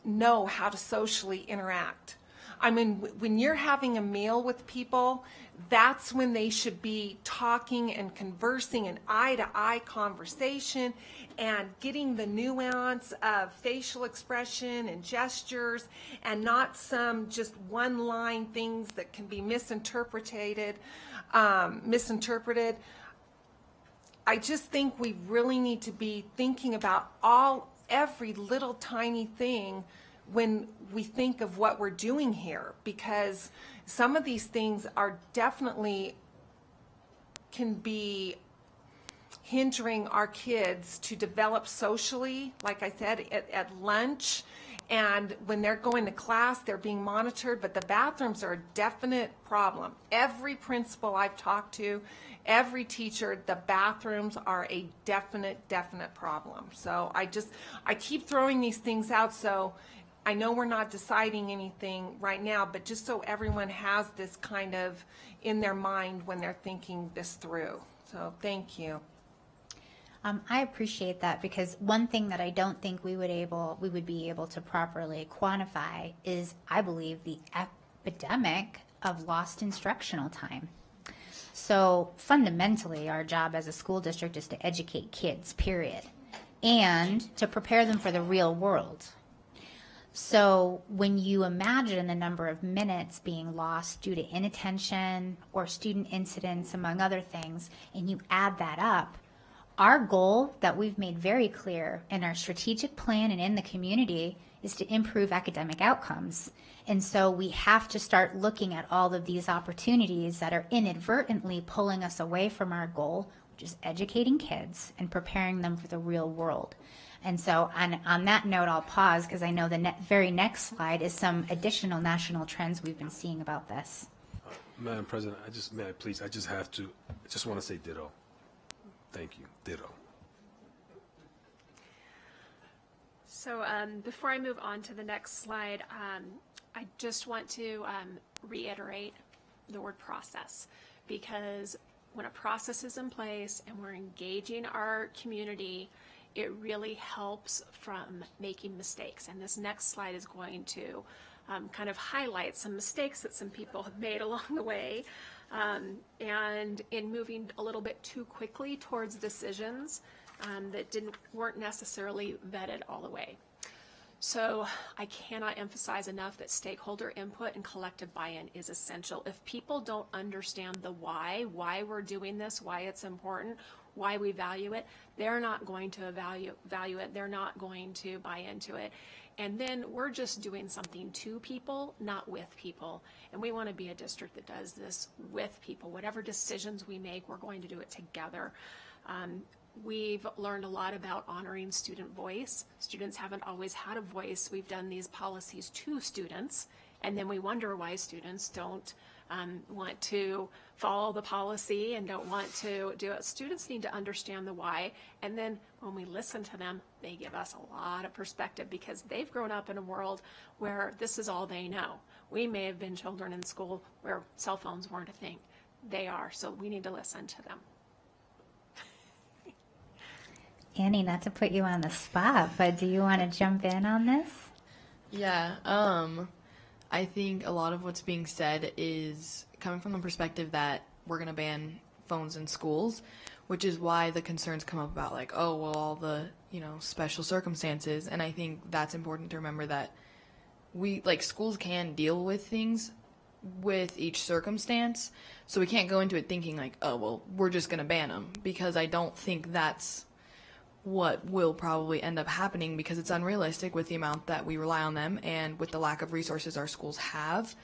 know how to socially interact. I mean, when you're having a meal with people, that's when they should be talking and conversing, an eye-to-eye conversation, and getting the nuance of facial expression and gestures, and not some just one-line things that can be misinterpreted. I just think we really need to be thinking about every little tiny thing when we think of what we're doing here, because some of these things are definitely can be hindering our kids to develop socially, like I said, at lunch, And when they're going to class, they're being monitored, but the bathrooms are a definite problem. Every principal I've talked to, every teacher, the bathrooms are a definite problem. So I keep throwing these things out, so I know we're not deciding anything right now, but just so everyone has this kind of in their mind when they're thinking this through. So thank you. I appreciate that, because one thing that I don't think we would be able to properly quantify is, I believe, the epidemic of lost instructional time. So fundamentally, our job as a school district is to educate kids, period, and to prepare them for the real world. So when you imagine the number of minutes being lost due to inattention or student incidents, among other things, and you add that up, our goal that we've made very clear in our strategic plan and in the community is to improve academic outcomes. And so we have to start looking at all of these opportunities that are inadvertently pulling us away from our goal, which is educating kids and preparing them for the real world. And so on that note, I'll pause, because I know the very next slide is some additional national trends we've been seeing about this. Madam President, I just want to say ditto. Thank you. Ditto. So before I move on to the next slide, I just want to reiterate the word process, because when a process is in place and we're engaging our community, it really helps from making mistakes. And this next slide is going to kind of highlight some mistakes that some people have made along the way. And in moving a little bit too quickly towards decisions that weren't necessarily vetted all the way. So I cannot emphasize enough that stakeholder input and collective buy-in is essential. If people don't understand the why we're doing this, why it's important, why we value it, they're not going to value it, they're not going to buy into it. And then we're just doing something to people, not with people. And we want to be a district that does this with people. Whatever decisions we make, we're going to do it together. We've learned a lot about honoring student voice. Students haven't always had a voice. We've done these policies to students, and then we wonder why students don't want to follow the policy and don't want to do it. Students need to understand the why, and then when we listen to them, they give us a lot of perspective, because they've grown up in a world where this is all they know. We may have been children in school where cell phones weren't a thing. They are, so we need to listen to them. Annie, not to put you on the spot, but do you want to jump in on this? Yeah, I think a lot of what's being said is coming from the perspective that we're going to ban phones in schools, which is why the concerns come up about like, oh, well, all the, special circumstances. And I think that's important to remember that schools can deal with things with each circumstance. So we can't go into it thinking like, oh, well, we're just going to ban them, because I don't think that's what will probably end up happening, because it's unrealistic with the amount that we rely on them and with the lack of resources our schools have.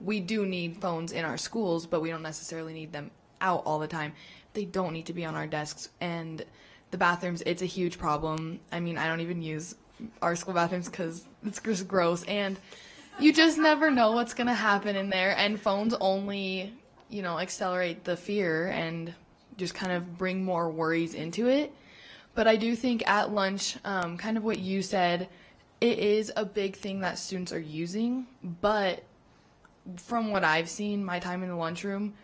We do need phones in our schools, but we don't necessarily need them out all the time. They don't need to be on our desks. And the bathrooms, it's a huge problem. I mean, I don't even use our school bathrooms because it's just gross, and you just never know what's going to happen in there, and phones only, accelerate the fear and just kind of bring more worries into it. But I do think at lunch, kind of what you said, it is a big thing that students are using, but from what I've seen, my time in the lunchroom,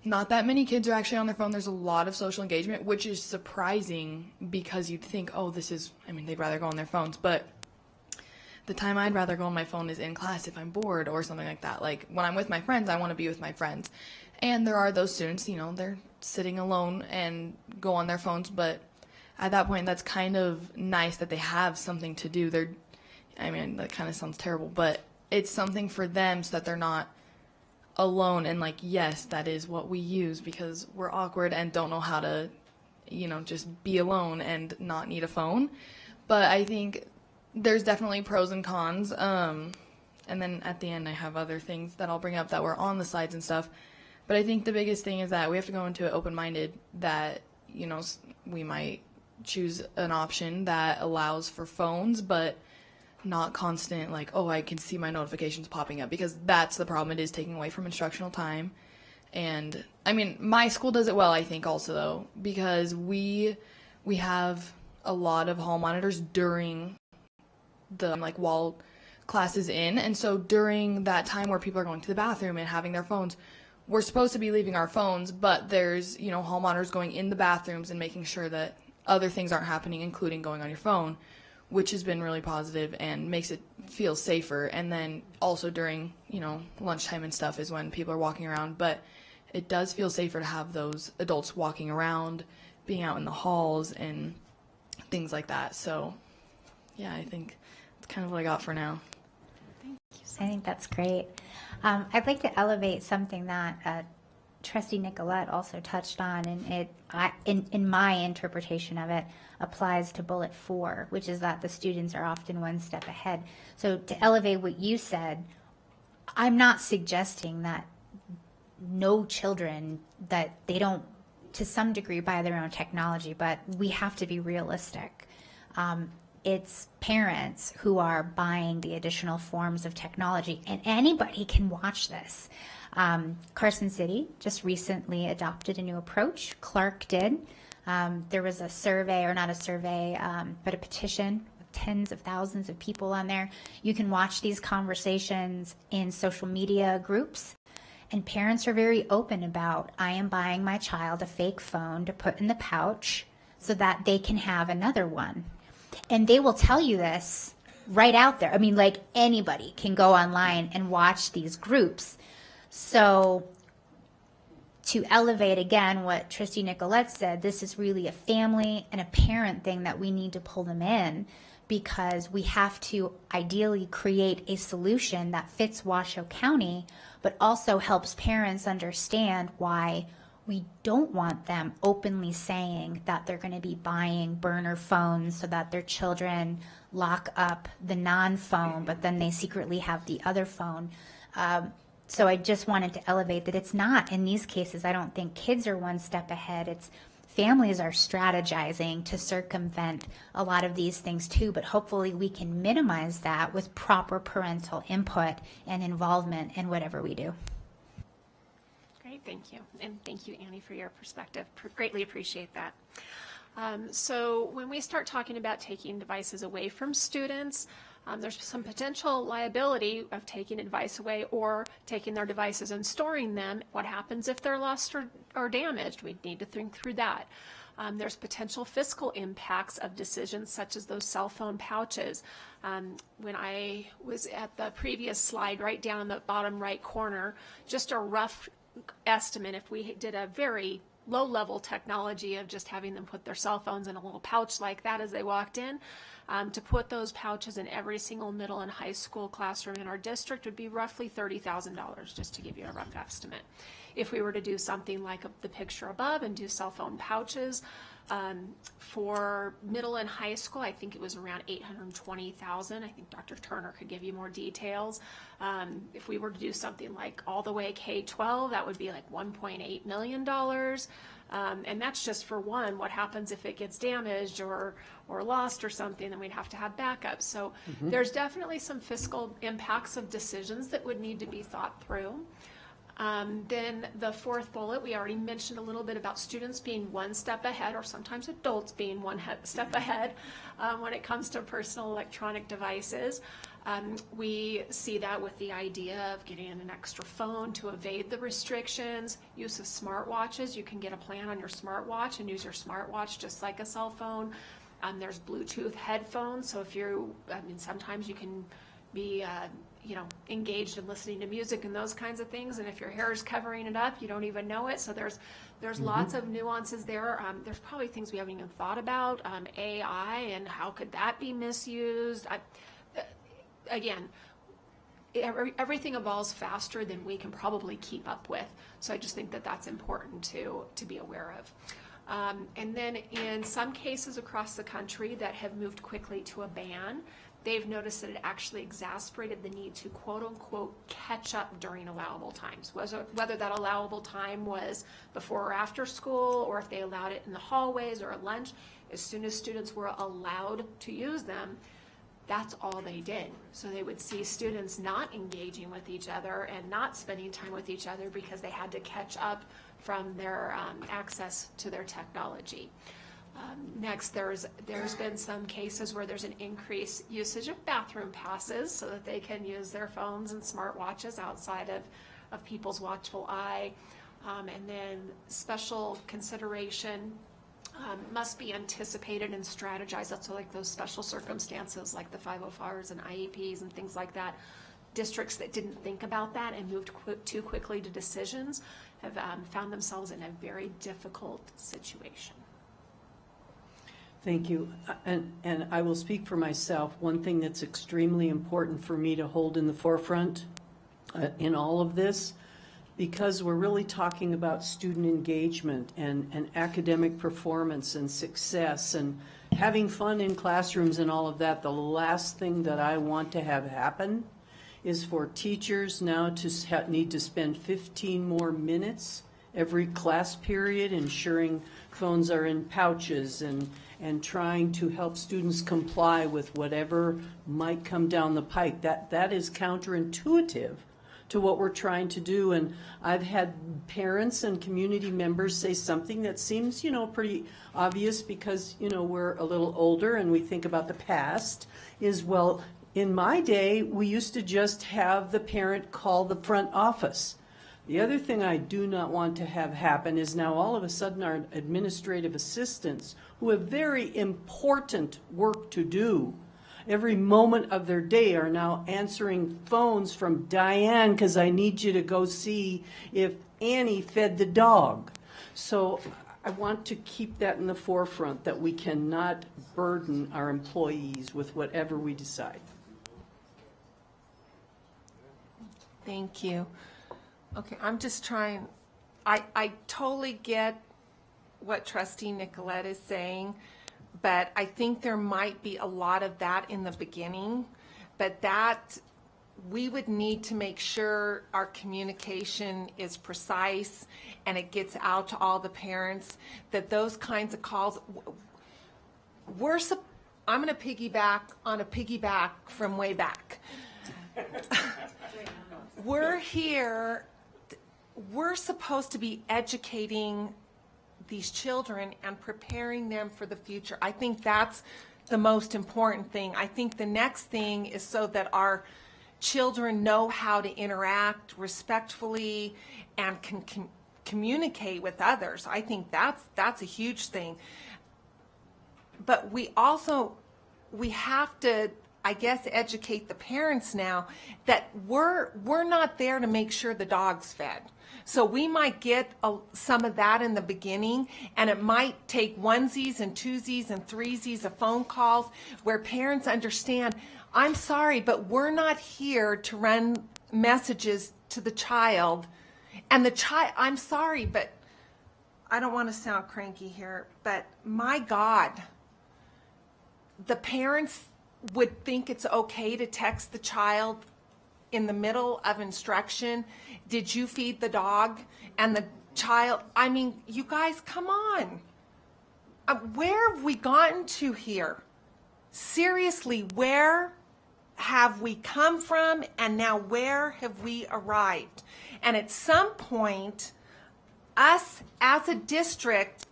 not that many kids are actually on their phone. There's a lot of social engagement, which is surprising, because you'd think, oh, they'd rather go on their phones. But the time I'd rather go on my phone is in class if I'm bored or something like that. Like when I'm with my friends, I want to be with my friends. And there are those students, they're sitting alone and go on their phones, but at that point, that's kind of nice that they have something to do. That kind of sounds terrible, but it's something for them so that they're not alone. And yes, that is what we use, because we're awkward and don't know how to, just be alone and not need a phone. But I think there's definitely pros and cons. And then at the end, I have other things that I'll bring up that were on the slides and stuff. But I think the biggest thing is that we have to go into it open-minded, that, we might choose an option that allows for phones, but not constant, like, oh, I can see my notifications popping up, because that's the problem. It is taking away from instructional time. And I mean, my school does it well, I think, also though, because we have a lot of hall monitors during the while class is in, and so during that time where people are going to the bathroom and having their phones, we're supposed to be leaving our phones, but there's hall monitors going in the bathrooms and making sure that other things aren't happening, including going on your phone, which has been really positive and makes it feel safer. And then also during lunchtime and stuff is when people are walking around, but it does feel safer to have those adults walking around, being out in the halls and things like that. So yeah, I think that's kind of what I got for now. I think that's great. I'd like to elevate something that Trustee Nicolette also touched on, and in my interpretation of it, applies to bullet 4, which is that the students are often one step ahead. So to elevate what you said, I'm not suggesting that no children, that they don't to some degree buy their own technology, but we have to be realistic. It's parents who are buying the additional forms of technology, and anybody can watch this. Carson City just recently adopted a new approach. Clark did. There was a survey, or not a survey, but a petition with tens of thousands of people on there. You can watch these conversations in social media groups, and parents are very open about, I am buying my child a fake phone to put in the pouch so that they can have another one. And they will tell you this right out there. I mean, like, anybody can go online and watch these groups. So to elevate again what Trustee Nicolette said, this is really a family and a parent thing that we need to pull them in, because we have to ideally create a solution that fits Washoe County, but also helps parents understand why we don't want them openly saying that they're going to be buying burner phones so that their children lock up the non-phone, but then they secretly have the other phone. So I just wanted to elevate that it's not, in these cases, I don't think kids are one step ahead. It's families are strategizing to circumvent a lot of these things too, but hopefully we can minimize that with proper parental input and involvement in whatever we do. Great, thank you. And thank you, Annie, for your perspective. Greatly appreciate that. So when we start talking about taking devices away from students, there's some potential liability of taking a device away or taking their devices and storing them. What happens if they're lost or damaged? We need to think through that. There's potential fiscal impacts of decisions such as those cell phone pouches. When I was at the previous slide, right down in the bottom right corner, just a rough estimate, if we did a very low-level technology of just having them put their cell phones in a little pouch like that as they walked in, to put those pouches in every single middle and high school classroom in our district would be roughly $30,000, just to give you a rough estimate. If we were to do something like the picture above and do cell phone pouches, for middle and high school, I think it was around $820,000. I think Dr. Turner could give you more details. If we were to do something like all the way K-12, that would be like $1.8 million. And that's just for one. What happens if it gets damaged or lost or something, then we'd have to have backups. So there's definitely some fiscal impacts of decisions that would need to be thought through. Then the fourth bullet, we already mentioned a little bit about students being one step ahead, or sometimes adults being one step ahead when it comes to personal electronic devices. We see that with the idea of getting an extra phone to evade the restrictions, use of smartwatches. You can get a plan on your smartwatch and use your smartwatch just like a cell phone. There's Bluetooth headphones, so if sometimes you can be engaged in listening to music and those kinds of things, and if your hair is covering it up, you don't even know it. So there's lots of nuances there. There's probably things we haven't even thought about, AI and how could that be misused. Again, everything evolves faster than we can probably keep up with, so I just think that that's important to be aware of. And then in some cases across the country that have moved quickly to a ban, they've noticed that it actually exacerbated the need to quote-unquote catch up during allowable times. Whether that allowable time was before or after school, or if they allowed it in the hallways or at lunch, as soon as students were allowed to use them, that's all they did. So they would see students not engaging with each other and not spending time with each other because they had to catch up from their access to their technology. Next, there's been some cases where there's an increased usage of bathroom passes so that they can use their phones and smartwatches outside of people's watchful eye. And then special consideration must be anticipated and strategized. That's like those special circumstances like the 504s and IEPs and things like that. Districts that didn't think about that and moved too quickly to decisions have found themselves in a very difficult situation. Thank you. And I will speak for myself. One thing that's extremely important for me to hold in the forefront in all of this, because we're really talking about student engagement and academic performance and success and having fun in classrooms and all of that, the last thing that I want to have happen is for teachers now to need to spend 15 more minutes every class period ensuring phones are in pouches and trying to help students comply with whatever might come down the pike. That is counterintuitive to what we're trying to do. And I've had parents and community members say something that seems, pretty obvious because, we're a little older and we think about the past, is, well, in my day, we used to just have the parent call the front office. The other thing I do not want to have happen is now all of a sudden our administrative assistants, who have very important work to do, every moment of their day are now answering phones from Diane because I need you to go see if Annie fed the dog. So I want to keep that in the forefront, that we cannot burden our employees with whatever we decide. Thank you. Okay, I'm just trying, I totally get what Trustee Nicolette is saying, but I think there might be a lot of that in the beginning, but that we would need to make sure our communication is precise and it gets out to all the parents, that those kinds of calls, I'm going to piggyback on a piggyback from way back. We're supposed to be educating these children and preparing them for the future. I think that's the most important thing. I think the next thing is so that our children know how to interact respectfully and can communicate with others. I think that's a huge thing. But we have to, I guess, educate the parents now that we're not there to make sure the dog's fed. So we might get some of that in the beginning, and it might take onesies and twosies and threesies of phone calls where parents understand, I'm sorry, but we're not here to run messages to the child. And the child, I'm sorry, but I don't want to sound cranky here, but my God, the parents would think it's okay to text the child in the middle of instruction, did you feed the dog? And the child, I mean, you guys, come on. Where have we gotten to here? Seriously, where have we come from, and now where have we arrived? And at some point, us as a district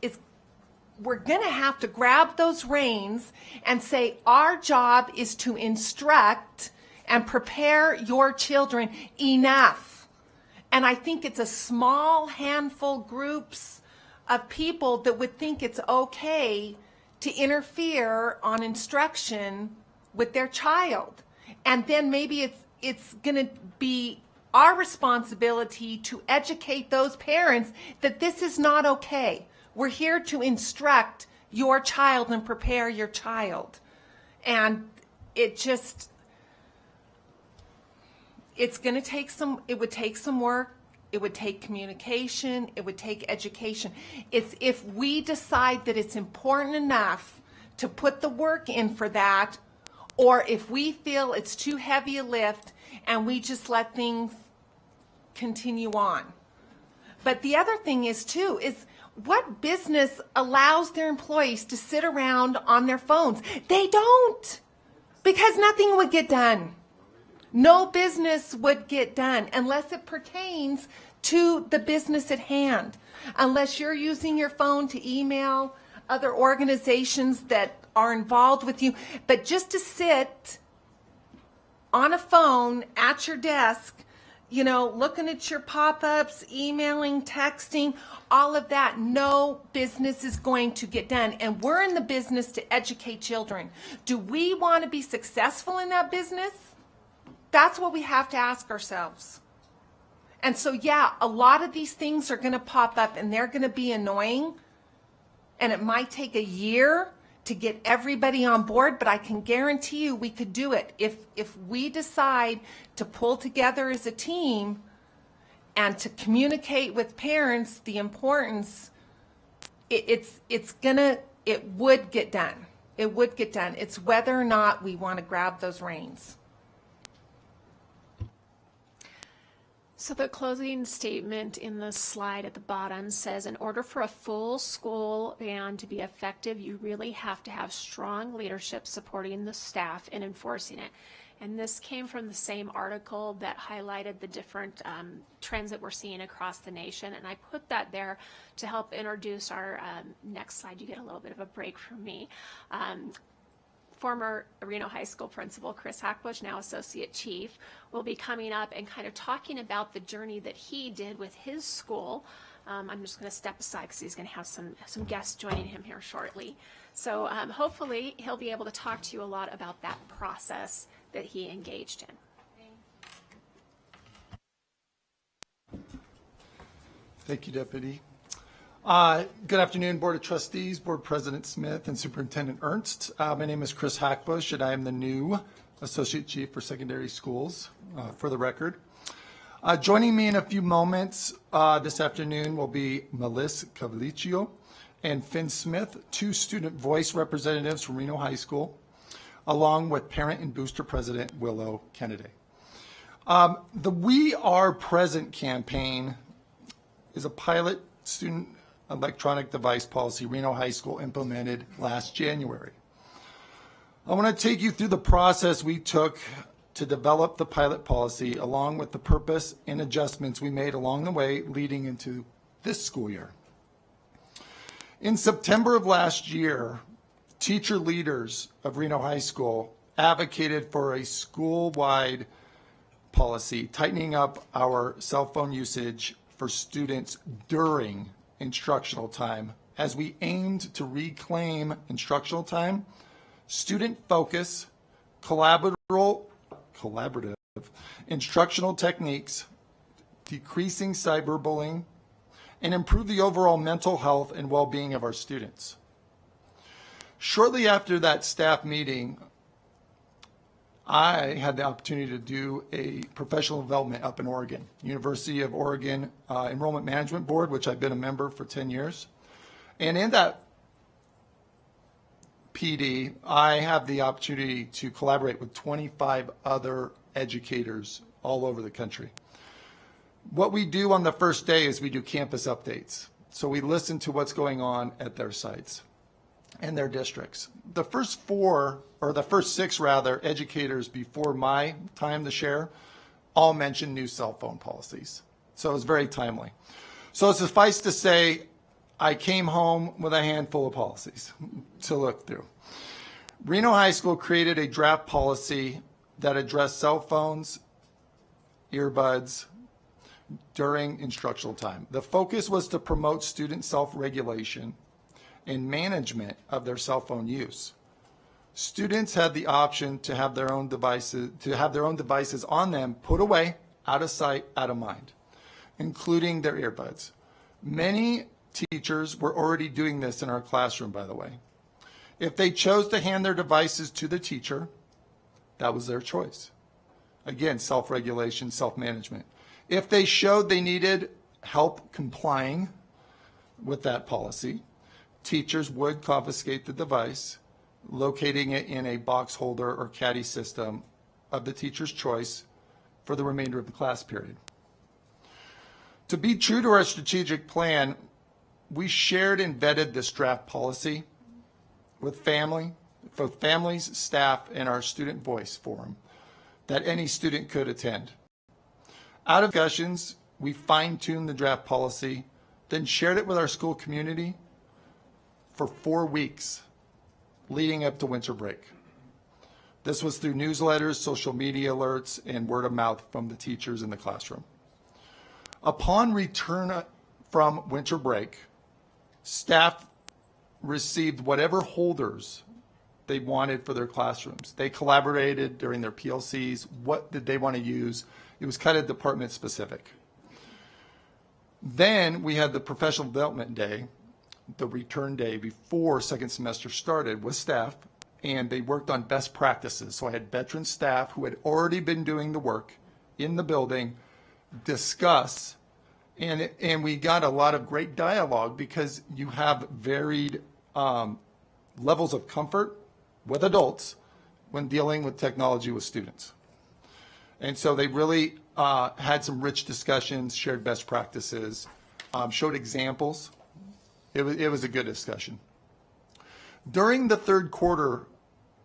we're going to have to grab those reins and say our job is to instruct and prepare your children enough. And I think it's a small handful groups of people that would think it's okay to interfere on instruction with their child. And then maybe it's going to be our responsibility to educate those parents that this is not okay. We're here to instruct your child and prepare your child. And it's going to take it would take some work, it would take communication, it would take education. It's if we decide that it's important enough to put the work in for that, or if we feel it's too heavy a lift and we just let things continue on. But the other thing is too, is what business allows their employees to sit around on their phones? They don't. Because nothing would get done. No business would get done unless it pertains to the business at hand. Unless you're using your phone to email other organizations that are involved with you. But just to sit on a phone at your desk, you know, looking at your pop-ups, emailing, texting, all of that, no business is going to get done. And we're in the business to educate children. Do we want to be successful in that business? That's what we have to ask ourselves. And so, yeah, a lot of these things are going to pop up and they're going to be annoying. And it might take a year to get everybody on board, but I can guarantee you we could do it. If we decide to pull together as a team and to communicate with parents the importance, it would get done. It would get done. It's whether or not we want to grab those reins. So the closing statement in the slide at the bottom says, in order for a full school ban to be effective, you really have to have strong leadership supporting the staff and enforcing it. And this came from the same article that highlighted the different trends that we're seeing across the nation. And I put that there to help introduce our next slide. You get a little bit of a break from me. Former Reno High School principal Chris Hackbush, now associate chief, will be coming up and kind of talking about the journey that he did with his school. I'm just going to step aside because he's going to have some guests joining him here shortly. So hopefully he'll be able to talk to you a lot about that process that he engaged in. Thank you, Deputy. Good afternoon, Board of Trustees, Board President Smith, and Superintendent Ernst. My name is Chris Hackbush, and I am the new Associate Chief for Secondary Schools, for the record. Joining me in a few moments this afternoon will be Melissa Cavalicio and Finn Smith, two student voice representatives from Reno High School, along with Parent and Booster President Willow Kennedy. The We Are Present campaign is a pilot student electronic device policy Reno High School implemented last January. I want to take you through the process we took to develop the pilot policy, along with the purpose and adjustments we made along the way leading into this school year. In September of last year, teacher leaders of Reno High School advocated for a school-wide policy tightening up our cell phone usage for students during instructional time, as we aimed to reclaim instructional time, student focus, collaborative instructional techniques, decreasing cyberbullying, and improve the overall mental health and well-being of our students. Shortly after that staff meeting, I had the opportunity to do a professional development up in Oregon, University of Oregon Enrollment Management Board, which I've been a member for 10 years. And in that PD, I have the opportunity to collaborate with 25 other educators all over the country. What we do on the first day is we do campus updates. So we listen to what's going on at their sites and their districts. The first six educators before my time to share all mentioned new cell phone policies. So it was very timely. So suffice to say, I came home with a handful of policies to look through. Reno High School created a draft policy that addressed cell phones, earbuds during instructional time. The focus was to promote student self-regulation and management of their cell phone use. Students had the option to have their own devices on them put away, out of sight, out of mind, including their earbuds. Many teachers were already doing this in our classroom, by the way. If they chose to hand their devices to the teacher, that was their choice. Again, self-regulation, self-management. If they showed they needed help complying with that policy, teachers would confiscate the device, locating it in a box holder or caddy system of the teacher's choice for the remainder of the class period. To be true to our strategic plan, we shared and vetted this draft policy with family, for families, staff, and our student voice forum that any student could attend. Out of discussions, we fine-tuned the draft policy, then shared it with our school community for 4 weeks leading up to winter break. This was through newsletters, social media alerts, and word of mouth from the teachers in the classroom. Upon return from winter break, staff received whatever holders they wanted for their classrooms. They collaborated during their PLCs. What did they want to use? It was kind of department specific. Then we had the professional development day, the return day before second semester started with staff, and they worked on best practices. So I had veteran staff who had already been doing the work in the building discuss, and we got a lot of great dialogue because you have varied levels of comfort with adults when dealing with technology with students. And so they really had some rich discussions, shared best practices, showed examples. It was a good discussion. During the third quarter,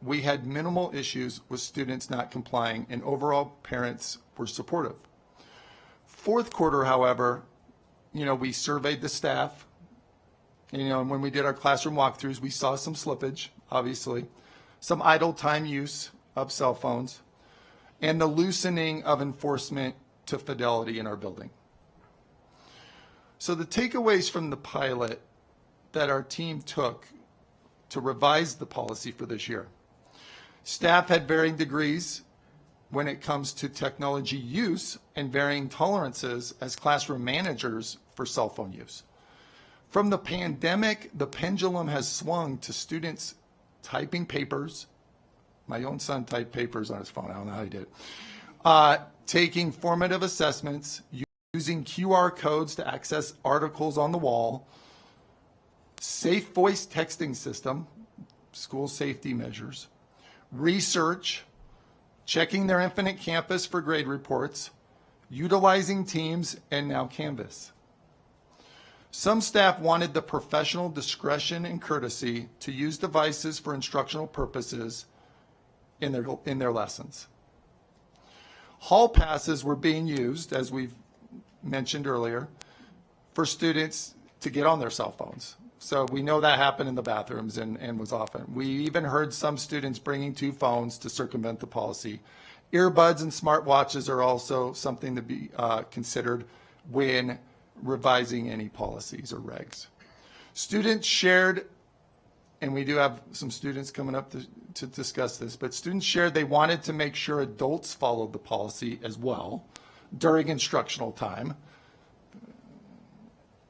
we had minimal issues with students not complying, and overall parents were supportive. Fourth quarter, however, we surveyed the staff, and when we did our classroom walkthroughs, we saw some slippage, obviously, some idle time use of cell phones, and the loosening of enforcement to fidelity in our building. So the takeaways from the pilot that our team took to revise the policy for this year. Staff had varying degrees when it comes to technology use and varying tolerances as classroom managers for cell phone use. From the pandemic, the pendulum has swung to students typing papers. My own son typed papers on his phone. I don't know how he did it. Taking formative assessments, using QR codes to access articles on the wall, safe voice texting system, school safety measures, research, checking their Infinite Campus for grade reports, utilizing Teams, and now Canvas. Some staff wanted the professional discretion and courtesy to use devices for instructional purposes in their lessons. Hall passes were being used, as we've mentioned earlier, for students to get on their cell phones. So we know that happened in the bathrooms and was often. We even heard some students bringing 2 phones to circumvent the policy. Earbuds and smartwatches are also something to be considered when revising any policies or regs. Students shared, and we do have some students coming up to discuss this, but students shared they wanted to make sure adults followed the policy as well during instructional time.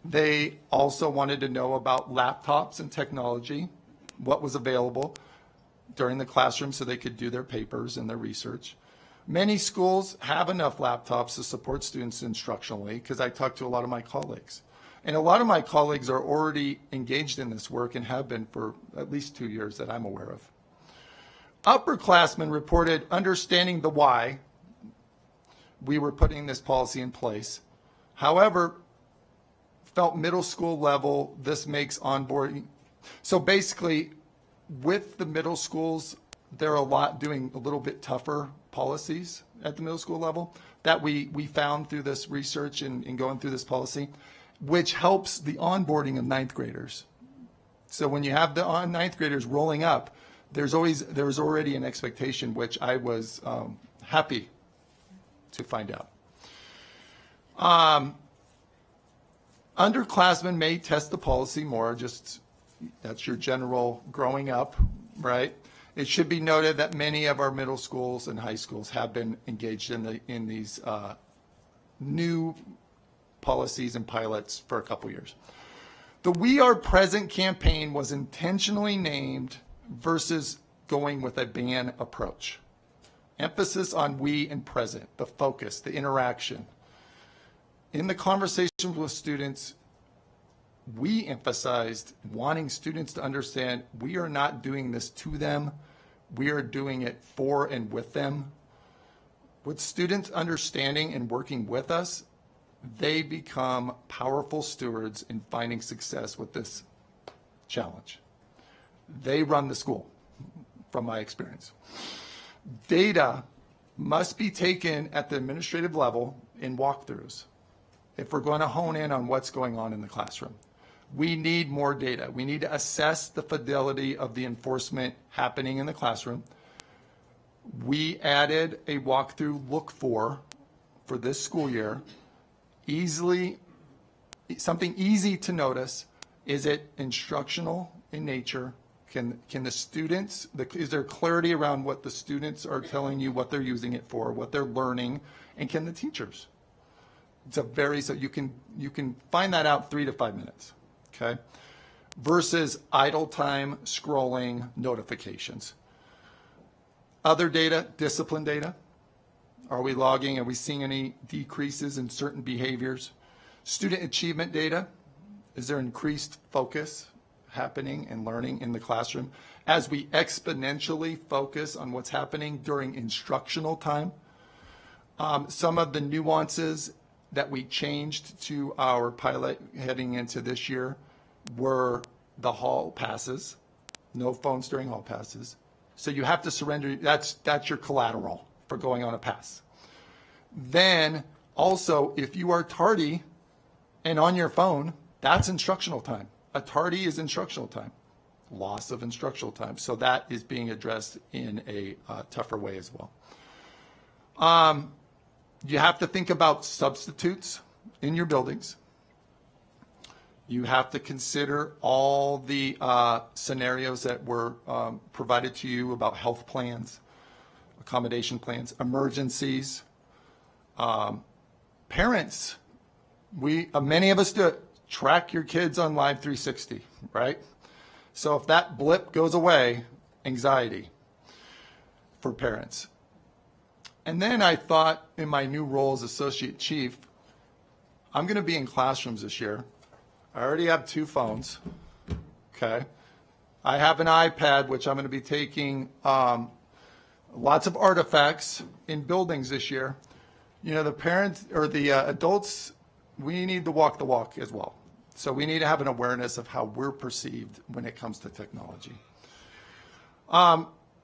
They also wanted to know about laptops and technology, what was available during the classroom so they could do their papers and their research. Many schools have enough laptops to support students instructionally, because I talked to a lot of my colleagues. And a lot of my colleagues are already engaged in this work and have been for at least 2 years that I'm aware of. Upperclassmen reported understanding the why we were putting this policy in place. However, felt middle school level, this makes onboarding. So basically, with the middle schools, they're doing a little bit tougher policies at the middle school level that we found through this research and going through this policy, which helps the onboarding of 9th graders. So when you have the ninth graders rolling up, there's already an expectation, which I was happy to find out. Underclassmen may test the policy more, just that's your general growing up, right? It should be noted that many of our middle schools and high schools have been engaged in these new policies and pilots for a couple years. The We Are Present campaign was intentionally named versus going with a ban approach. Emphasis on we and present, the focus, the interaction. In the conversations with students, we emphasized wanting students to understand we are not doing this to them, we are doing it for and with them. With students understanding and working with us, they become powerful stewards in finding success with this challenge. They run the school. from my experience. Data must be taken at the administrative level in walkthroughs if we're going to hone in on what's going on in the classroom. We need more data. We need to assess the fidelity of the enforcement happening in the classroom. We added a walkthrough look for this school year. Something easy to notice. Is it instructional in nature? Can the students, is there clarity around what the students are telling you, what they're using it for, what they're learning, and can the teachers? So you can find that out 3 to 5 minutes, okay? Versus idle time, scrolling, notifications. Other data, discipline data. Are we logging? Are we seeing any decreases in certain behaviors? Student achievement data. Is there increased focus happening and learning in the classroom as we exponentially focus on what's happening during instructional time? Some of the nuances that we changed to our pilot heading into this year were the hall passes, no phones during hall passes. So you have to surrender, that's your collateral for going on a pass. Then also, if you are tardy and on your phone, that's instructional time. A tardy is instructional time, loss of instructional time. So that is being addressed in a tougher way as well. You have to think about substitutes in your buildings. You have to consider all the scenarios that were provided to you about health plans, accommodation plans, emergencies. Parents, many of us do it. Track your kids on Live 360, right? So if that blip goes away, anxiety for parents. And then I thought in my new role as associate chief, I'm going to be in classrooms this year. I already have 2 phones, okay? I have an iPad, which I'm going to be taking lots of artifacts in buildings this year. You know, the parents or the adults, we need to walk the walk as well. So we need to have an awareness of how we're perceived when it comes to technology.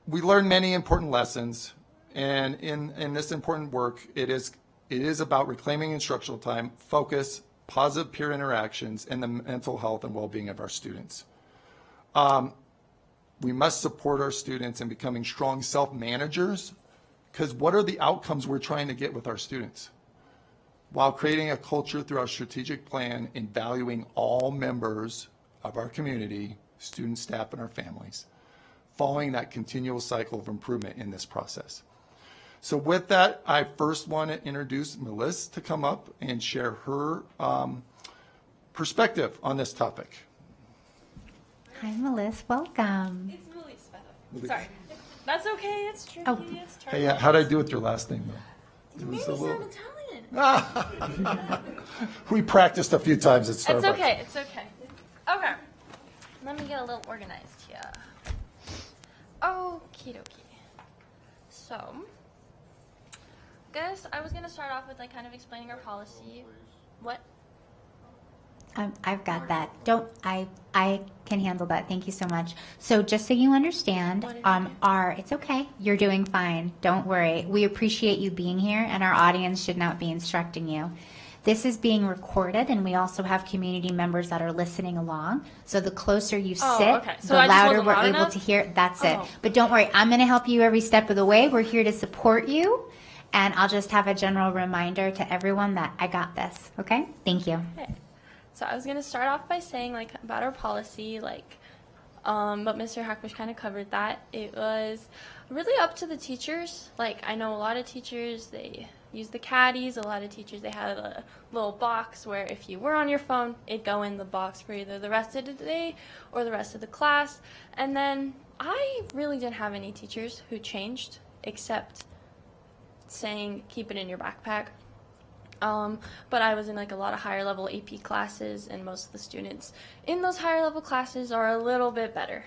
We learned many important lessons, and in this important work, it is about reclaiming instructional time, focus, positive peer interactions, and the mental health and well-being of our students. We must support our students in becoming strong self-managers, because what are the outcomes we're trying to get with our students? While creating a culture through our strategic plan and valuing all members of our community, students, staff, and our families, following that continual cycle of improvement in this process. So with that, I first want to introduce Melissa to come up and share her perspective on this topic. Hi, Melissa. Welcome. It's Melissa. Sorry. That's okay. It's tricky. Oh. It's tricky. Hey, how'd I do with your last name, though? You made me sound Italian. We practiced a few times at Starbucks. It's okay. It's okay. Okay. Let me get a little organized here. Okie dokie. So, guess I was gonna start off with like kind of explaining our policy. What? I've got that. I can handle that. Thank you so much. So just so you understand, it's okay. You're doing fine. Don't worry. We appreciate you being here, and our audience should not be instructing you. This is being recorded, and we also have community members that are listening along. So the closer you sit, So the I just louder wasn't we're loud able enough? to hear. That's it. Oh. But don't worry. I'm going to help you every step of the way. We're here to support you. And I'll just have a general reminder to everyone that I got this. Okay? Thank you. Okay. So I was gonna start off by saying like about our policy, but Mr. Hackbush kind of covered that. It was really up to the teachers. Like I know a lot of teachers, they use the caddies. A lot of teachers, they had a little box where if you were on your phone, it'd go in the box for either the rest of the day or the rest of the class. And then I really didn't have any teachers who changed except saying keep it in your backpack. But I was in like a lot of higher level AP classes, and most of the students in those higher level classes are a little bit better.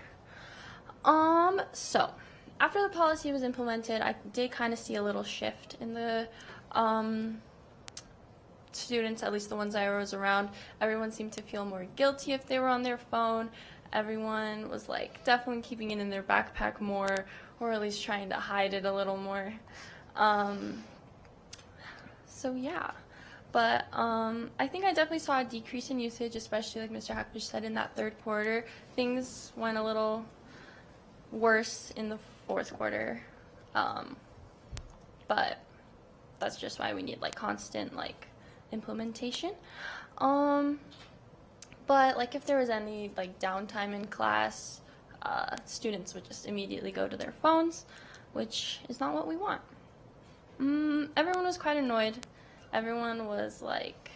So after the policy was implemented, I did kind of see a little shift in the students, at least the ones I was around. Everyone seemed to feel more guilty if they were on their phone, everyone was like definitely keeping it in their backpack more, or at least trying to hide it a little more. So yeah, but I think I definitely saw a decrease in usage, especially like Mr. Hackfish said, in that third quarter. Things went a little worse in the fourth quarter, but that's just why we need like constant like implementation. But like if there was any like downtime in class, students would just immediately go to their phones, which is not what we want. Everyone was quite annoyed. Everyone was like,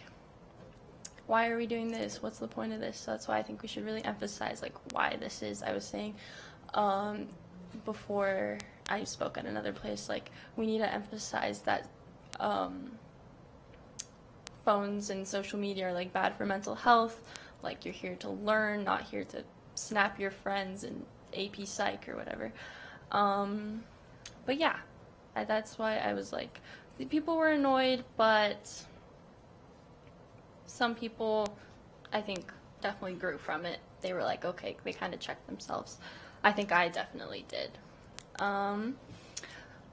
why are we doing this? What's the point of this? So that's why I think we should really emphasize like why this is. I was saying before I spoke at another place, like we need to emphasize that phones and social media are like bad for mental health. Like you're here to learn, not here to snap your friends and AP Psych or whatever. But yeah, that's why I was like, the people were annoyed, but some people, I think, definitely grew from it. They were like, okay, they kind of checked themselves. I think I definitely did.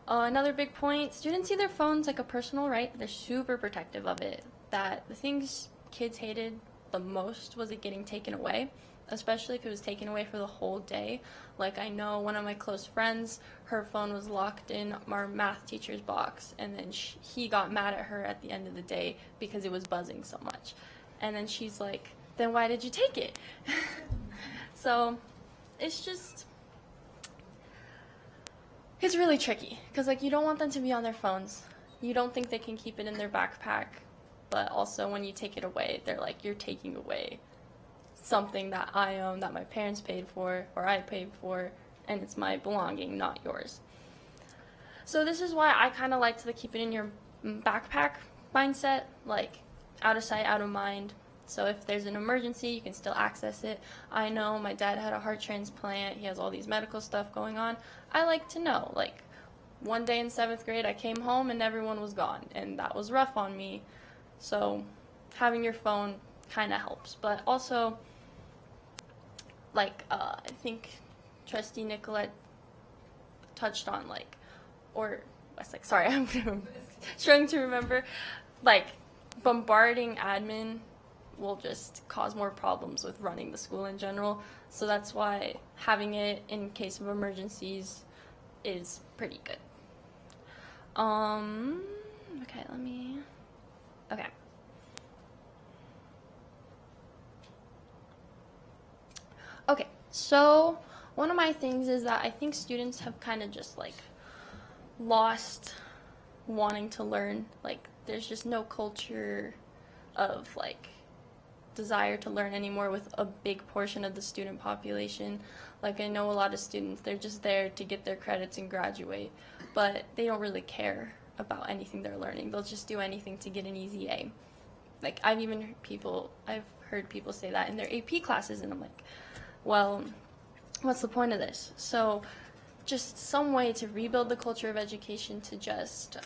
Another big point, students see their phones like a personal right. They're super protective of it. That the things kids hated the most was it getting taken away, especially if it was taken away for the whole day. Like I know one of my close friends, her phone was locked in our math teacher's box, and then he got mad at her at the end of the day because it was buzzing so much. And then she's like, then why did you take it? So it's just, it's really tricky because like you don't want them to be on their phones. You don't think they can keep it in their backpack, but also when you take it away, they're like, you're taking away something that I own, that my parents paid for, or I paid for, and it's my belonging, not yours. So this is why I kind of like to keep it in your backpack mindset, like out of sight, out of mind. So if there's an emergency, you can still access it. I know my dad had a heart transplant. He has all these medical stuff going on. I like to know, like one day in 7th grade, I came home and everyone was gone, and that was rough on me. So having your phone kind of helps, but also like I think Trustee Nicolette touched on like, or I was like, sorry, I'm struggling to remember, like bombarding admin will just cause more problems with running the school in general. So that's why having it in case of emergencies is pretty good. Okay. Okay, so one of my things is that I think students have kind of just like lost wanting to learn. Like there's just no culture of like desire to learn anymore with a big portion of the student population. Like I know a lot of students, they're just there to get their credits and graduate, but they don't really care about anything they're learning. They'll just do anything to get an easy A. Like I've heard people say that in their AP classes, and I'm like, well, what's the point of this? So just some way to rebuild the culture of education to just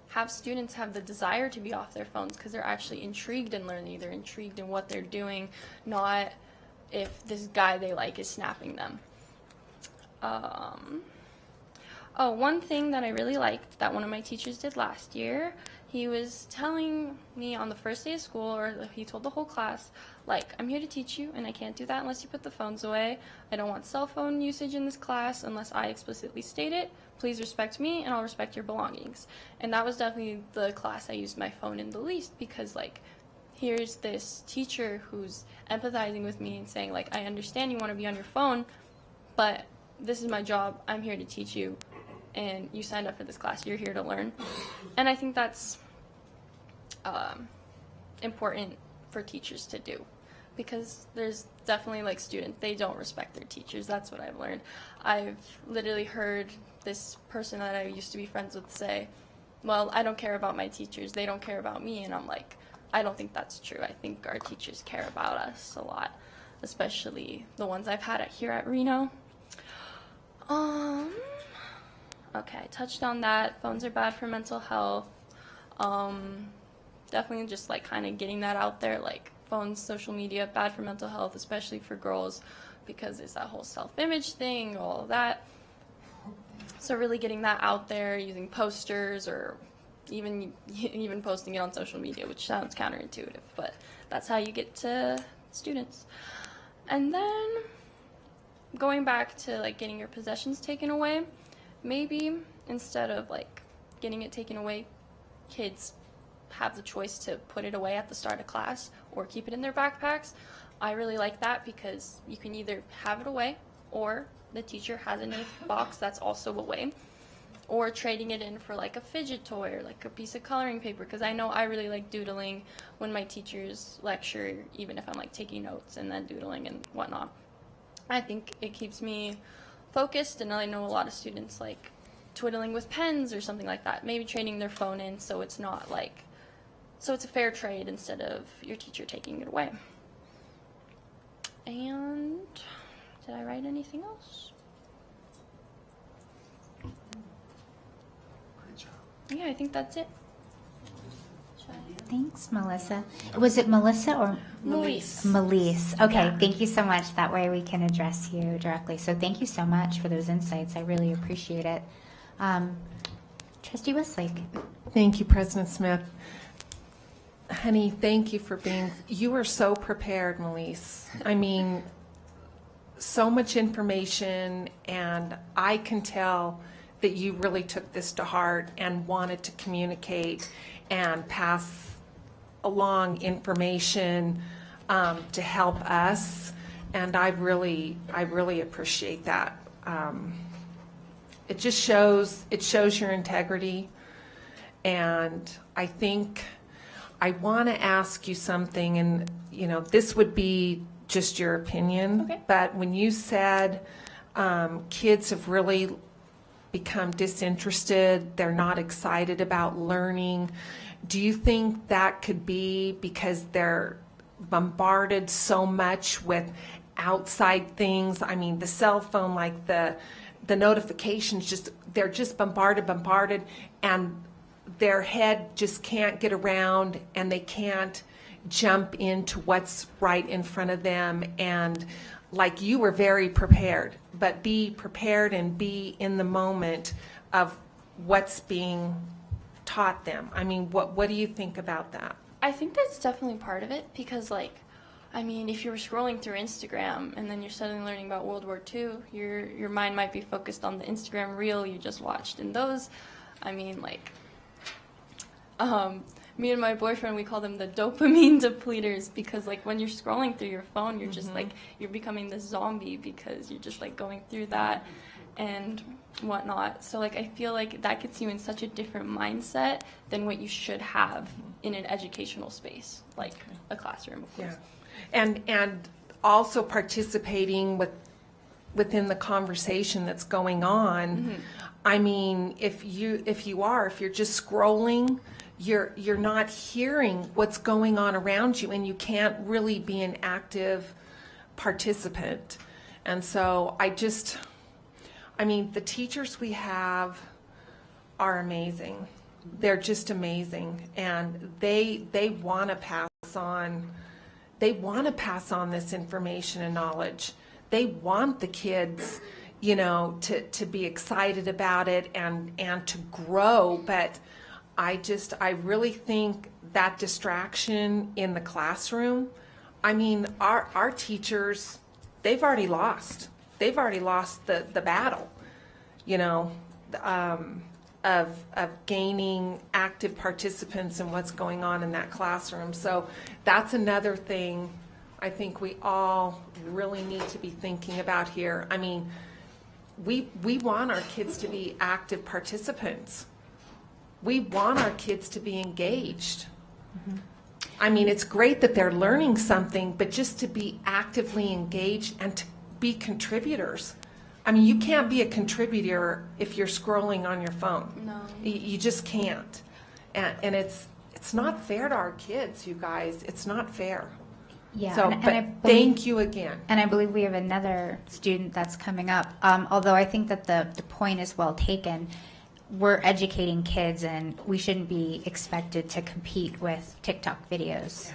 have students have the desire to be off their phones because they're actually intrigued in learning. They're intrigued in what they're doing, not if this guy they like is snapping them. One thing that I really liked that one of my teachers did last year, he was telling me on the first day of school, or he told the whole class, like, I'm here to teach you, and I can't do that unless you put the phones away. I don't want cell phone usage in this class unless I explicitly state it. Please respect me, and I'll respect your belongings. And that was definitely the class I used my phone in the least, because, like, here's this teacher who's empathizing with me and saying, like, I understand you want to be on your phone, but this is my job. I'm here to teach you, and you signed up for this class. You're here to learn. And I think that's important for teachers to do, because there's definitely like students, they don't respect their teachers. That's what I've learned. I've literally heard this person that I used to be friends with say, well, I don't care about my teachers, they don't care about me. And I'm like, I don't think that's true. I think our teachers care about us a lot, especially the ones I've had here at Reno. Okay, I touched on that. Phones are bad for mental health. Definitely just like kind of getting that out there, like phones, social media, bad for mental health, especially for girls, because it's that whole self-image thing, all of that. So really getting that out there, using posters, or even posting it on social media, which sounds counterintuitive, but that's how you get to students. And then going back to like getting your possessions taken away, maybe instead of like getting it taken away, kids have the choice to put it away at the start of class or keep it in their backpacks. I really like that because you can either have it away, or the teacher has it in a box that's also away, or trading it in for like a fidget toy or like a piece of coloring paper, because I know I really like doodling when my teachers lecture, even if I'm like taking notes and then doodling and whatnot. I think it keeps me focused, and I know a lot of students like twiddling with pens or something like that, maybe trading their phone in, so it's not like, so it's a fair trade instead of your teacher taking it away. And did I write anything else? Great job. Yeah, I think that's it. Thanks, Melissa. Was it Melissa or Melise? Melise. Okay, Yeah. Thank you so much. That way we can address you directly. So thank you so much for those insights. I really appreciate it. Trustee Westlake. Thank you, President Smith. Honey, thank you for being, you were so prepared, Melise. I mean, so much information, and I can tell that you really took this to heart and wanted to communicate and pass along information to help us, and I really appreciate that. It just shows your integrity, and I think I want to ask you something, and this would be just your opinion, okay. But when you said kids have really become disinterested, they're not excited about learning, do you think that could be because they're bombarded so much with outside things? I mean, the cell phone, like the notifications, they're just bombarded, and their head just can't get around, and they can't jump into what's right in front of them. And like, you were very prepared, but be prepared and be in the moment of what's being taught them. I mean, what do you think about that? I think that's definitely part of it, because like, I mean, if you were scrolling through Instagram and then you're suddenly learning about World War II, your mind might be focused on the Instagram reel you just watched. And those, I mean, like, me and my boyfriend, we call them the dopamine depleters, because like when you're scrolling through your phone, you're just like, you're becoming this zombie because you're just like going through that and whatnot. So like, I feel like that gets you in such a different mindset than what you should have in an educational space, like a classroom, of course. Yeah. And also participating within the conversation that's going on. I mean, if you're just scrolling, you're not hearing what's going on around you, and you can't really be an active participant. And so I mean, the teachers we have are amazing. They're just amazing, and they want to pass on. They want to pass on this information and knowledge. They want the kids, to be excited about it and to grow. But I really think that distraction in the classroom, I mean, our teachers, they've already lost. They've already lost the battle, of gaining active participants in what's going on in that classroom. So that's another thing I think we all really need to be thinking about here. I mean, we want our kids to be active participants. We want our kids to be engaged. I mean, it's great that they're learning something, but just to be actively engaged and to be contributors. I mean, you can't be a contributor if you're scrolling on your phone. No. You just can't. And it's not fair to our kids, you guys. It's not fair. Yeah, So, and but I believe, thank you again. And I believe we have another student that's coming up. Although I think that the point is well taken. We're educating kids, and we shouldn't be expected to compete with TikTok videos.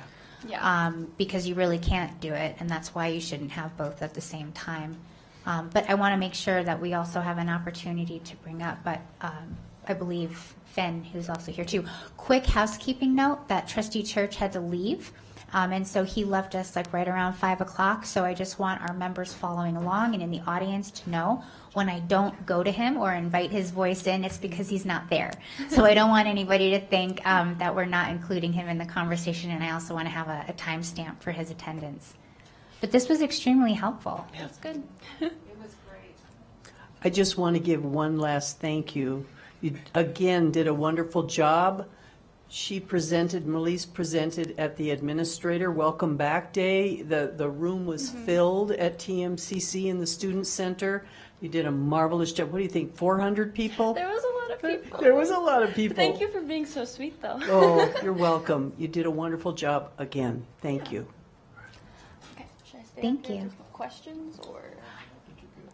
because you really can't do it, and that's why you shouldn't have both at the same time. But I want to make sure that we also have an opportunity to bring up, but I believe Finn, who's also here too, quick housekeeping note that Trustee Church had to leave. And so he left us like right around 5 o'clock. So I just want our members following along and in the audience to know when I don't go to him or invite his voice in, it's because he's not there. So I don't want anybody to think that we're not including him in the conversation. And I also want to have a timestamp for his attendance. But this was extremely helpful. That's good. It was great. I just want to give one last thank you. You again did a wonderful job. Melise presented at the Administrator Welcome Back Day. The room was filled at TMCC in the Student Center. You did a marvelous job. What do you think, 400 people? There was a lot of people. There was a lot of people. Thank you for being so sweet, though. Oh, you're welcome. You did a wonderful job again. Thank you. Okay, should I stay Thank up there you. for questions or?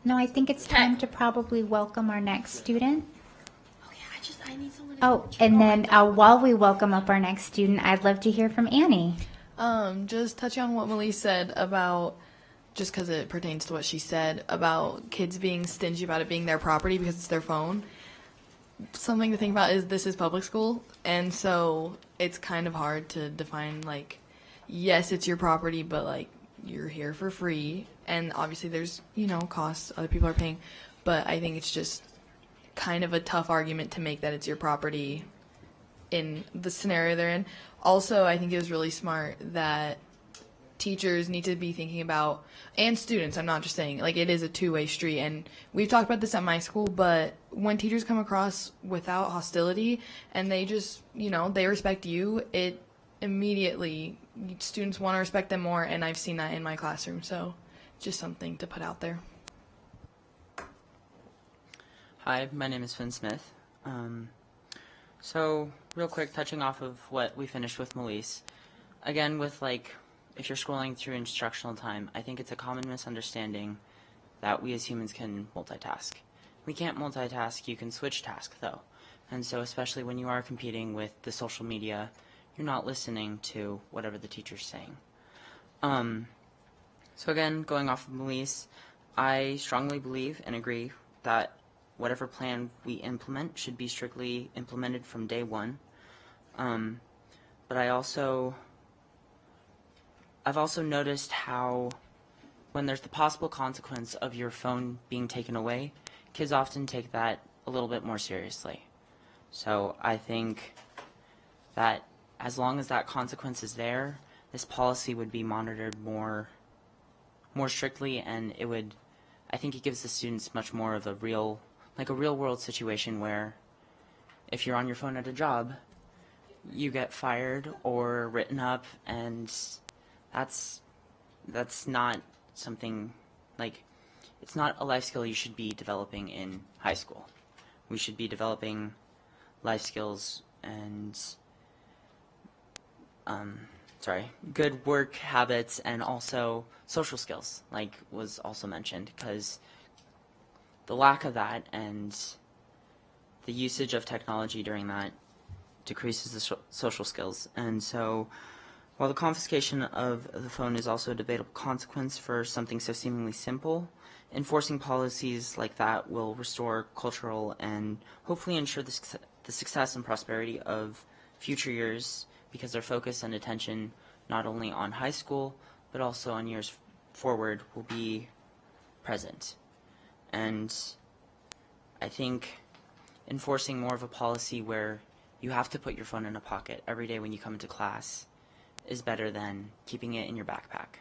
No, I think it's time to probably welcome our next student. I need someone to Oh, and then while we welcome up our next student, I'd love to hear from Annie. Just touching on what Melise said about, just because it pertains to what she said about kids being stingy about it being their property because it's their phone. Something to think about is this is public school, and so it's kind of hard to define, like, yes, it's your property, but, like, you're here for free, and obviously there's, costs other people are paying, but I think it's just kind of a tough argument to make that it's your property in the scenario they're in. Also, I think it was really smart that teachers need to be thinking about, and students, I'm not just saying, like, it is a two-way street, and we've talked about this at my school, but when teachers come across without hostility and they just, they respect you, it immediately, students want to respect them more, and I've seen that in my classroom, so just something to put out there. Hi, my name is Finn Smith. So, real quick, touching off of what we finished with Melise. Again, with if you're scrolling through instructional time, I think it's a common misunderstanding that we as humans can multitask. We can't multitask, you can switch task though. And so, especially when you are competing with the social media, you're not listening to whatever the teacher's saying. So again, going off of Melise, I strongly believe and agree that whatever plan we implement should be strictly implemented from day one. But I've also noticed how when there's the possible consequence of your phone being taken away, kids often take that a little bit more seriously. So I think that as long as that consequence is there, this policy would be monitored more strictly, and I think it gives the students much more of a real world situation where if you're on your phone at a job, you get fired or written up, and that's not something, it's not a life skill you should be developing in high school. We should be developing life skills and good work habits and also social skills, like was also mentioned, because the lack of that and the usage of technology during that decreases the social skills. And so while the confiscation of the phone is also a debatable consequence for something so seemingly simple, enforcing policies like that will restore cultural and hopefully ensure the success and prosperity of future years, because their focus and attention not only on high school but also on years forward will be present. And I think enforcing more of a policy where you have to put your phone in a pocket every day when you come into class is better than keeping it in your backpack,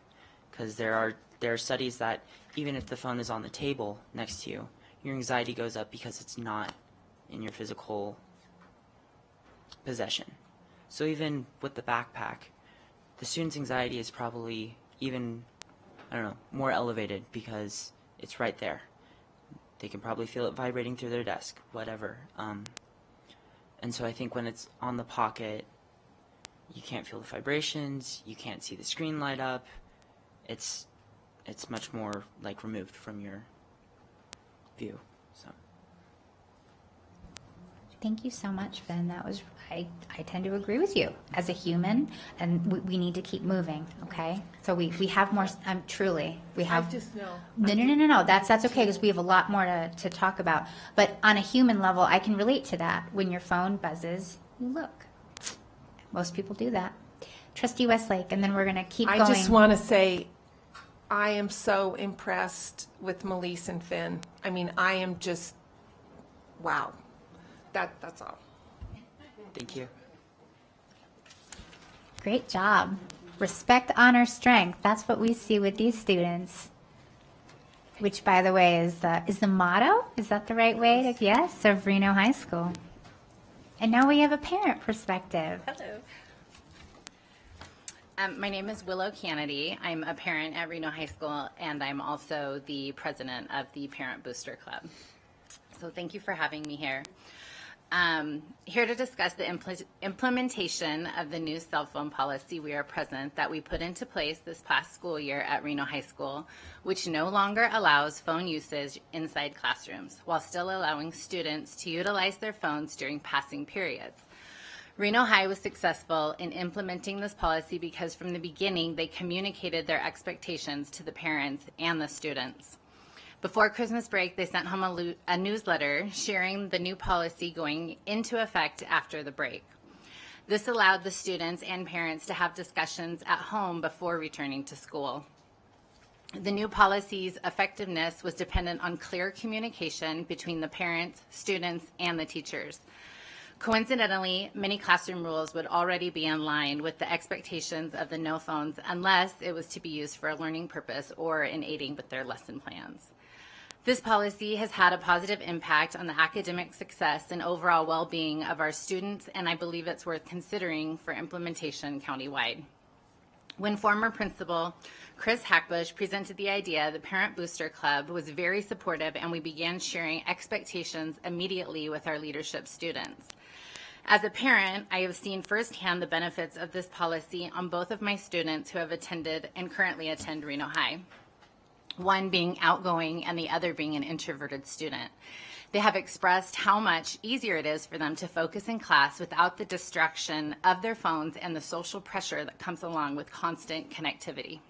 because there are studies that even if the phone is on the table next to you, your anxiety goes up because it's not in your physical possession. So even with the backpack, the student's anxiety is probably even, more elevated because it's right there. They can probably feel it vibrating through their desk, whatever. And so I think when it's on the pocket, you can't feel the vibrations, you can't see the screen light up. It's much more removed from your view. So. Thank you so much, Ben. That was, I tend to agree with you as a human, and we need to keep moving, okay? So we have more, truly, we have. I just know. No. That's okay, because we have a lot more to talk about. But on a human level, I can relate to that. When your phone buzzes, you look. Most people do that. Trustee Westlake, and then we're going to keep going. I just want to say, I am so impressed with Melise and Finn. I mean, I am just, wow. That's all. Thank you. Great job. Respect, honor, strength. That's what we see with these students. Which, by the way, is the motto? Is that the right way? Yes, of Reno High School. And now we have a parent perspective. Hello. My name is Willow Kennedy. I'm a parent at Reno High School, and I'm also the president of the Parent Booster Club. So thank you for having me here. Here to discuss the implementation of the new cell phone policy we are present that we put into place this past school year at Reno High School, which no longer allows phone usage inside classrooms, while still allowing students to utilize their phones during passing periods. Reno High was successful in implementing this policy because from the beginning they communicated their expectations to the parents and the students. Before Christmas break, they sent home a newsletter sharing the new policy going into effect after the break. This allowed the students and parents to have discussions at home before returning to school. The new policy's effectiveness was dependent on clear communication between the parents, students, and the teachers. Coincidentally, many classroom rules would already be in line with the expectations of the no phones unless it was to be used for a learning purpose or in aiding with their lesson plans. This policy has had a positive impact on the academic success and overall well-being of our students, and I believe it's worth considering for implementation countywide. When former principal Chris Hackbush presented the idea, the Parent Booster Club was very supportive, and we began sharing expectations immediately with our leadership students. As a parent, I have seen firsthand the benefits of this policy on both of my students who have attended and currently attend Reno High. One being outgoing and the other being an introverted student. They have expressed how much easier it is for them to focus in class without the distraction of their phones and the social pressure that comes along with constant connectivity.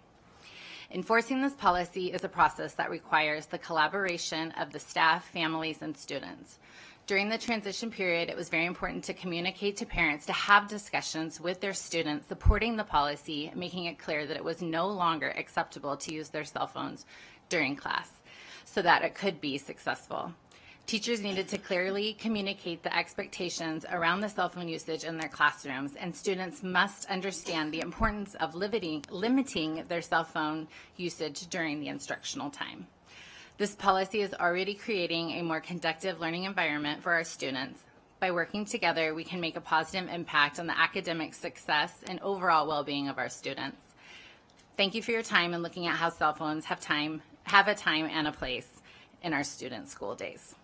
Enforcing this policy is a process that requires the collaboration of the staff, families, and students. During the transition period, it was very important to communicate to parents to have discussions with their students supporting the policy, making it clear that it was no longer acceptable to use their cell phones during class so that it could be successful. Teachers needed to clearly communicate the expectations around the cell phone usage in their classrooms, and students must understand the importance of limiting their cell phone usage during the instructional time. This policy is already creating a more conducive learning environment for our students. By working together, we can make a positive impact on the academic success and overall well-being of our students. Thank you for your time and looking at how cell phones have a time and a place in our students' school days.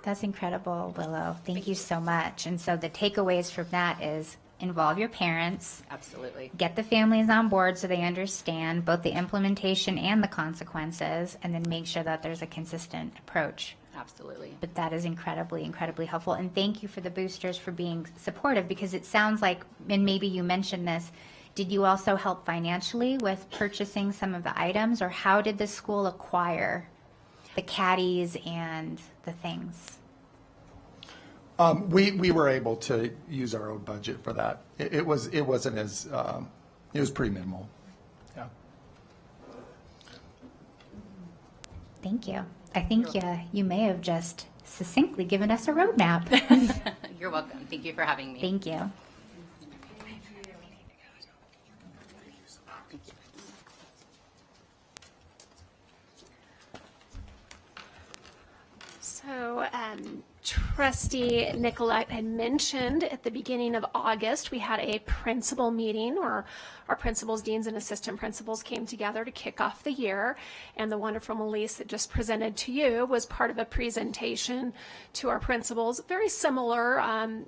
That's incredible, Willow. Thank you so much. And so the takeaways from that is involve your parents. Absolutely. Get the families on board so they understand both the implementation and the consequences, and then make sure that there's a consistent approach. Absolutely. But that is incredibly, incredibly helpful. And thank you for the boosters for being supportive, because it sounds like, and maybe you mentioned this, did you also help financially with purchasing some of the items, or how did the school acquire the caddies and the things? We were able to use our own budget for that. It wasn't as, it was pretty minimal. Yeah. Thank you. I think you may have just succinctly given us a roadmap. You're welcome. Thank you for having me. Thank you. So, Trustee Nicolette had mentioned at the beginning of August, we had a principal meeting where our principals, deans, and assistant principals came together to kick off the year. And the wonderful Melise that just presented to you was part of a presentation to our principals, very similar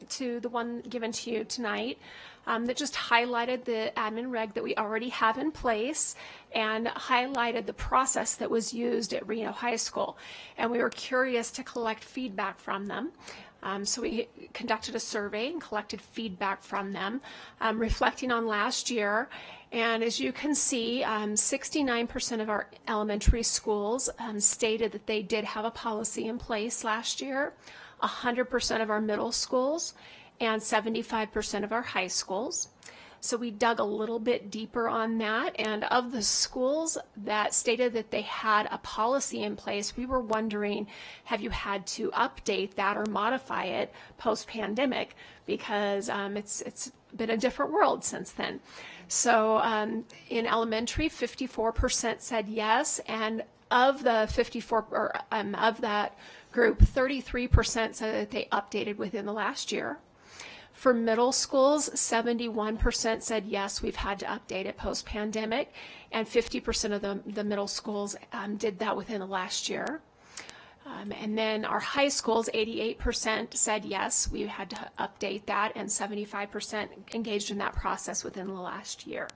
to the one given to you tonight. That just highlighted the admin reg that we already have in place and highlighted the process that was used at Reno High School. And we were curious to collect feedback from them. So we conducted a survey and collected feedback from them, reflecting on last year. And as you can see, 69% of our elementary schools stated that they did have a policy in place last year, 100% of our middle schools, and 75% of our high schools. So we dug a little bit deeper on that, and of the schools that stated that they had a policy in place, we were wondering, have you had to update that or modify it post-pandemic? Because it's been a different world since then. So in elementary, 54% said yes, and of the 54, or of that group, 33% said that they updated within the last year. For middle schools, 71% said yes, we've had to update it post-pandemic, and 50% of the middle schools did that within the last year. And then our high schools, 88% said yes, we had to update that, and 75% engaged in that process within the last year.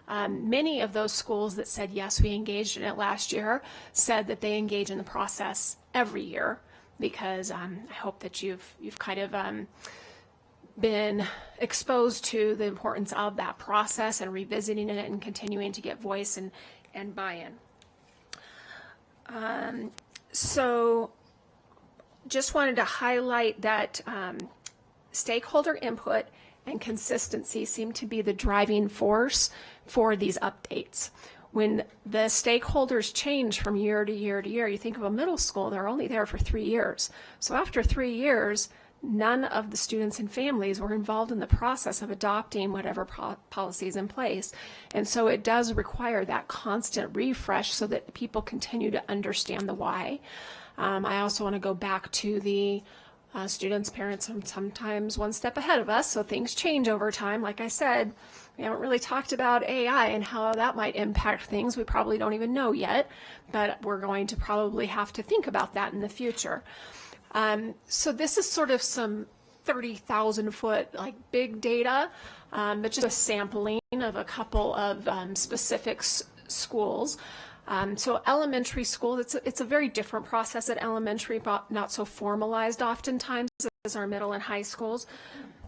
Many of those schools that said yes, we engaged in it last year, said that they engage in the process every year, because I hope that you've kind of been exposed to the importance of that process and revisiting it and continuing to get voice and buy-in. So just wanted to highlight that stakeholder input and consistency seem to be the driving force for these updates. When the stakeholders change from year to year to year, you think of a middle school, they're only there for 3 years. So after 3 years, none of the students and families were involved in the process of adopting whatever policy is in place. And so it does require that constant refresh so that people continue to understand the why. I also want to go back to the students, parents, and sometimes one step ahead of us, so things change over time. Like I said, we haven't really talked about AI and how that might impact things. We probably don't even know yet, but we're going to probably have to think about that in the future. So this is sort of some 30,000 foot like big data, but just a sampling of a couple of specific schools. So elementary school, it's a very different process at elementary, but not so formalized oftentimes as our middle and high schools.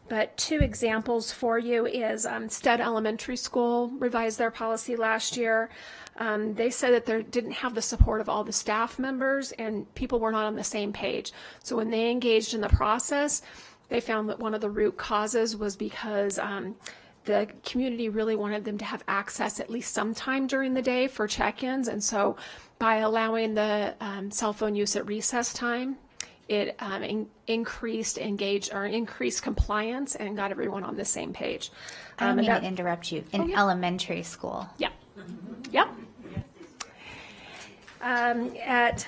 But 2 examples for you is Stead Elementary School revised their policy last year. They said that they didn't have the support of all the staff members and people were not on the same page. So when they engaged in the process, they found that one of the root causes was because the community really wanted them to have access at least sometime during the day for check-ins. And so by allowing the cell phone use at recess time, it increased compliance and got everyone on the same page. I don't mean to interrupt you. In elementary school. Yeah. Yep. At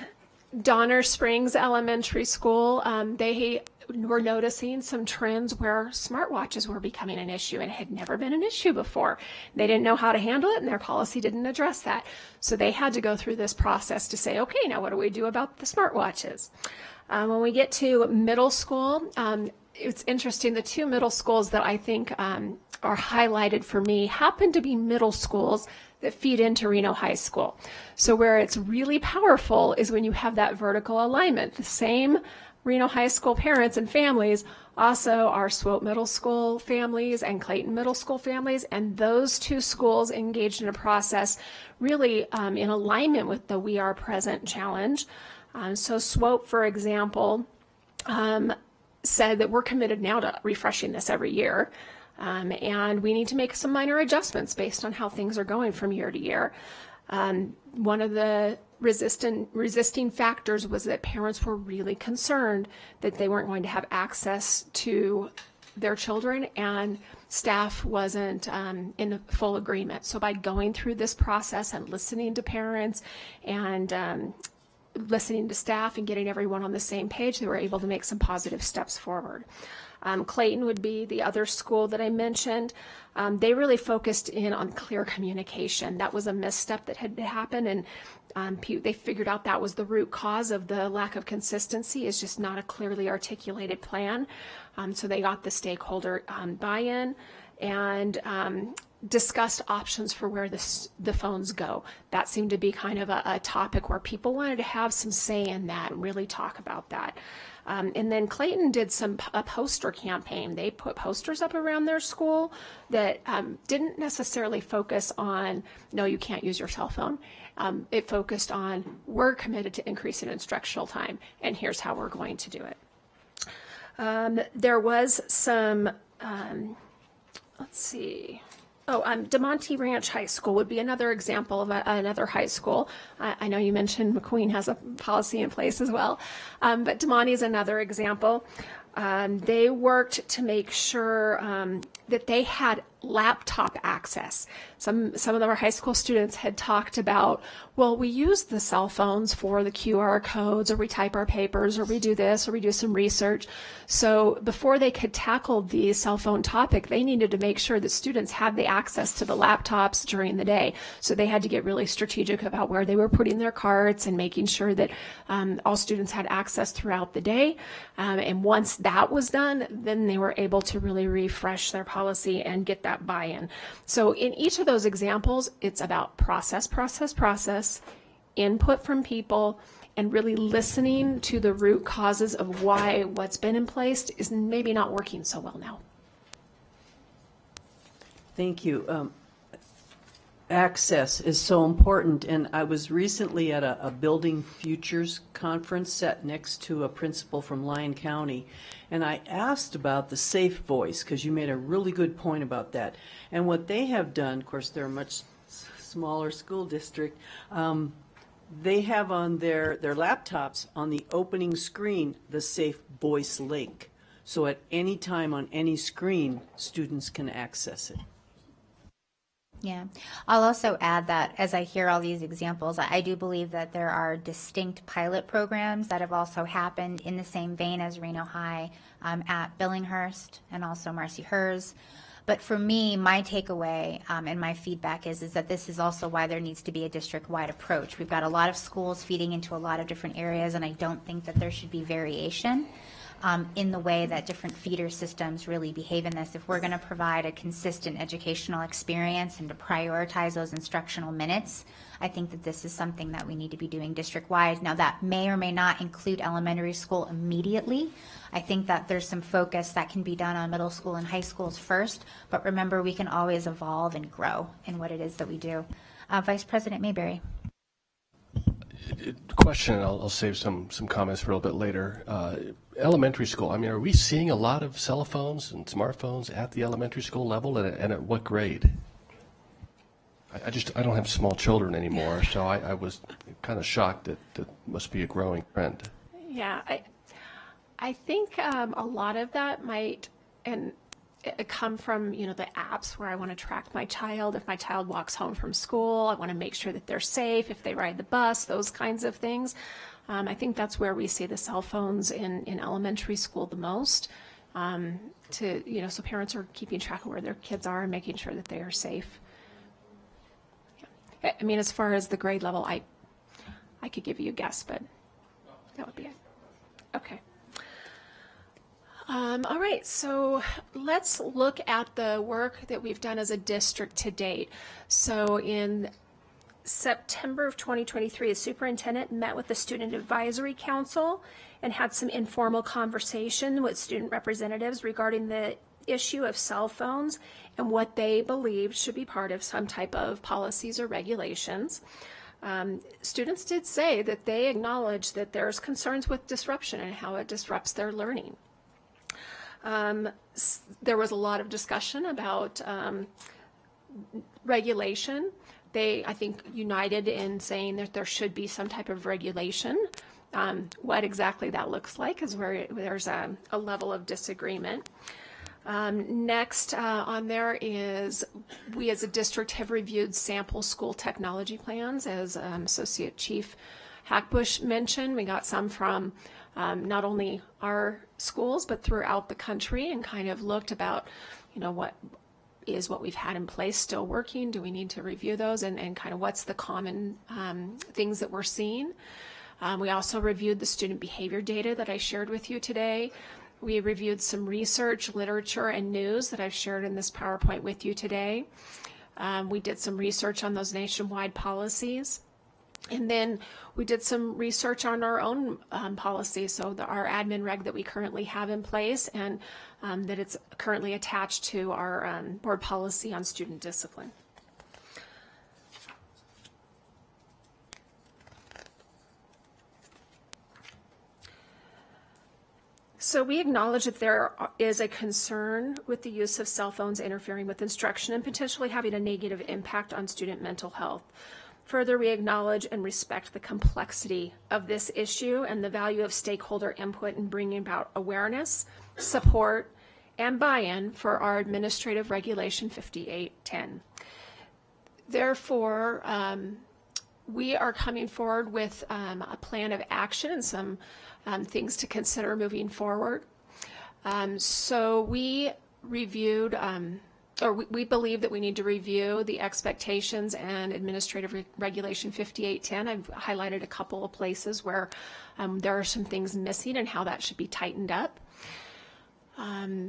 Donner Springs Elementary School, they were noticing some trends where smartwatches were becoming an issue, and it had never been an issue before. They didn't know how to handle it, and their policy didn't address that. So they had to go through this process to say, okay, now what do we do about the smartwatches? When we get to middle school, it's interesting, the 2 middle schools that I think are highlighted for me happen to be middle schools that feed into Reno High School. So where it's really powerful is when you have that vertical alignment. The same Reno High School parents and families also are Swope Middle School families and Clayton Middle School families, and those 2 schools engaged in a process really in alignment with the We Are Present challenge. So Swope, for example, said that we're committed now to refreshing this every year, and we need to make some minor adjustments based on how things are going from year to year. One of the resisting factors was that parents were really concerned that they weren't going to have access to their children, and staff wasn't in full agreement. So by going through this process and listening to parents and listening to staff and getting everyone on the same page, they were able to make some positive steps forward. Clayton would be the other school that I mentioned. They really focused in on clear communication. That was a misstep that had happened, and they figured out that was the root cause of the lack of consistency, is just not a clearly articulated plan. So they got the stakeholder buy-in, and discussed options for where the phones go. That seemed to be kind of a topic where people wanted to have some say in that and really talk about that. And then Clayton did a poster campaign. They put posters up around their school that didn't necessarily focus on, no, you can't use your cell phone. It focused on, we're committed to increasing instructional time, and here's how we're going to do it. There was some, let's see. DeMonte Ranch High School would be another example of another high school. I know you mentioned McQueen has a policy in place as well, but DeMonte is another example. They worked to make sure that they had laptop access. Some of our high school students had talked about, well, we use the cell phones for the QR codes, or we type our papers, or we do this, or we do some research. So before they could tackle the cell phone topic, they needed to make sure that students had the access to the laptops during the day. So they had to get really strategic about where they were putting their carts and making sure that all students had access throughout the day. And once that was done, then they were able to really refresh their policy and get that buy-in. So in each of those examples, it's about process, input from people, and really listening to the root causes of why what's been in place is maybe not working so well now. Thank you. Access is so important, and I was recently at a Building Futures conference sat next to a principal from Lyon County, and I asked about the safe voice, because you made a really good point about that. And what they have done, of course, they're a much smaller school district, they have on their laptops on the opening screen the safe voice link. So at any time on any screen, students can access it. Yeah. I'll also add that as I hear all these examples, I do believe that there are distinct pilot programs that have also happened in the same vein as Reno High at Billinghurst and also Marcy Hers. But for me, my takeaway and my feedback is that this is also why there needs to be a district-wide approach. We've got a lot of schools feeding into a lot of different areas, and I don't think that there should be variation in the way that different feeder systems really behave in this. If we're going to provide a consistent educational experience and to prioritize those instructional minutes, I think that this is something that we need to be doing district-wide. Now, that may or may not include elementary school immediately. I think that there's some focus that can be done on middle school and high schools first, but remember, we can always evolve and grow in what it is that we do. Vice President Mayberry. Question, and I'll save some comments for a little bit later. Elementary school, I mean, are we seeing a lot of cell phones and smartphones at the elementary school level, and at what grade? I don't have small children anymore, so I was kind of shocked that must be a growing trend. Yeah, I think a lot of that might come from, the apps where I want to track my child. If my child walks home from school, I want to make sure that they're safe. If they ride the bus, those kinds of things. I think that's where we see the cell phones in elementary school the most. So parents are keeping track of where their kids are and making sure that they are safe. Yeah. I mean, as far as the grade level, I could give you a guess, but that would be it. Okay. All right, so let's look at the work that we've done as a district to date. So in September of 2023, the superintendent met with the Student Advisory Council and had some informal conversation with student representatives regarding the issue of cell phones and what they believed should be part of some type of policies or regulations. Students did say that they acknowledge that there's concerns with disruption and how it disrupts their learning. There was a lot of discussion about regulation. They, I think, united in saying that there should be some type of regulation. What exactly that looks like is where there's a level of disagreement. Next on there is we as a district have reviewed sample school technology plans, as Associate Chief Hackbush mentioned. We got some from not only our schools but throughout the country, and kind of looked about, what we've had in place still working? Do we need to review those, and kind of what's the common things that we're seeing? We also reviewed the student behavior data that I shared with you today. We reviewed some research, literature, and news that I've shared in this PowerPoint with you today. We did some research on those nationwide policies. And then we did some research on our own policy, so our admin reg that we currently have in place, and that it's currently attached to our board policy on student discipline. So we acknowledge that there is a concern with the use of cell phones interfering with instruction and potentially having a negative impact on student mental health. Further, we acknowledge and respect the complexity of this issue and the value of stakeholder input in bringing about awareness, support, and buy-in for our Administrative Regulation 5810. Therefore, we are coming forward with a plan of action and some things to consider moving forward. So we reviewed, we believe that we need to review the expectations and Administrative Regulation 5810. I've highlighted a couple of places where there are some things missing and how that should be tightened up.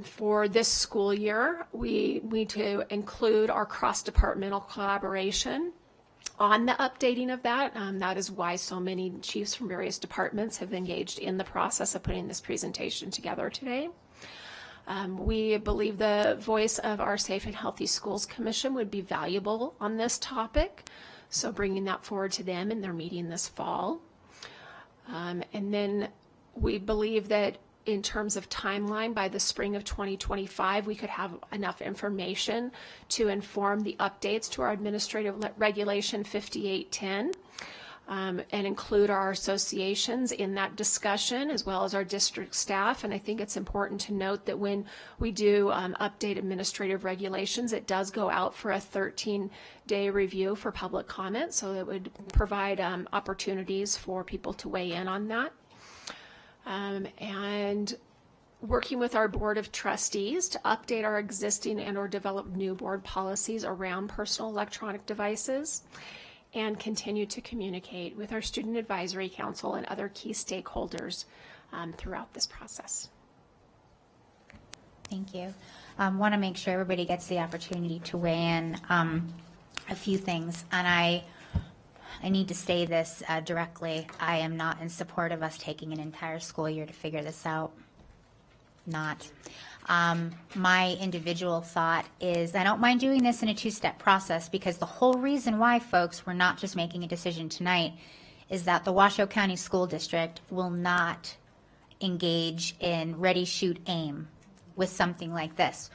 For this school year, we need to include our cross-departmental collaboration on the updating of that. That is why so many chiefs from various departments have engaged in the process of putting this presentation together today. We believe the voice of our Safe and Healthy Schools Commission would be valuable on this topic, so bringing that forward to them in their meeting this fall. And then we believe that in terms of timeline, by the spring of 2025, we could have enough information to inform the updates to our Administrative Regulation 5810 and include our associations in that discussion, as well as our district staff. And I think it's important to note that when we do update administrative regulations, it does go out for a 13-day review for public comment, so it would provide opportunities for people to weigh in on that. And working with our Board of Trustees to update our existing and or develop new board policies around personal electronic devices, and continue to communicate with our Student Advisory Council and other key stakeholders throughout this process. Thank you. Want to make sure everybody gets the opportunity to weigh in a few things, and I need to say this directly. I am not in support of us taking an entire school year to figure this out. Not. My individual thought is I don't mind doing this in a two-step process, because the whole reason why, folks, we're not just making a decision tonight is that the Washoe County School District will not engage in ready, shoot, aim with something like this.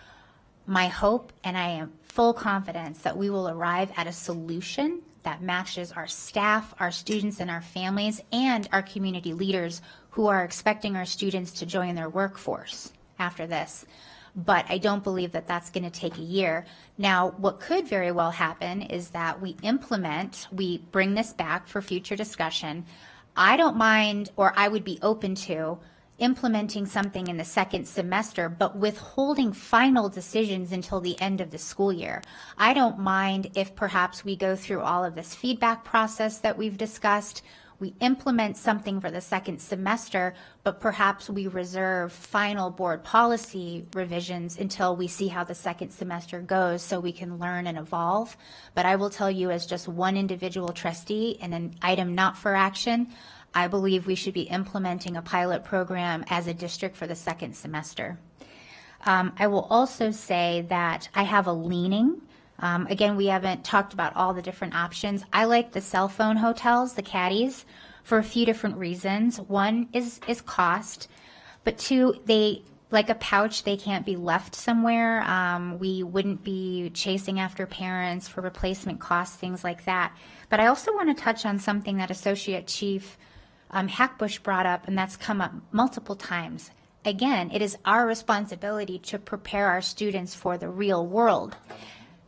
My hope, and I am full confidence, that we will arrive at a solution that matches our staff, our students, and our families, and our community leaders who are expecting our students to join their workforce after this. But I don't believe that that's going to take a year. Now, what could very well happen is that we bring this back for future discussion. I don't mind, or I would be open to, implementing something in the second semester, but withholding final decisions until the end of the school year. I don't mind if perhaps we go through all of this feedback process that we've discussed, we implement something for the second semester, but perhaps we reserve final board policy revisions until we see how the second semester goes so we can learn and evolve. But I will tell you, as just one individual trustee and an item not for action, I believe we should be implementing a pilot program as a district for the second semester. I will also say that I have a leaning. Again, we haven't talked about all the different options. I like the cell phone hotels, the caddies, for a few different reasons. One is cost, but two, they, like a pouch, they can't be left somewhere. We wouldn't be chasing after parents for replacement costs, things like that. But I also want to touch on something that Associate Chief Hackbush brought up, and that's come up multiple times. Again, it is our responsibility to prepare our students for the real world.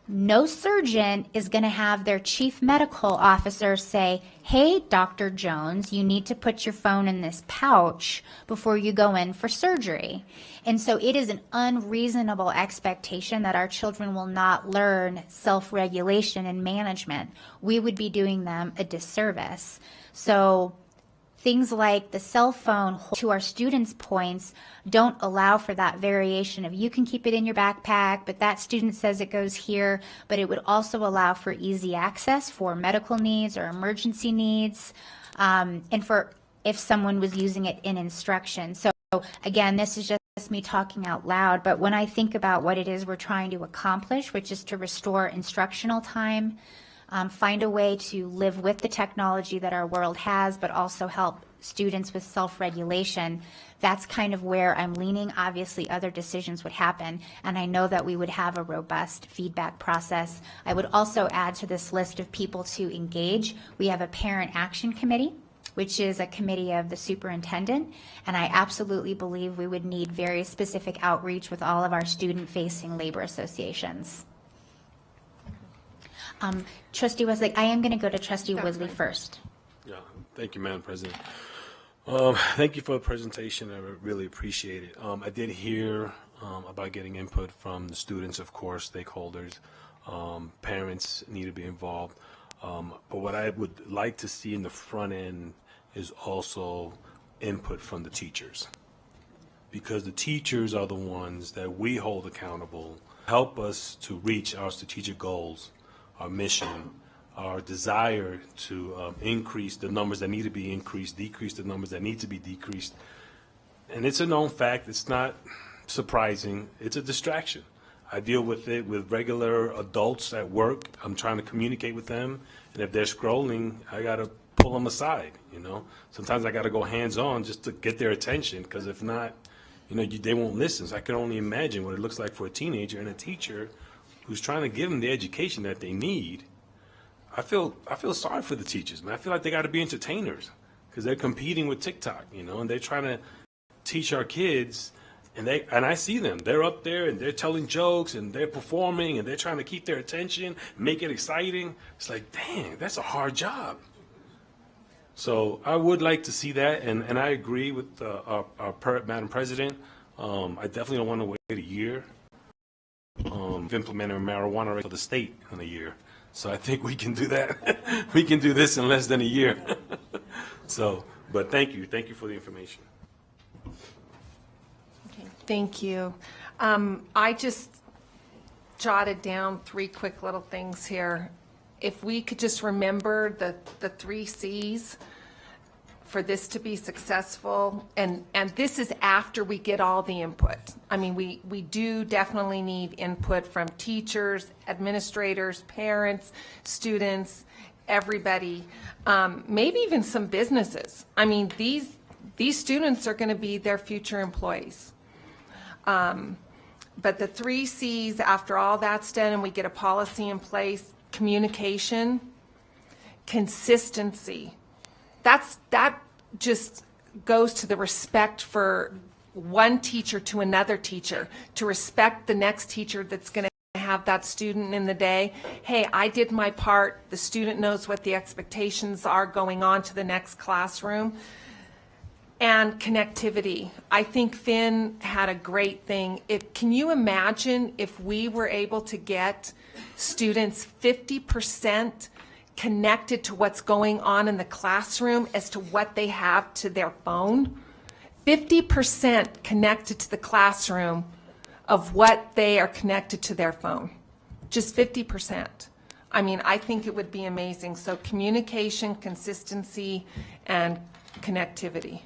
No surgeon is going to have their chief medical officer say, hey, Dr. Jones, you need to put your phone in this pouch before you go in for surgery. And so it is an unreasonable expectation that our children will not learn self-regulation and management. We would be doing them a disservice. So things like the cell phone, to our students' points, don't allow for that variation of you can keep it in your backpack, but that student says it goes here. But it would also allow for easy access for medical needs or emergency needs, and for if someone was using it in instruction. So again, this is just me talking out loud, but when I think about what it is we're trying to accomplish, which is to restore instructional time, find a way to live with the technology that our world has, but also help students with self-regulation, that's kind of where I'm leaning. Obviously, other decisions would happen, and I know that we would have a robust feedback process. I would also add to this list of people to engage. We have a Parent Action Committee, which is a committee of the superintendent, and I absolutely believe we would need very specific outreach with all of our student-facing labor associations. Trustee Wesley, I am going to go to Trustee Wesley first. Yeah, thank you, Madam President. Thank you for the presentation. I really appreciate it. I did hear about getting input from the students, of course, stakeholders. Parents need to be involved. But what I would like to see in the front end is also input from the teachers, because the teachers are the ones that we hold accountable, help us to reach our strategic goals, our mission, our desire to increase the numbers that need to be increased, decrease the numbers that need to be decreased. And it's a known fact. It's not surprising. It's a distraction. I deal with it with regular adults at work. I'm trying to communicate with them, and if they're scrolling, I got to pull them aside, you know. Sometimes I got to go hands-on just to get their attention, because if not, you know, they won't listen. So I can only imagine what it looks like for a teenager and a teacher who's trying to give them the education that they need. I feel sorry for the teachers, man. I feel like they got to be entertainers, because they're competing with TikTok, you know, and they're trying to teach our kids. And I see them. They're up there and they're telling jokes and they're performing and they're trying to keep their attention, make it exciting. It's like, dang, that's a hard job. So I would like to see that, and I agree with Madam President. I definitely don't want to wait a year. We've implemented a marijuana rate for the state in a year. So I think we can do that. We can do this in less than a year. So, but thank you. Thank you for the information. Thank you. I just jotted down 3 quick little things here. If we could just remember the 3 C's for this to be successful, and this is after we get all the input. I mean, we do definitely need input from teachers, administrators, parents, students, everybody, maybe even some businesses. I mean, these students are going to be their future employees. But the 3 C's, after all that's done and we get a policy in place: communication, consistency. That just goes to the respect for one teacher to another teacher, to respect the next teacher that's going to have that student in the day. Hey, I did my part. The student knows what the expectations are going on to the next classroom. And connectivity. I think Finn had a great thing. Can you imagine if we were able to get students 50% connected to what's going on in the classroom as to what they have to their phone? 50% connected to the classroom of what they are connected to their phone. Just 50%. I mean, I think it would be amazing. So communication, consistency, and connectivity.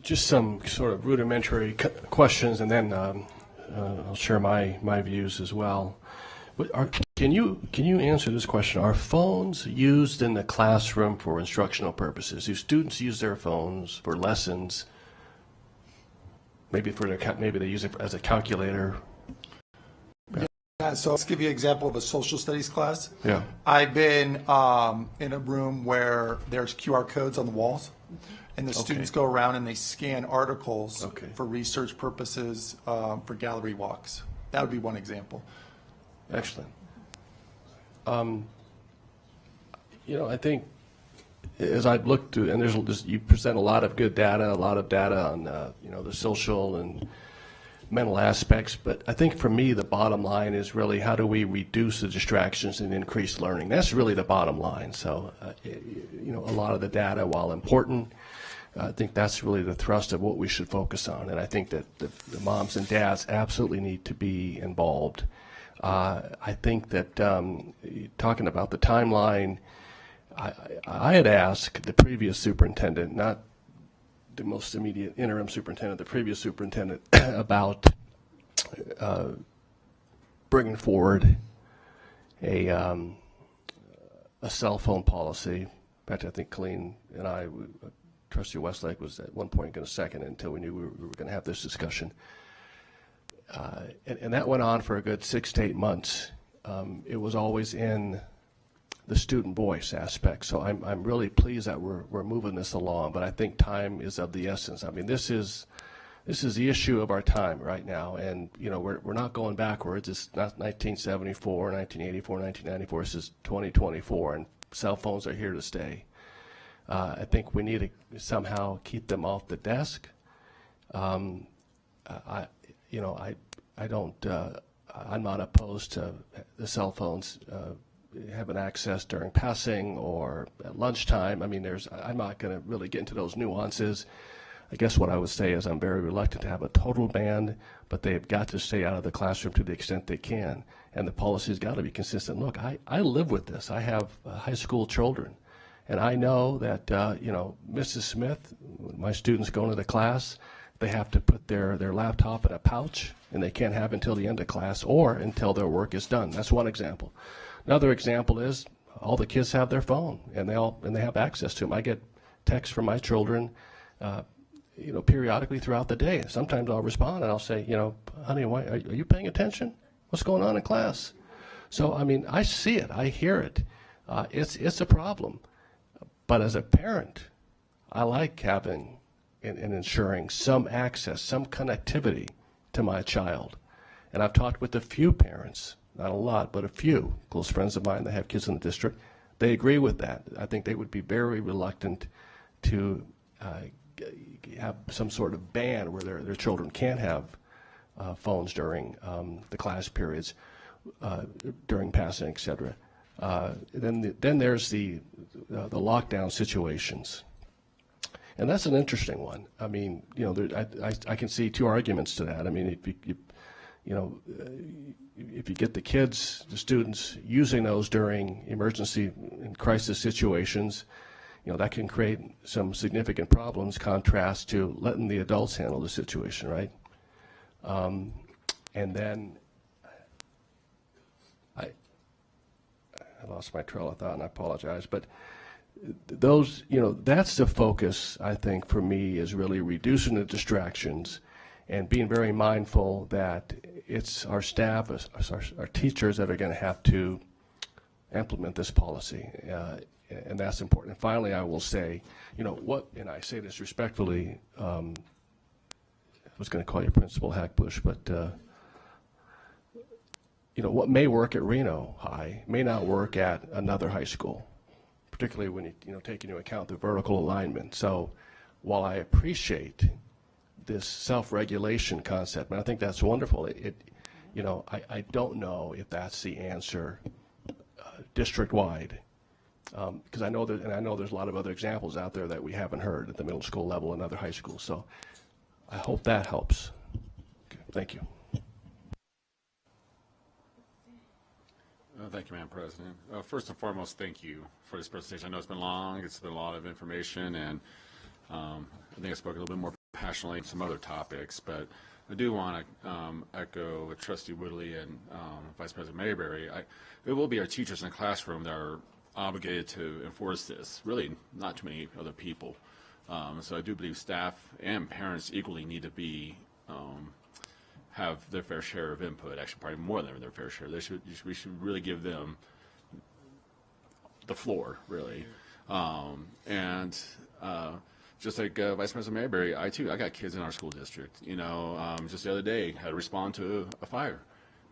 Just some sort of rudimentary questions, and then I'll share my views as well. Can you answer this question? Are phones used in the classroom for instructional purposes? Do students use their phones for lessons? Maybe they use it as a calculator. Yeah, so let's give you an example of a social studies class. Yeah. I've been in a room where there's QR codes on the walls, and the students go around and they scan articles for research purposes, for gallery walks. That would be one example. Excellent. You know, I think as I've looked through, and you present a lot of good data, on you know, the social and mental aspects, but I think for me the bottom line is really how do we reduce the distractions and increase learning. That's really the bottom line. So, a lot of the data, while important, I think that's really the thrust of what we should focus on. And I think that the moms and dads absolutely need to be involved. I think that talking about the timeline, I had asked the previous superintendent, not the most immediate interim superintendent, the previous superintendent, about bringing forward a cell phone policy. In fact, I think Colleen and I, Trustee Westlake was at one point going to second it until we knew we were going to have this discussion. And that went on for a good 6 to 8 months. It was always in the student voice aspect. So I'm really pleased that we're moving this along, but I think time is of the essence. I mean, this is the issue of our time right now, and we're not going backwards. It's not 1974, 1984, 1994. This is 2024, and cell phones are here to stay. I think we need to somehow keep them off the desk. I'm not opposed to the cell phones having access during passing or at lunchtime. I mean, I'm not going to really get into those nuances. I guess what I would say is I'm very reluctant to have a total ban, but they've got to stay out of the classroom to the extent they can. And the policy's got to be consistent. Look, I live with this. I have high school children. And I know that, Mrs. Smith, my students go into the class, they have to put their laptop in a pouch, and they can't have it until the end of class or until their work is done. That's one example. Another example is all the kids have their phone, and they have access to them. I get texts from my children, periodically throughout the day. Sometimes I'll respond and I'll say, honey, why, are you paying attention? What's going on in class? So, I mean, I see it. I hear it. It's a problem. But as a parent, I like having and ensuring some access, some connectivity to my child. And I've talked with a few parents, not a lot, but a few close friends of mine that have kids in the district. They agree with that. I think they would be very reluctant to have some sort of ban where their children can't have phones during the class periods, during passing, et cetera. Then there's the lockdown situations. And that's an interesting one. I mean, I can see two arguments to that. I mean, if you get the students using those during emergency and crisis situations, that can create some significant problems, contrast to letting the adults handle the situation, right? And then I lost my trail of thought, and I apologize, but those, that's the focus, I think, for me, is really reducing the distractions and being very mindful that it's our staff, our teachers that are going to have to implement this policy, and that's important. And finally, I will say, and I say this respectfully, I was going to call you Principal Hackbush, but what may work at Reno High may not work at another high school, particularly when you take into account the vertical alignment. So while I appreciate this self-regulation concept, and I think that's wonderful, I don't know if that's the answer district-wide, because I know there's a lot of other examples out there that we haven't heard at the middle school level and other high schools. So I hope that helps. Okay, thank you. Thank you, Madam President. First and foremost, thank you for this presentation. I know it's been long. It's been a lot of information, and I think I spoke a little bit more passionately on some other topics, but I do want to echo with Trustee Woodley and Vice President Mayberry. It will be our teachers in the classroom that are obligated to enforce this, really not too many other people. So I do believe staff and parents equally need to be have their fair share of input, actually probably more than their fair share. We should really give them the floor, really. Just like Vice President Mayberry, I got kids in our school district. Just the other day, had to respond to a fire.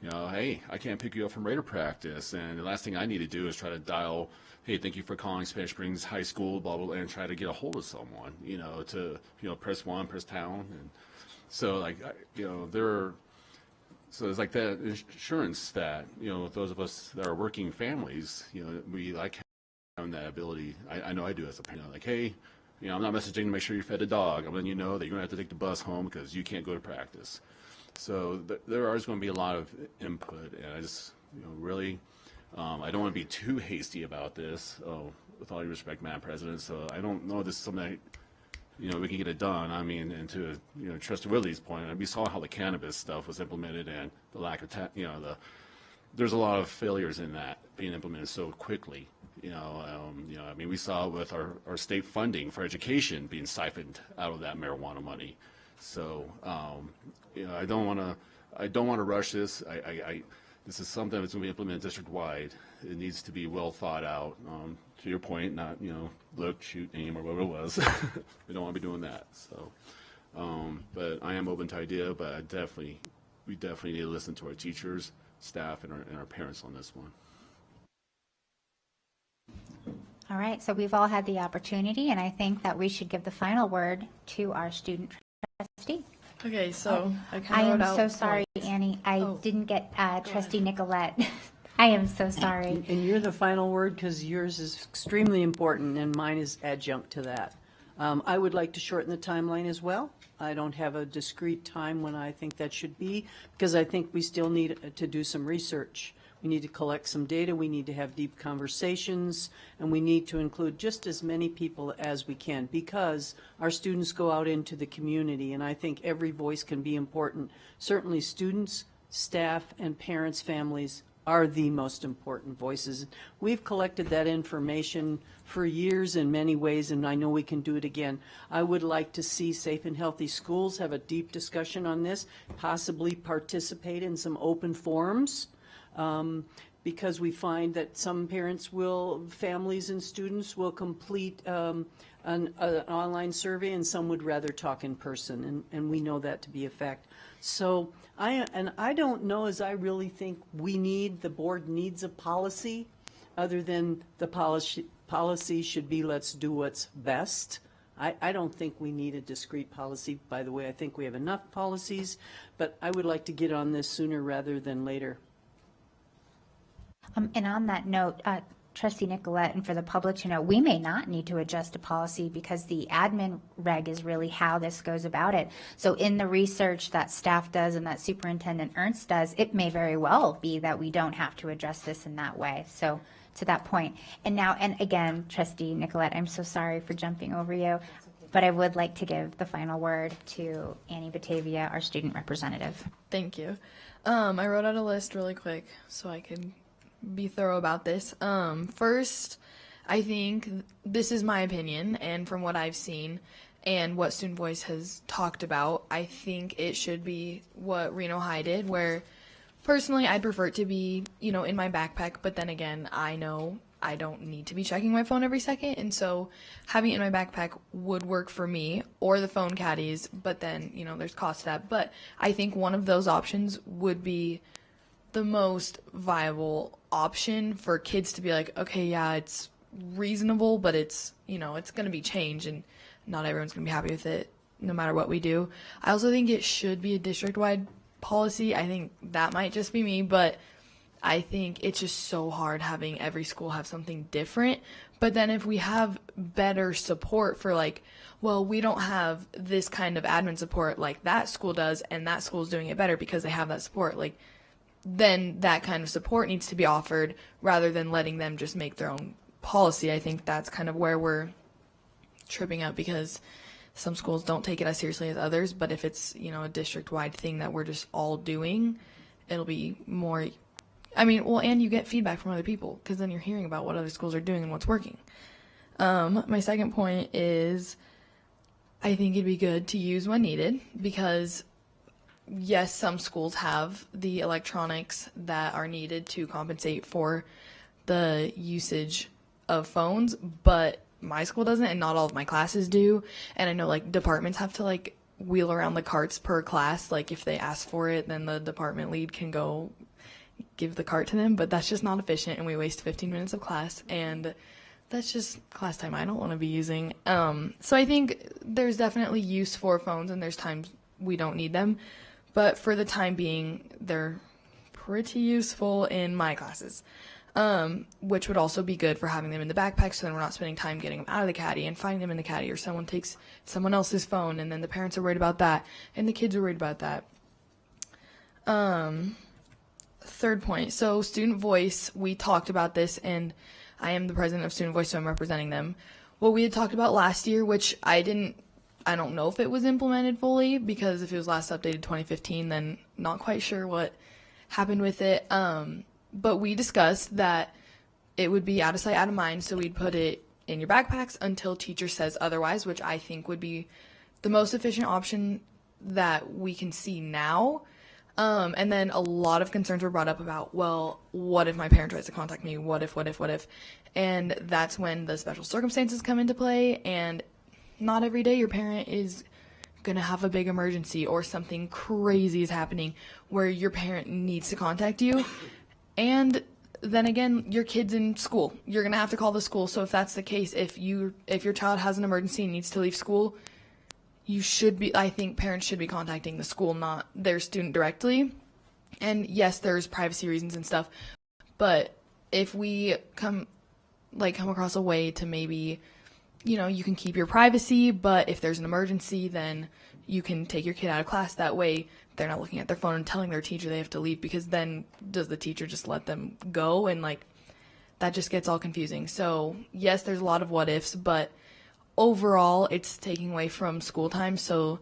Hey, I can't pick you up from Raider practice, and the last thing I need to do is try to dial, hey, thank you for calling Spanish Springs High School, blah, blah, blah, and try to get a hold of someone, to, press 1, press pound, and So like, so it's like that insurance that, those of us that are working families, we like having that ability. I know I do as a parent, like, hey, I'm not messaging to make sure you fed a dog. I'm letting you know that you're going to have to take the bus home because you can't go to practice. So there is going to be a lot of input, and I just, really, I don't want to be too hasty about this, with all due respect, Madam President. So I don't know if this is something that, we can get it done. I mean, and to, Trustee Willie's point, we saw how the cannabis stuff was implemented and the lack of, there's a lot of failures in that being implemented so quickly. I mean, we saw it with our state funding for education being siphoned out of that marijuana money. So, I don't want to rush this. This is something that's going to be implemented district-wide. It needs to be well thought out. To your point, not, look, shoot, aim, or whatever it was. We don't want to be doing that. So, but I am open to idea, but we definitely need to listen to our teachers, staff, and our parents on this one. All right, so we've all had the opportunity, and I think that we should give the final word to our student trustee. Okay, so I am so sorry, Annie. I didn't get Trustee Nicolette. I am so sorry. And you're the final word because yours is extremely important and mine is adjunct to that. I would like to shorten the timeline as well. I don't have a discrete time when I think that should be because I think we still need to do some research. We need to collect some data, we need to have deep conversations, and we need to include just as many people as we can because our students go out into the community, and I think every voice can be important. Certainly students, staff, and parents, families are the most important voices. We've collected that information for years in many ways, and I know we can do it again. I would like to see Safe and Healthy Schools have a deep discussion on this, possibly participate in some open forums. Because we find that some families and students will complete an online survey and some would rather talk in person, and we know that to be a fact. So I don't know as I really think the board needs a policy other than the policy should be let's do what's best. I don't think we need a discrete policy, by the way. I think we have enough policies, but I would like to get on this sooner rather than later. And on that note, Trustee Nicolette, and for the public to know, we may not need to adjust a policy because the admin reg is really how this goes about it. So in the research that staff does and that Superintendent Ernst does, it may very well be that we don't have to address this in that way. So to that point. And again, Trustee Nicolette, I'm so sorry for jumping over you, but I would like to give the final word to Annie Batavia, our student representative. Thank you. I wrote out a list really quick so I could be thorough about this. First, I think this is my opinion, and from what I've seen and what Student Voice has talked about, I think it should be what Reno High did, where personally I'd prefer it to be, in my backpack, but then again, I know I don't need to be checking my phone every second, and so having it in my backpack would work for me, or the phone caddies, but then, there's cost to that. But I think one of those options would be the most viable option for kids to be like, okay, yeah, it's reasonable, but it's, it's going to be changed and not everyone's going to be happy with it no matter what we do. I also think it should be a district-wide policy. I think that might just be me, but I think it's just so hard having every school have something different. But then if we have better support for we don't have this kind of admin support like that school does, and that school's doing it better because they have that support, then that kind of support needs to be offered rather than letting them just make their own policy. I think that's kind of where we're tripping up because some schools don't take it as seriously as others, but if it's, a district-wide thing that we're just all doing, it'll be more, and you get feedback from other people because then you're hearing about what other schools are doing and what's working. My second point is I think it'd be good to use when needed because yes, some schools have the electronics that are needed to compensate for the usage of phones, but my school doesn't and not all of my classes do. And I know departments have to wheel around the carts per class. If they ask for it, then the department lead can go give the cart to them, but that's just not efficient and we waste 15 minutes of class and that's just class time I don't want to be using. So I think there's definitely use for phones and there's times we don't need them. But for the time being, they're pretty useful in my classes, which would also be good for having them in the backpack, so then we're not spending time getting them out of the caddy and finding them in the caddy, or someone takes someone else's phone, and then the parents are worried about that, and the kids are worried about that. Third point, so student voice, we talked about this, and I am the president of Student Voice, so I'm representing them. What we had talked about last year, which I don't know if it was implemented fully, because if it was last updated 2015, then not quite sure what happened with it. But we discussed that it would be out of sight, out of mind, so we'd put it in your backpacks until teacher says otherwise, which I think would be the most efficient option that we can see now. And then a lot of concerns were brought up about, well, what if my parent tries to contact me? What if? And that's when the special circumstances come into play, and not every day your parent is going to have a big emergency or something crazy is happening where your parent needs to contact you. And then again, your kid's in school. You're going to have to call the school. So if that's the case, if your child has an emergency and needs to leave school, I think parents should be contacting the school, not their student directly. And yes, there's privacy reasons and stuff, but if we come across a way to maybe, you can keep your privacy, but if there's an emergency, then you can take your kid out of class. That way they're not looking at their phone and telling their teacher they have to leave, because then does the teacher just let them go? And that just gets all confusing. So yes, there's a lot of what ifs, but overall it's taking away from school time. So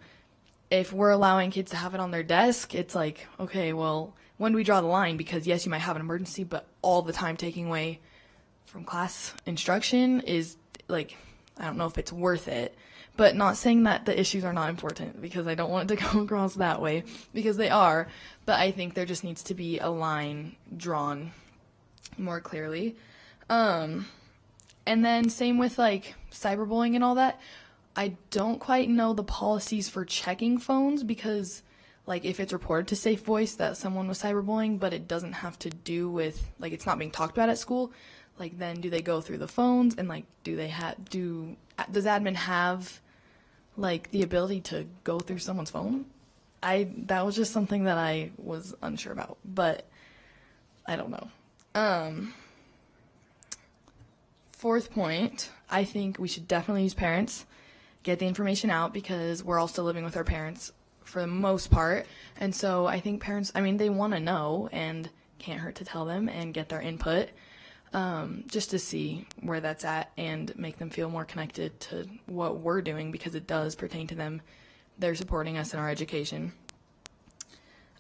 if we're allowing kids to have it on their desk, it's like, okay, well, when do we draw the line? Because yes, you might have an emergency, but all the time taking away from class instruction is I don't know if it's worth it. But not saying that the issues are not important, because I don't want it to come across that way, because they are. But I think there just needs to be a line drawn more clearly. And then same with cyberbullying and all that. I don't quite know the policies for checking phones, because if it's reported to Safe Voice that someone was cyberbullying, but it doesn't have to do with it's not being talked about at school, then do they go through the phones, and does admin have the ability to go through someone's phone? That was just something that I was unsure about, but I don't know. Fourth point, I think we should definitely use parents, get the information out, because we're all still living with our parents for the most part. And so I think parents, they want to know, and can't hurt to tell them and get their input, just to see where that's at and make them feel more connected to what we're doing, because it does pertain to them. They're supporting us in our education.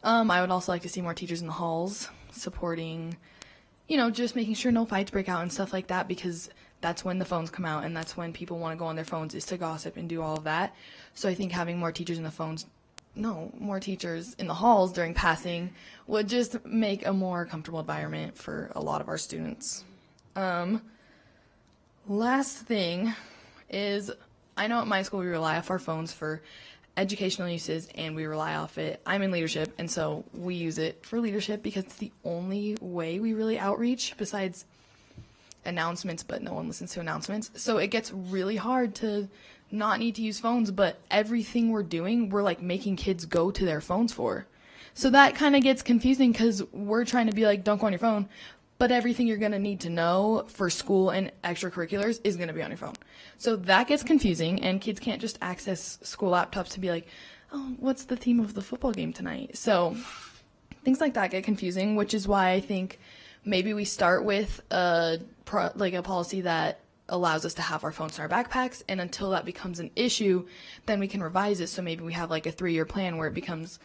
I would also like to see more teachers in the halls supporting, just making sure no fights break out and stuff like that, because that's when the phones come out, and that's when people want to go on their phones, is to gossip and do all of that. So I think having more teachers in the halls during passing would just make a more comfortable environment for a lot of our students. Last thing is, I know at my school we rely off our phones for educational uses, and we rely off it. I'm in leadership, and so we use it for leadership because it's the only way we really outreach besides announcements, but no one listens to announcements. So it gets really hard to not need to use phones, but everything we're doing, we're making kids go to their phones for. So that kind of gets confusing, because we're trying to be don't go on your phone, but everything you're going to need to know for school and extracurriculars is going to be on your phone. So that gets confusing, and kids can't just access school laptops to be oh, what's the theme of the football game tonight? So things like that get confusing, which is why I think maybe we start with a policy that allows us to have our phones in our backpacks, and until that becomes an issue, then we can revise it. So maybe we have a 3-year plan where it becomes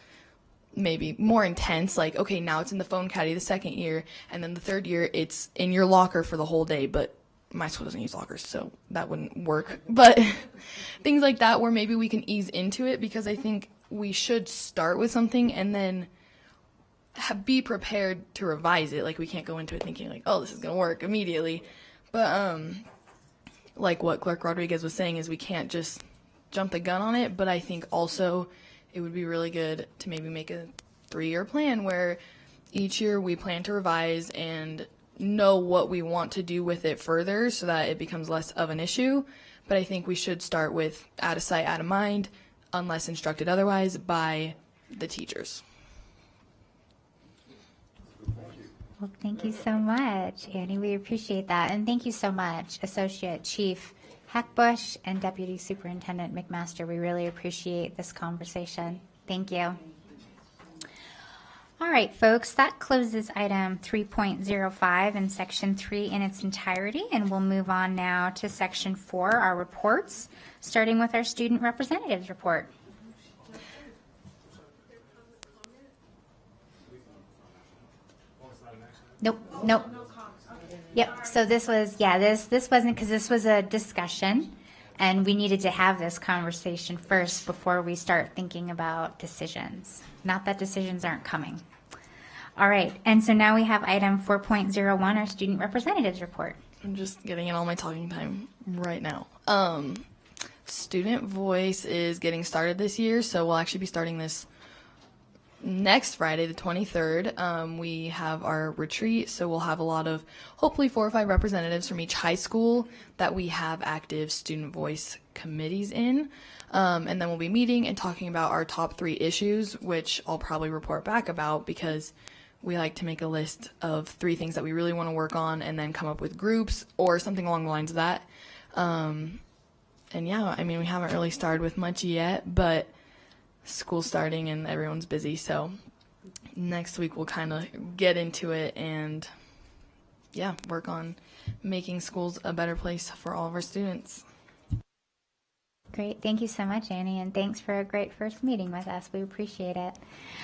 maybe more intense, okay, now it's in the phone caddy the second year, and then the third year it's in your locker for the whole day. But my school doesn't use lockers, so that wouldn't work. But things like that, where maybe we can ease into it, because I think we should start with something and then be prepared to revise it. We can't go into it thinking oh, this is going to work immediately. But what Clerk Rodriguez was saying is we can't just jump the gun on it, but I think also it would be really good to maybe make a 3-year plan where each year we plan to revise and know what we want to do with it further, so that it becomes less of an issue. But I think we should start with out of sight, out of mind, unless instructed otherwise by the teachers. Well, thank you so much, Annie. We appreciate that. And thank you so much, Associate Chief Hackbush and Deputy Superintendent McMaster. We really appreciate this conversation. Thank you. All right, folks, that closes item 3.05 and section 3 in its entirety, and we'll move on now to section 4, our reports, starting with our student representatives report. Nope. Yep, so this was, this wasn't, because this was a discussion, and we needed to have this conversation first before we start thinking about decisions. Not that decisions aren't coming. All right, and so now we have item 4.01, our student representatives report. I'm just getting in all my talking time right now. Student Voice is getting started this year, so we'll actually be starting this next Friday, the 23rd. We have our retreat, so we'll have a lot of, hopefully 4 or 5 representatives from each high school that we have active Student Voice committees in. And then we'll be meeting and talking about our top 3 issues, which I'll probably report back about because we like to make a list of 3 things that we really want to work on and then come up with groups or something along the lines of that. And yeah, I mean, we haven't really started with much yet, but school's starting and everyone's busy, so next week we'll kind of get into it and yeah, work on making schools a better place for all of our students. Great. Thank you so much, Annie, and thanks for a great first meeting with us. We appreciate it.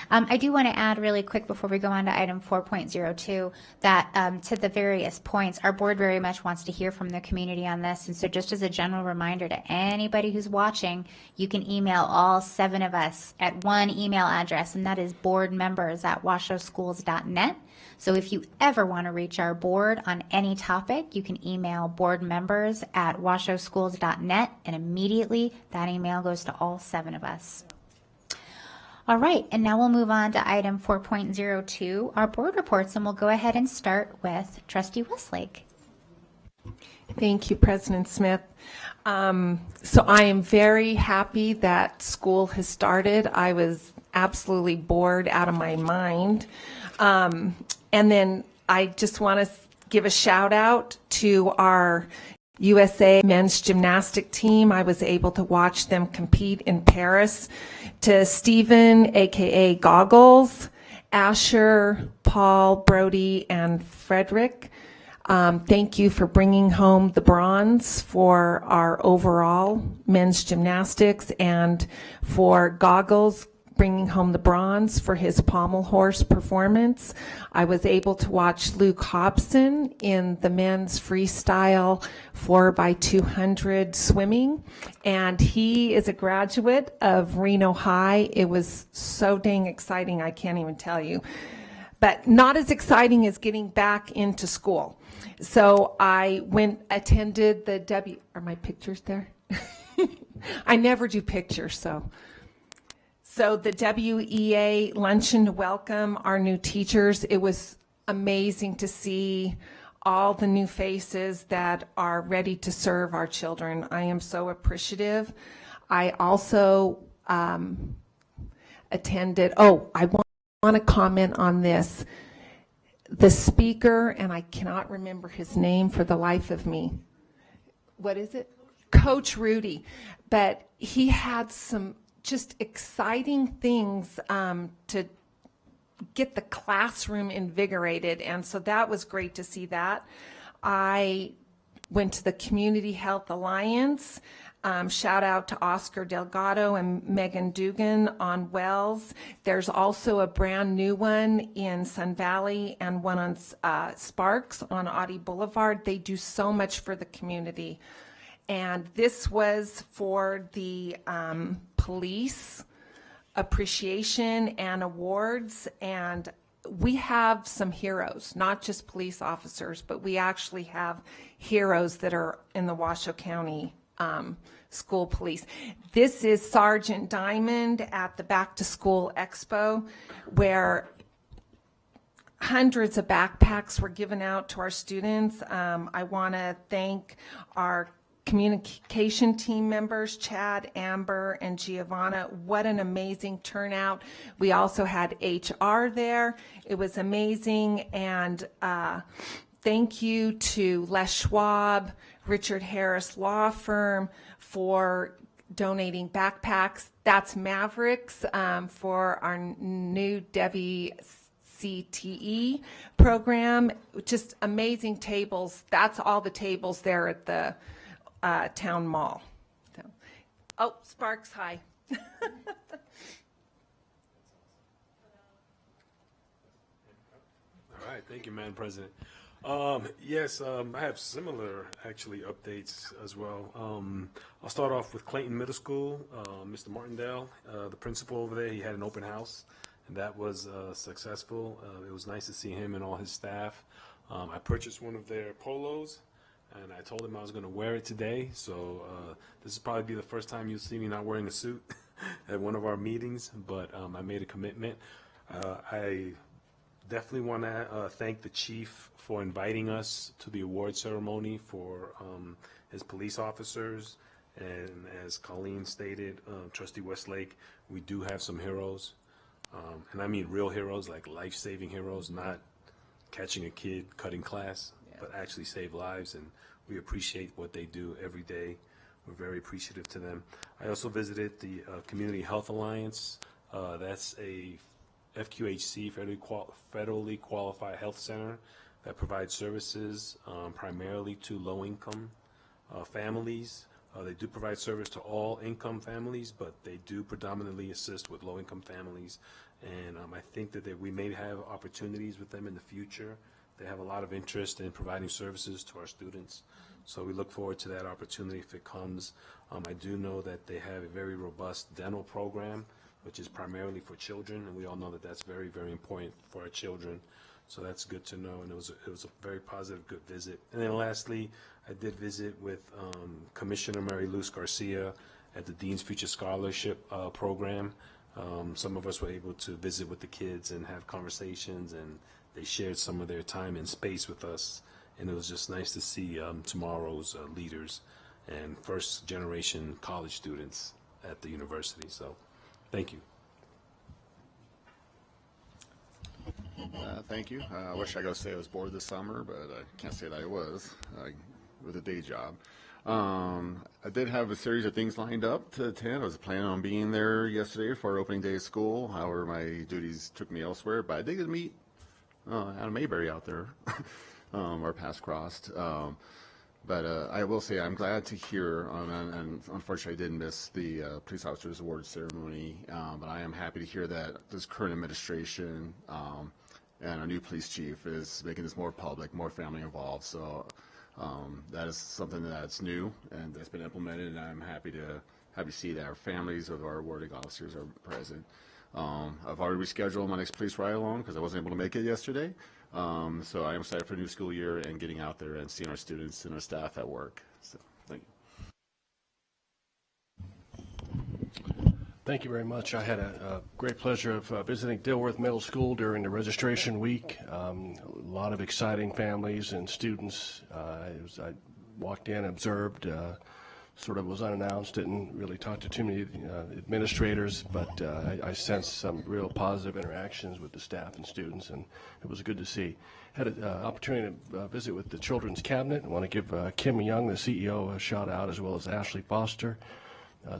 I do want to add really quick before we go on to item 4.02 that to the various points, our board very much wants to hear from the community on this. And so just as a general reminder to anybody who's watching, you can email all 7 of us at one email address, and that is boardmembers@washoschools.net. So if you ever want to reach our board on any topic, you can email boardmembers@washoschools.net, and immediately that email goes to all 7 of us. All right, and now we'll move on to item 4.02, our board reports, and we'll go ahead and start with Trustee Westlake. Thank you, President Smith. So I am very happy that school has started. I was absolutely bored out of my mind. And then I just want to give a shout out to our USA men's gymnastic team. I was able to watch them compete in Paris. To Stephen, aka Goggles, Asher, Paul, Brody, and Frederick. Thank you for bringing home the bronze for our overall men's gymnastics, and for Goggles bringing home the bronze for his pommel horse performance. I was able to watch Luke Hobson in the men's freestyle 4x200 swimming, and he is a graduate of Reno High. It was so dang exciting, I can't even tell you. But not as exciting as getting back into school. So I attended the are my pictures there? I never do pictures, so the WEA luncheon to welcome our new teachers. It was amazing to see all the new faces that are ready to serve our children. I am so appreciative. I also attended, I want to comment on this. The speaker, and I cannot remember his name for the life of me. What is it? Coach Rudy. But he had some just exciting things to get the classroom invigorated, and so that was great to see that. I went to the Community Health Alliance. Shout out to Oscar Delgado and Megan Dugan on Wells. There's also a brand new one in Sun Valley and one on Sparks on Audie Boulevard. They do so much for the community. And this was for the police appreciation and awards. And we have some heroes, not just police officers, but we actually have heroes that are in the Washoe County School Police. This is Sergeant Diamond at the Back to School Expo, where hundreds of backpacks were given out to our students. I want to thank our communication team members, Chad, Amber, and Giovanna. What an amazing turnout. We also had HR there. It was amazing. And thank you to Les Schwab, Richard Harris Law Firm for donating backpacks. That's Mavericks for our new WCTE program. Just amazing tables. That's all the tables there at the town mall. So, oh, Sparks, hi. All right, thank you, Madam President. Yes, I have similar, actually, updates as well. I'll start off with Clayton Middle School. Mr. Martindale, the principal over there, he had an open house, and that was successful. It was nice to see him and all his staff. I purchased one of their polos, and I told him I was going to wear it today, so this will probably be the first time you'll see me not wearing a suit at one of our meetings, but I made a commitment. I definitely want to thank the chief for inviting us to the award ceremony for his police officers. And as Colleen stated, Trustee Westlake, we do have some heroes. And I mean real heroes, like life-saving heroes, not catching a kid cutting class, but actually save lives. And we appreciate what they do every day. We're very appreciative to them. I also visited the Community Health Alliance. That's a FQHC, federally qualified health center that provides services primarily to low-income families. They do provide service to all income families, but they do predominantly assist with low-income families. And I think that we may have opportunities with them in the future. They have a lot of interest in providing services to our students. So we look forward to that opportunity if it comes. I do know that they have a very robust dental program, which is primarily for children, and we all know that that's very, very important for our children. So that's good to know, and it was a very positive, good visit. And then lastly, I did visit with Commissioner Mary Luz Garcia at the Dean's Future Scholarship program. Some of us were able to visit with the kids and have conversations, and they shared some of their time and space with us, and it was just nice to see tomorrow's leaders and first-generation college students at the university. So thank you. Thank you. I wish I could say I was bored this summer, but I can't say that I was with a day job. I did have a series of things lined up to attend. I was planning on being there yesterday for our opening day of school. However, my duties took me elsewhere, but I did get to meet Adam Mayberry out there. Our paths crossed. But I will say I'm glad to hear, and unfortunately I did miss the Police Officers Award ceremony, but I am happy to hear that this current administration and our new police chief is making this more public, more family involved. So that is something that's new and that's been implemented, and I'm happy to see that our families of our awarding officers are present. I've already rescheduled my next police ride-along because I wasn't able to make it yesterday. So I am excited for the new school year and getting out there and seeing our students and our staff at work. So thank you. Thank you very much. I had a great pleasure of visiting Dilworth Middle School during the registration week. A lot of exciting families and students. I walked in, observed, sort of was unannounced, didn't really talk to too many administrators, but I sensed some real positive interactions with the staff and students, and it was good to see. Had an opportunity to visit with the Children's Cabinet. I want to give Kim Young, the CEO, a shout out, as well as Ashley Foster.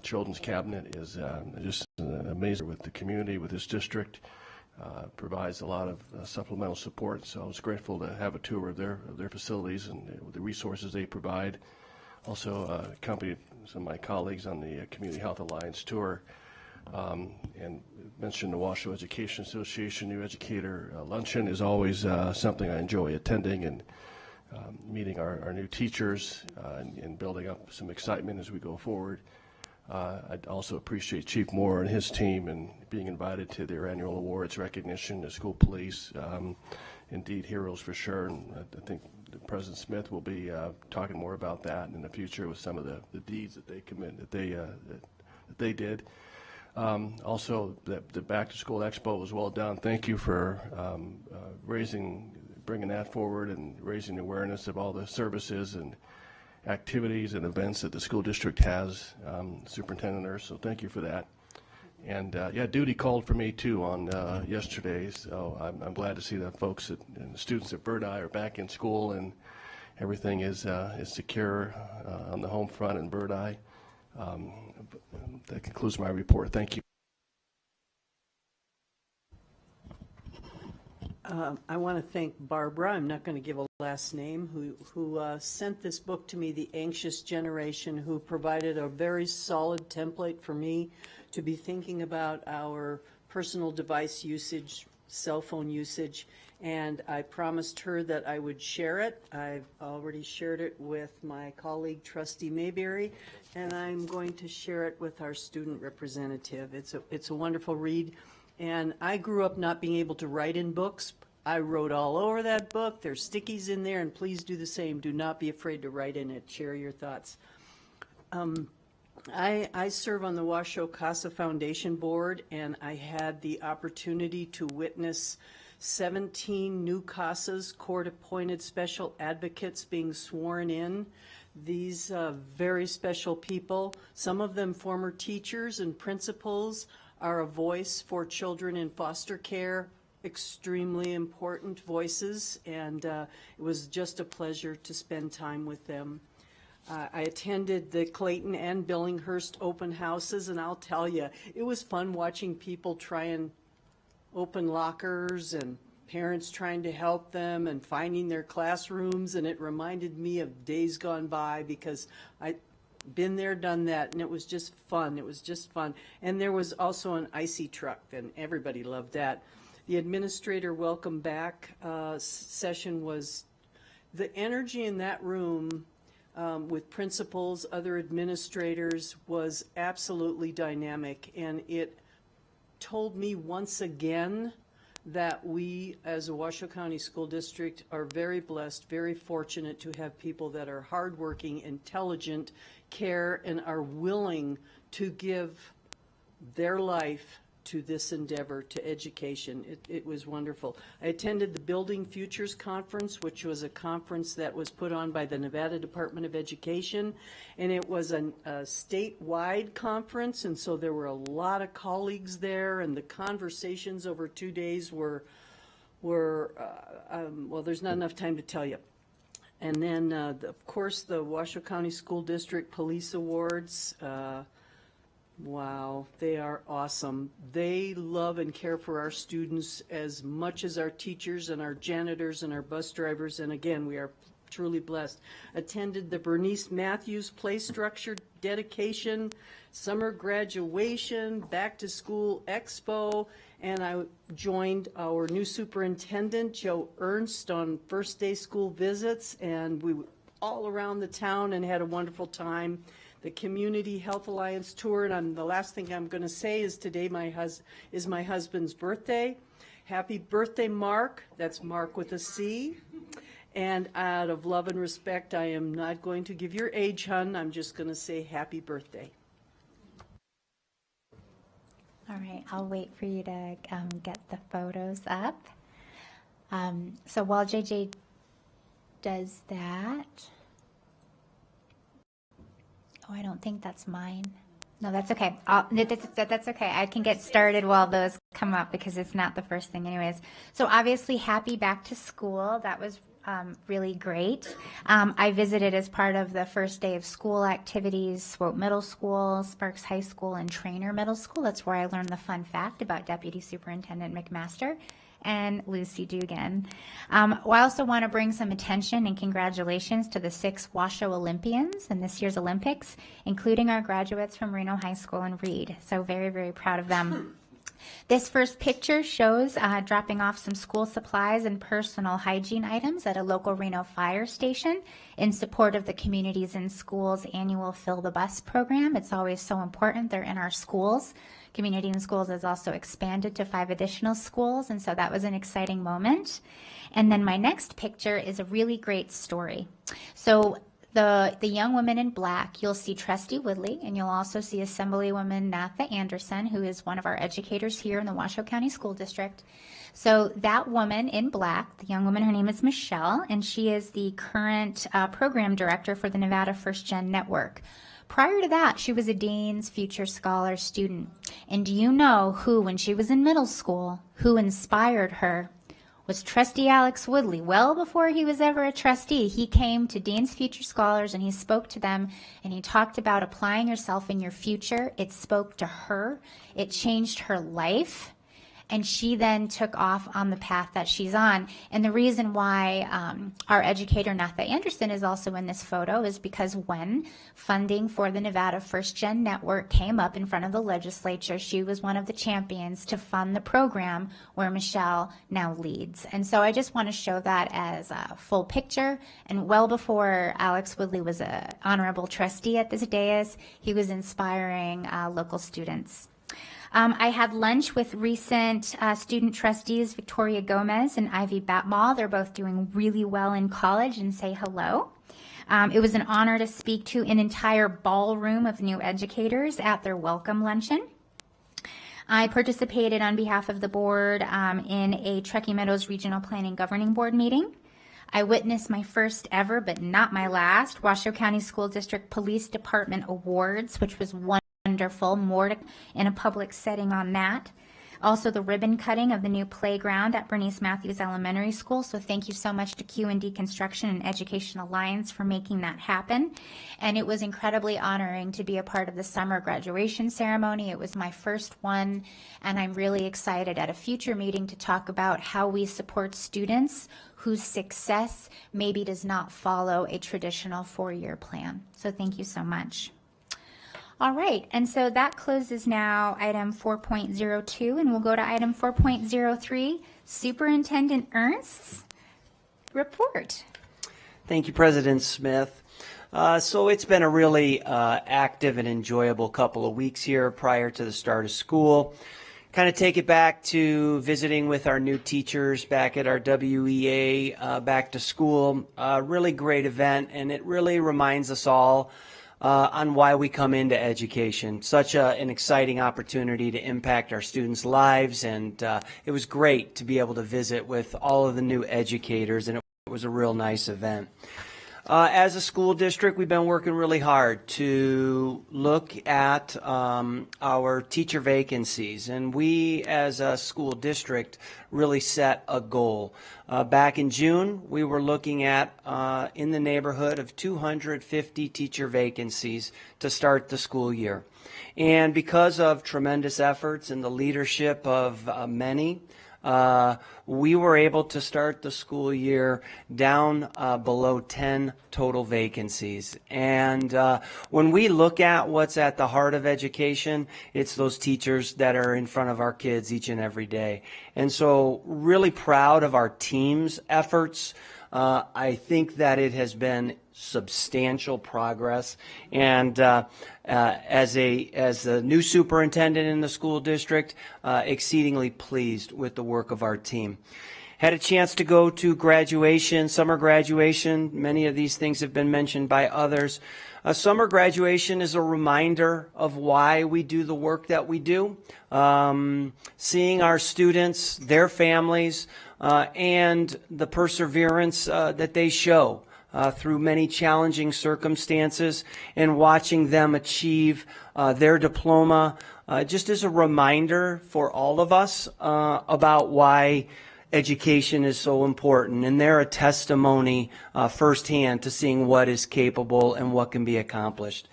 Children's Cabinet is just amazing with the community, with this district. Provides a lot of supplemental support, so I was grateful to have a tour of their facilities and the resources they provide. Also accompanied some of my colleagues on the Community Health Alliance tour, and mentioned the Washoe Education Association New Educator Luncheon is always something I enjoy attending, and meeting our new teachers and building up some excitement as we go forward. I'd also appreciate Chief Moore and his team and being invited to their annual awards recognition, the school police, indeed heroes for sure, and I think President Smith will be talking more about that in the future with some of the deeds that they commit, that they did. Also, the Back to School Expo was well done. Thank you for bringing that forward and raising awareness of all the services and activities and events that the school district has, Superintendent Ernst, so thank you for that. And yeah, duty called for me too on yesterday, so I'm glad to see that folks and the students at Bird Eye are back in school and everything is secure on the home front in Bird Eye. That concludes my report. Thank you. I want to thank Barbara, I'm not going to give a last name, who sent this book to me, The Anxious Generation, who provided a very solid template for me to be thinking about our personal device usage, cell phone usage, and I promised her that I would share it. I've already shared it with my colleague, Trustee Mayberry, and I'm going to share it with our student representative. It's a wonderful read. And I grew up not being able to write in books. I wrote all over that book. There's stickies in there, and please do the same. Do not be afraid to write in it. Share your thoughts. I serve on the Washoe Casa Foundation Board, and I had the opportunity to witness 17 new CASAs, court-appointed special advocates, being sworn in. These very special people, some of them former teachers and principals, are a voice for children in foster care, extremely important voices, and it was just a pleasure to spend time with them. I attended the Clayton and Billinghurst open houses, and I'll tell you, it was fun watching people try and open lockers and parents trying to help them and finding their classrooms, and it reminded me of days gone by because I been there, done that, and it was just fun. It was just fun. And there was also an icy truck, and everybody loved that. The administrator welcome back session was, the energy in that room with principals, other administrators, was absolutely dynamic, and it told me once again that we as a Washoe County School District are very blessed, very fortunate to have people that are hardworking, intelligent, care, and are willing to give their life to this endeavor, to education. It was wonderful. I attended the Building Futures Conference, which was a conference that was put on by the Nevada Department of Education, and it was a statewide conference, and so there were a lot of colleagues there, and the conversations over 2 days were well, there's not enough time to tell you. And then, of course, the Washoe County School District Police Awards. Wow, they are awesome. They love and care for our students as much as our teachers and our janitors and our bus drivers. And again, we are truly blessed. Attended the Bernice Matthews Play Structure dedication, summer graduation, back to school expo, and I joined our new superintendent, Joe Ernst, on first day school visits, and we were all around the town and had a wonderful time. The Community Health Alliance tour, and the last thing I'm going to say is today is my husband's birthday. Happy birthday, Mark. That's Mark with a C. And out of love and respect, I am not going to give your age, hun. I'm just going to say happy birthday. All right, I'll wait for you to get the photos up. So while JJ does that, oh, I don't think that's mine. No, that's okay. That's okay. I can get started while those come up because it's not the first thing anyways. So obviously, happy back to school. That was really great. I visited as part of the first day of school activities, Swope Middle School, Sparks High School, and Trainer Middle School. That's where I learned the fun fact about Deputy Superintendent McMaster and Lucy Dugan. I also want to bring some attention and congratulations to the 6 Washoe Olympians in this year's Olympics, including our graduates from Reno High School and Reed. So very, very proud of them. This first picture shows dropping off some school supplies and personal hygiene items at a local Reno fire station in support of the Communities in Schools annual Fill the Bus program. It's always so important. They're in our schools. Community in Schools has also expanded to 5 additional schools, and so that was an exciting moment. And then my next picture is a really great story. So the young woman in black, you'll see Trustee Woodley, and you'll also see Assemblywoman Natha Anderson, who is one of our educators here in the Washoe County School District. So that woman in black, the young woman, her name is Michelle, and she is the current program director for the Nevada First Gen Network. Prior to that, she was a Dean's Future Scholar student. And do you know who, when she was in middle school, who inspired her? Was Trustee Alex Woodley. Well before he was ever a trustee, he came to Dean's Future Scholars and he spoke to them and he talked about applying yourself in your future. It spoke to her. It changed her life. And she then took off on the path that she's on. And the reason why our educator, Natha Anderson, is also in this photo is because when funding for the Nevada First Gen Network came up in front of the legislature, she was one of the champions to fund the program where Michelle now leads. And so I just want to show that as a full picture. And well before Alex Woodley was an honorable trustee at this dais, he was inspiring local students. I had lunch with recent student trustees Victoria Gomez and Ivy Batmall. They're both doing really well in college, and say hello. It was an honor to speak to an entire ballroom of new educators at their welcome luncheon. I participated on behalf of the board in a Truckee Meadows Regional Planning Governing Board meeting. I witnessed my first ever, but not my last, Washoe County School District Police Department Awards, which was wonderful. More in a public setting on that. Also the ribbon cutting of the new playground at Bernice Matthews Elementary School. So thank you so much to Q&D Construction and Education Alliance for making that happen. And it was incredibly honoring to be a part of the summer graduation ceremony. It was my first one, and I'm really excited at a future meeting to talk about how we support students whose success maybe does not follow a traditional four-year plan. So thank you so much. All right, and so that closes now item 4.02, and we'll go to item 4.03, Superintendent Ernst's report. Thank you, President Smith. So it's been a really active and enjoyable couple of weeks here prior to the start of school. Kind of take it back to visiting with our new teachers back at our WEA back to school. Really great event, and it really reminds us all on why we come into education. Such an exciting opportunity to impact our students' lives, and it was great to be able to visit with all of the new educators, and it was a real nice event. As a school district, we've been working really hard to look at our teacher vacancies, and we as a school district really set a goal. Back in June, we were looking at in the neighborhood of 250 teacher vacancies to start the school year. And because of tremendous efforts and the leadership of many, we were able to start the school year down below 10 total vacancies. And when we look at what's at the heart of education, it's those teachers that are in front of our kids each and every day. And so really proud of our team's efforts. I think that it has been substantial progress, and as a new superintendent in the school district, exceedingly pleased with the work of our team. Had a chance to go to graduation, summer graduation. Many of these things have been mentioned by others. Summer graduation is a reminder of why we do the work that we do. Seeing our students, their families, and the perseverance that they show through many challenging circumstances, and watching them achieve their diploma just as a reminder for all of us about why education is so important. And they're a testimony firsthand to seeing what is capable and what can be accomplished.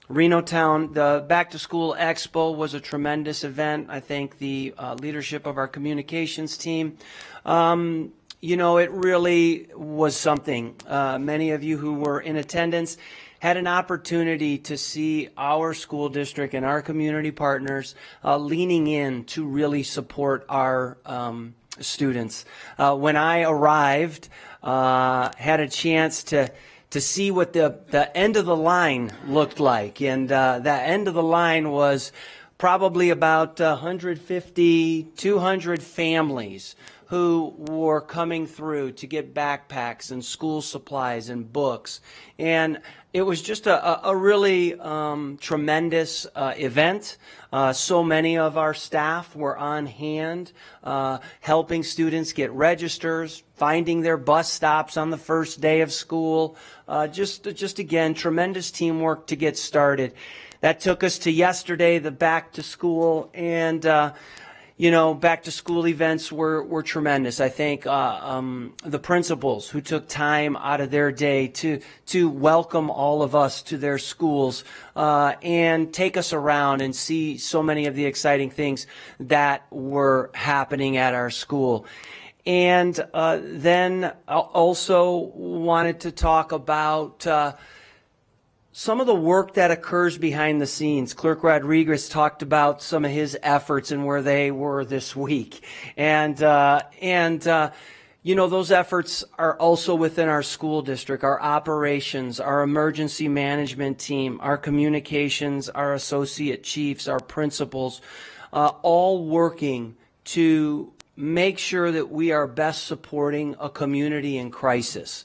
Reno Town, the Back to School Expo was a tremendous event. I thank the leadership of our communications team. You know, it really was something. Many of you who were in attendance had an opportunity to see our school district and our community partners leaning in to really support our students. When I arrived, had a chance to see what the end of the line looked like, and that end of the line was probably about 150, 200 families who were coming through to get backpacks and school supplies and books. And it was just a really tremendous event. So many of our staff were on hand, helping students get registers, finding their bus stops on the first day of school. Just again, tremendous teamwork to get started. That took us to yesterday, the back to school, and back to school events were tremendous. I think the principals who took time out of their day to welcome all of us to their schools and take us around and see so many of the exciting things that were happening at our school. And then also wanted to talk about some of the work that occurs behind the scenes. Clerk Rodriguez talked about some of his efforts and where they were this week. And those efforts are also within our school district, our operations, our emergency management team, our communications, our associate chiefs, our principals, all working to make sure that we are best supporting a community in crisis.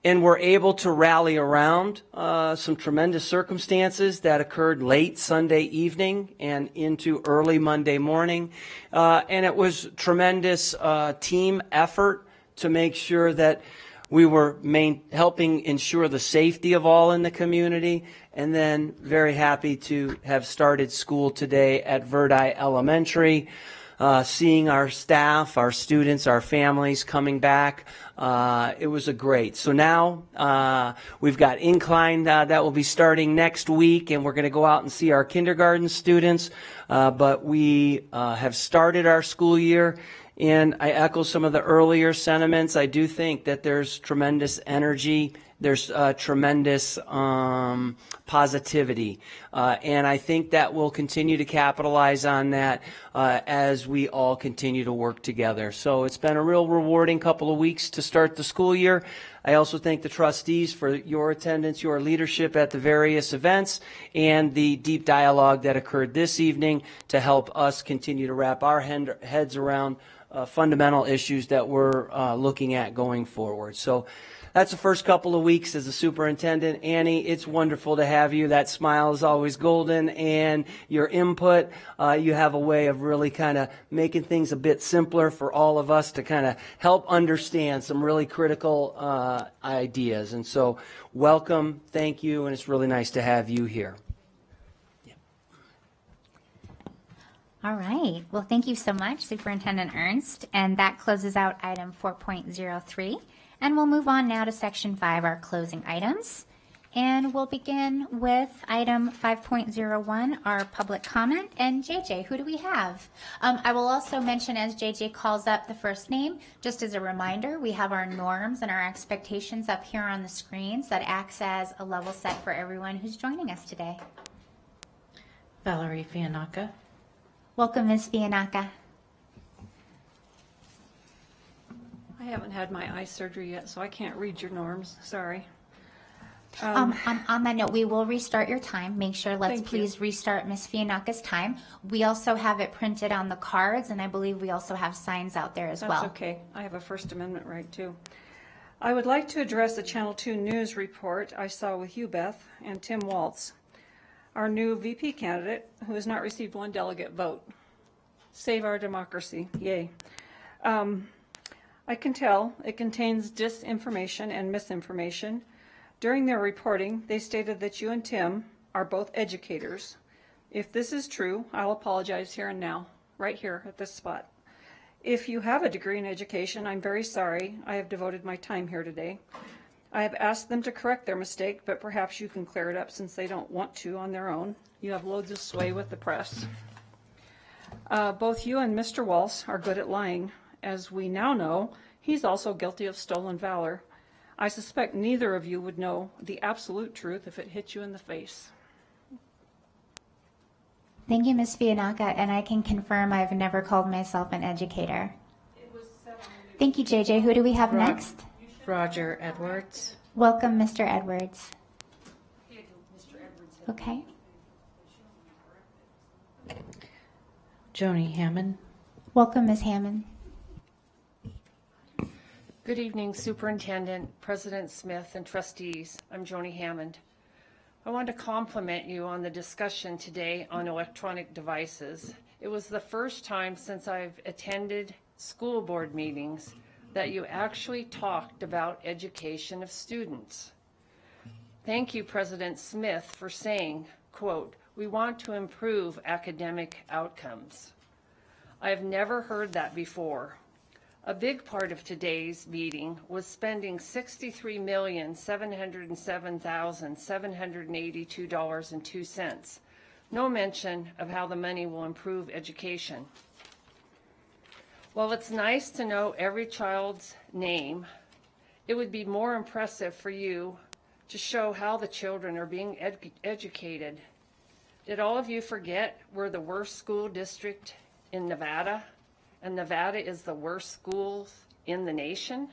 And we're able to rally around some tremendous circumstances that occurred late Sunday evening and into early Monday morning. And it was tremendous team effort to make sure that we were helping ensure the safety of all in the community. And then very happy to have started school today at Verdi Elementary. Seeing our staff, our students, our families coming back. It was a great. So now we've got Incline that will be starting next week, and we're going to go out and see our kindergarten students. But we have started our school year, and I echo some of the earlier sentiments. I do think that there's tremendous energy. There's tremendous positivity, and I think that we'll continue to capitalize on that as we all continue to work together. So it's been a real rewarding couple of weeks to start the school year. I also thank the trustees for your attendance, your leadership at the various events, and the deep dialogue that occurred this evening to help us continue to wrap our heads around fundamental issues that we're looking at going forward. So that's the first couple of weeks as a superintendent. Annie, it's wonderful to have you. That smile is always golden, and your input, you have a way of really kind of making things a bit simpler for all of us to kind of help understand some really critical ideas. And so welcome, thank you, and it's really nice to have you here. All right. Well, thank you so much, Superintendent Ernst. And that closes out item 4.03. And we'll move on now to section 5, our closing items. And we'll begin with item 5.01, our public comment. And JJ, who do we have? I will also mention, as JJ calls up the first name, just as a reminder, we have our norms and our expectations up here on the screens that acts as a level set for everyone who's joining us today. Valerie Fiannaca. Welcome, Ms. Fiannaca. I haven't had my eye surgery yet, so I can't read your norms. Sorry. On that note, we will restart your time. Make sure, let's please restart Ms. Fiannaca's time. We also have it printed on the cards, and I believe we also have signs out there as well. That's okay. I have a First Amendment right, too. I would like to address the Channel 2 news report I saw with you, Beth, and Tim Waltz, our new VP candidate, who has not received one delegate vote. Save our democracy. Yay. I can tell it contains disinformation and misinformation. During their reporting, they stated that you and Tim are both educators. If this is true, I'll apologize here and now, right here at this spot. If you have a degree in education, I'm very sorry. I have devoted my time here today. I have asked them to correct their mistake, but perhaps you can clear it up since they don't want to on their own. You have loads of sway with the press. Both you and Mr. Waltz are good at lying. As we now know, he's also guilty of stolen valor. I suspect neither of you would know the absolute truth if it hit you in the face. Thank you, Ms. Fiannaca, and I can confirm I've never called myself an educator. Thank you, JJ. Who do we have next? Roger Edwards. Welcome, Mr. Edwards. Okay. Joni Hammond. Welcome, Ms. Hammond. Good evening, Superintendent, President Smith, and trustees. I'm Joni Hammond. I want to compliment you on the discussion today on electronic devices. It was the first time since I've attended school board meetings that you actually talked about education of students. Thank you, President Smith, for saying, quote, "We want to improve academic outcomes." I have never heard that before. A big part of today's meeting was spending $63,707,782.02. No mention of how the money will improve education. While it's nice to know every child's name, it would be more impressive for you to show how the children are being educated. Did all of you forget we're the worst school district in Nevada? And Nevada is the worst schools in the nation?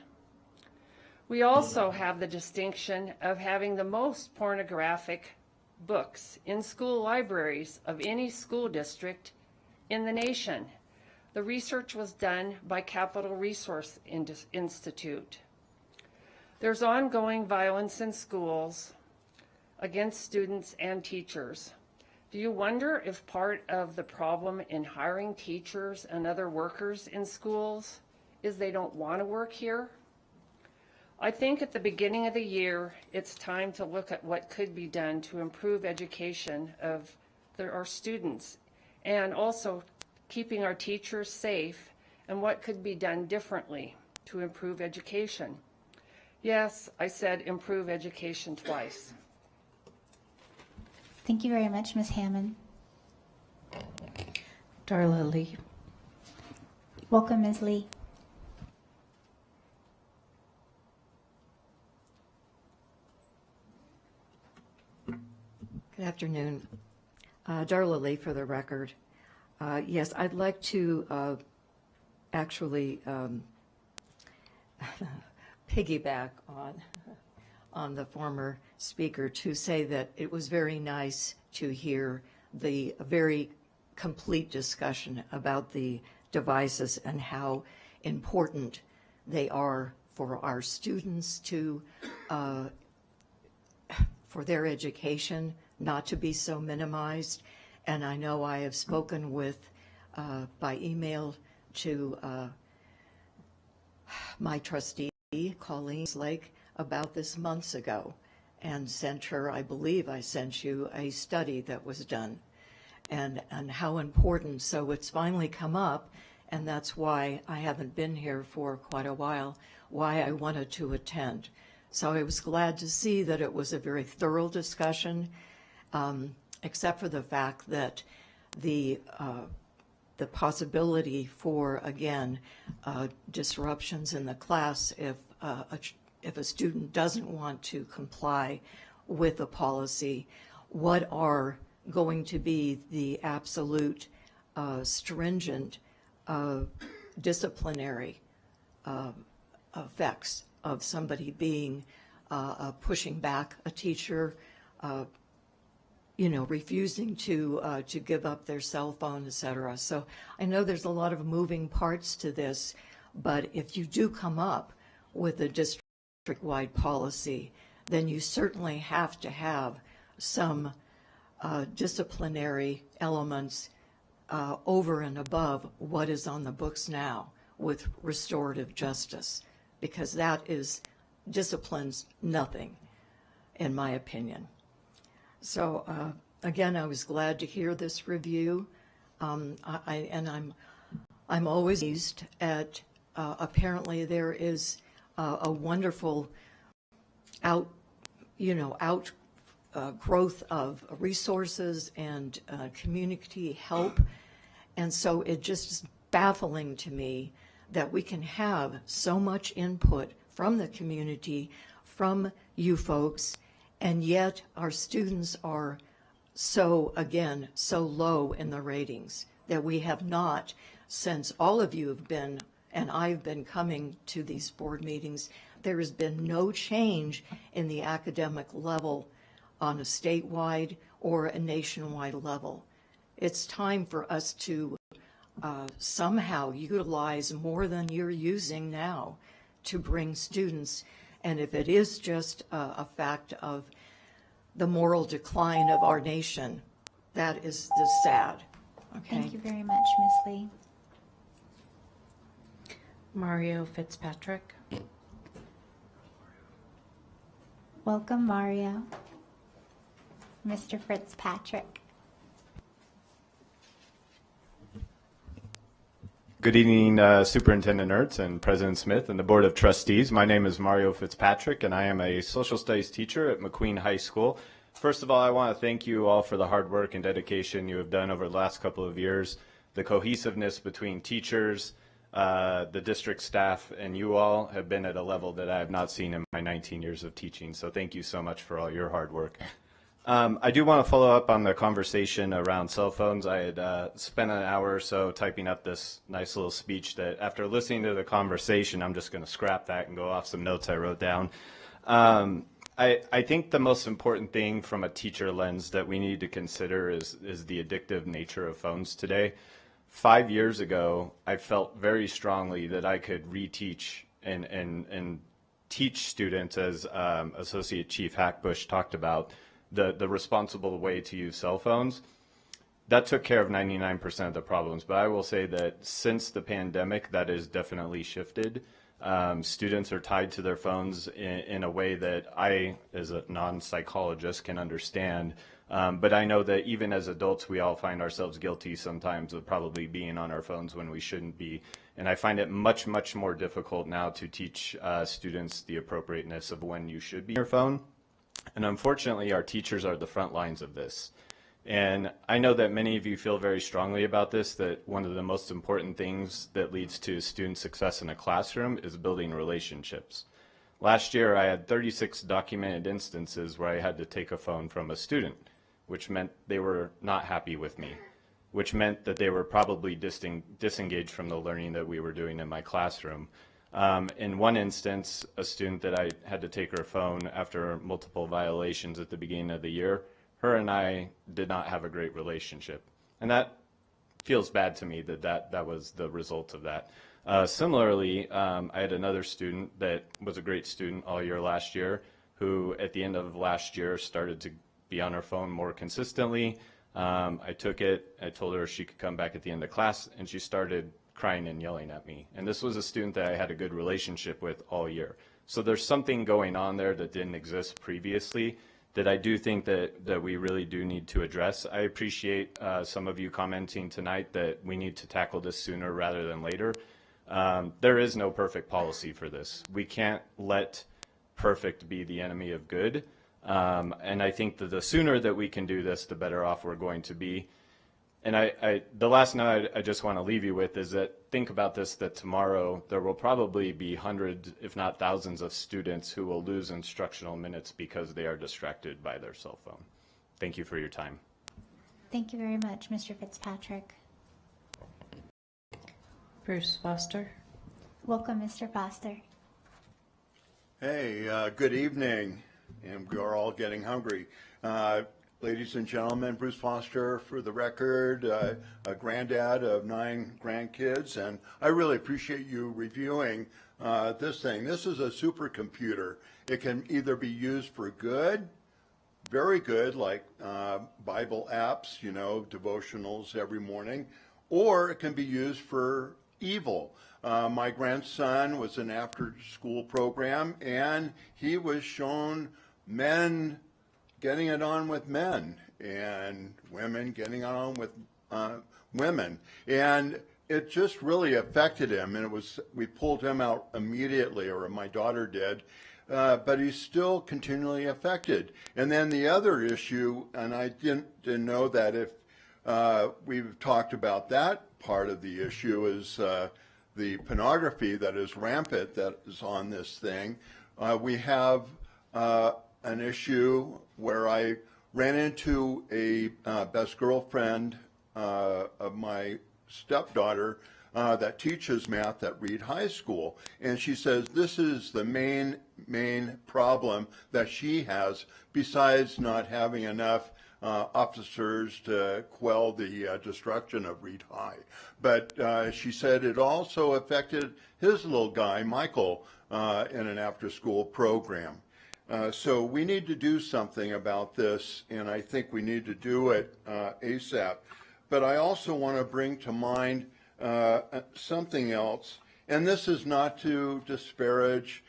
We also have the distinction of having the most pornographic books in school libraries of any school district in the nation. The research was done by Capital Resource Institute. There's ongoing violence in schools against students and teachers. Do you wonder if part of the problem in hiring teachers and other workers in schools is they don't want to work here? I think at the beginning of the year, it's time to look at what could be done to improve education of our students and also keeping our teachers safe and what could be done differently to improve education. Yes, I said improve education twice. Thank you very much, Ms. Hammond. Darla Lee. Welcome, Ms. Lee. Good afternoon. Darla Lee for the record. Yes, I'd like to actually piggyback on the former speaker to say that it was very nice to hear the very complete discussion about the devices and how important they are for our students to for their education, not to be so minimized. And I know I have spoken with by email to my trustee, Colleen Slake, about this months ago and sent her, I believe I sent you a study that was done and how important. So it's finally come up, and that's why I haven't been here for quite a while, why I wanted to attend. So I was glad to see that it was a very thorough discussion, except for the fact that the possibility for, again, disruptions in the class if a student doesn't want to comply with the policy, what are going to be the absolute stringent disciplinary effects of somebody being pushing back a teacher, refusing to give up their cell phone, etc. So I know there's a lot of moving parts to this, but if you do come up with a district-wide policy, then you certainly have to have some disciplinary elements over and above what is on the books now with restorative justice, because that is disciplines nothing, in my opinion. So again, I was glad to hear this review, and I'm always pleased at apparently there is a wonderful growth of resources and community help, and so it just is baffling to me that we can have so much input from the community, from you folks, and yet our students are so low in the ratings that we have not, since all of you have been, and I've been coming to these board meetings, there has been no change in the academic level on a statewide or a nationwide level. It's time for us to somehow utilize more than you're using now to bring students. And if it is just a fact of the moral decline of our nation, that is just sad. Okay. Thank you very much, Ms. Lee. Mario Fitzpatrick. Welcome, Mario. Mr. Fitzpatrick. Good evening, Superintendent Ertz and President Smith and the Board of Trustees. My name is Mario Fitzpatrick, and I am a social studies teacher at McQueen High School. First of all, I want to thank you all for the hard work and dedication you have done over the last couple of years. The cohesiveness between teachers, the district staff, and you all have been at a level that I have not seen in my 19 years of teaching. So thank you so much for all your hard work. I do want to follow up on the conversation around cell phones. I had spent an hour or so typing up this nice little speech that after listening to the conversation, I'm just going to scrap that and go off some notes I wrote down. I think the most important thing from a teacher lens that we need to consider is the addictive nature of phones today. 5 years ago, I felt very strongly that I could reteach and teach students, as Associate Chief Hackbush talked about, the responsible way to use cell phones. That took care of 99% of the problems, but I will say that since the pandemic, that has definitely shifted. Students are tied to their phones in a way that I, as a non-psychologist, can understand. But I know that even as adults, we all find ourselves guilty sometimes of probably being on our phones when we shouldn't be. And I find it much, much more difficult now to teach students the appropriateness of when you should be on your phone. And unfortunately, our teachers are the front lines of this. And I know that many of you feel very strongly about this, that one of the most important things that leads to student success in a classroom is building relationships. Last year, I had 36 documented instances where I had to take a phone from a student, which meant they were not happy with me, which meant that they were probably disengaged from the learning that we were doing in my classroom. In one instance, a student that I had to take her phone after multiple violations at the beginning of the year, her and I did not have a great relationship. And that feels bad to me that was the result of that. Similarly, I had another student that was a great student all year last year, who at the end of last year started to be on her phone more consistently. I took it, I told her she could come back at the end of class, and she started crying and yelling at me. And this was a student that I had a good relationship with all year. So there's something going on there that didn't exist previously that I do think that we really do need to address. I appreciate some of you commenting tonight that we need to tackle this sooner rather than later. There is no perfect policy for this. We can't let perfect be the enemy of good. And I think that the sooner that we can do this, the better off we're going to be. And the last note I just want to leave you with is that think about this, that tomorrow there will probably be hundreds, if not thousands, of students who will lose instructional minutes because they are distracted by their cell phone. Thank you for your time. Thank you very much, Mr. Fitzpatrick. Bruce Foster. Welcome, Mr. Foster. Hey, good evening, and we are all getting hungry. Ladies and gentlemen, Bruce Foster, for the record, a granddad of 9 grandkids, and I really appreciate you reviewing this thing. This is a supercomputer. It can either be used for good, very good, like Bible apps, you know, devotionals every morning, or it can be used for evil. My grandson was in an after-school program, and he was shown men getting it on with men and women getting it on with women. And it just really affected him. And we pulled him out immediately, or my daughter did, but he's still continually affected. And then the other issue, and I didn't know that if we've talked about that part of the issue, is the pornography that is rampant that is on this thing. We have an issue where I ran into a best girlfriend of my stepdaughter that teaches math at Reed High School. And she says this is the main problem that she has, besides not having enough officers to quell the destruction of Reed High. But she said it also affected his little guy, Michael, in an after-school program. So we need to do something about this, and I think we need to do it ASAP. But I also want to bring to mind something else, and this is not to disparage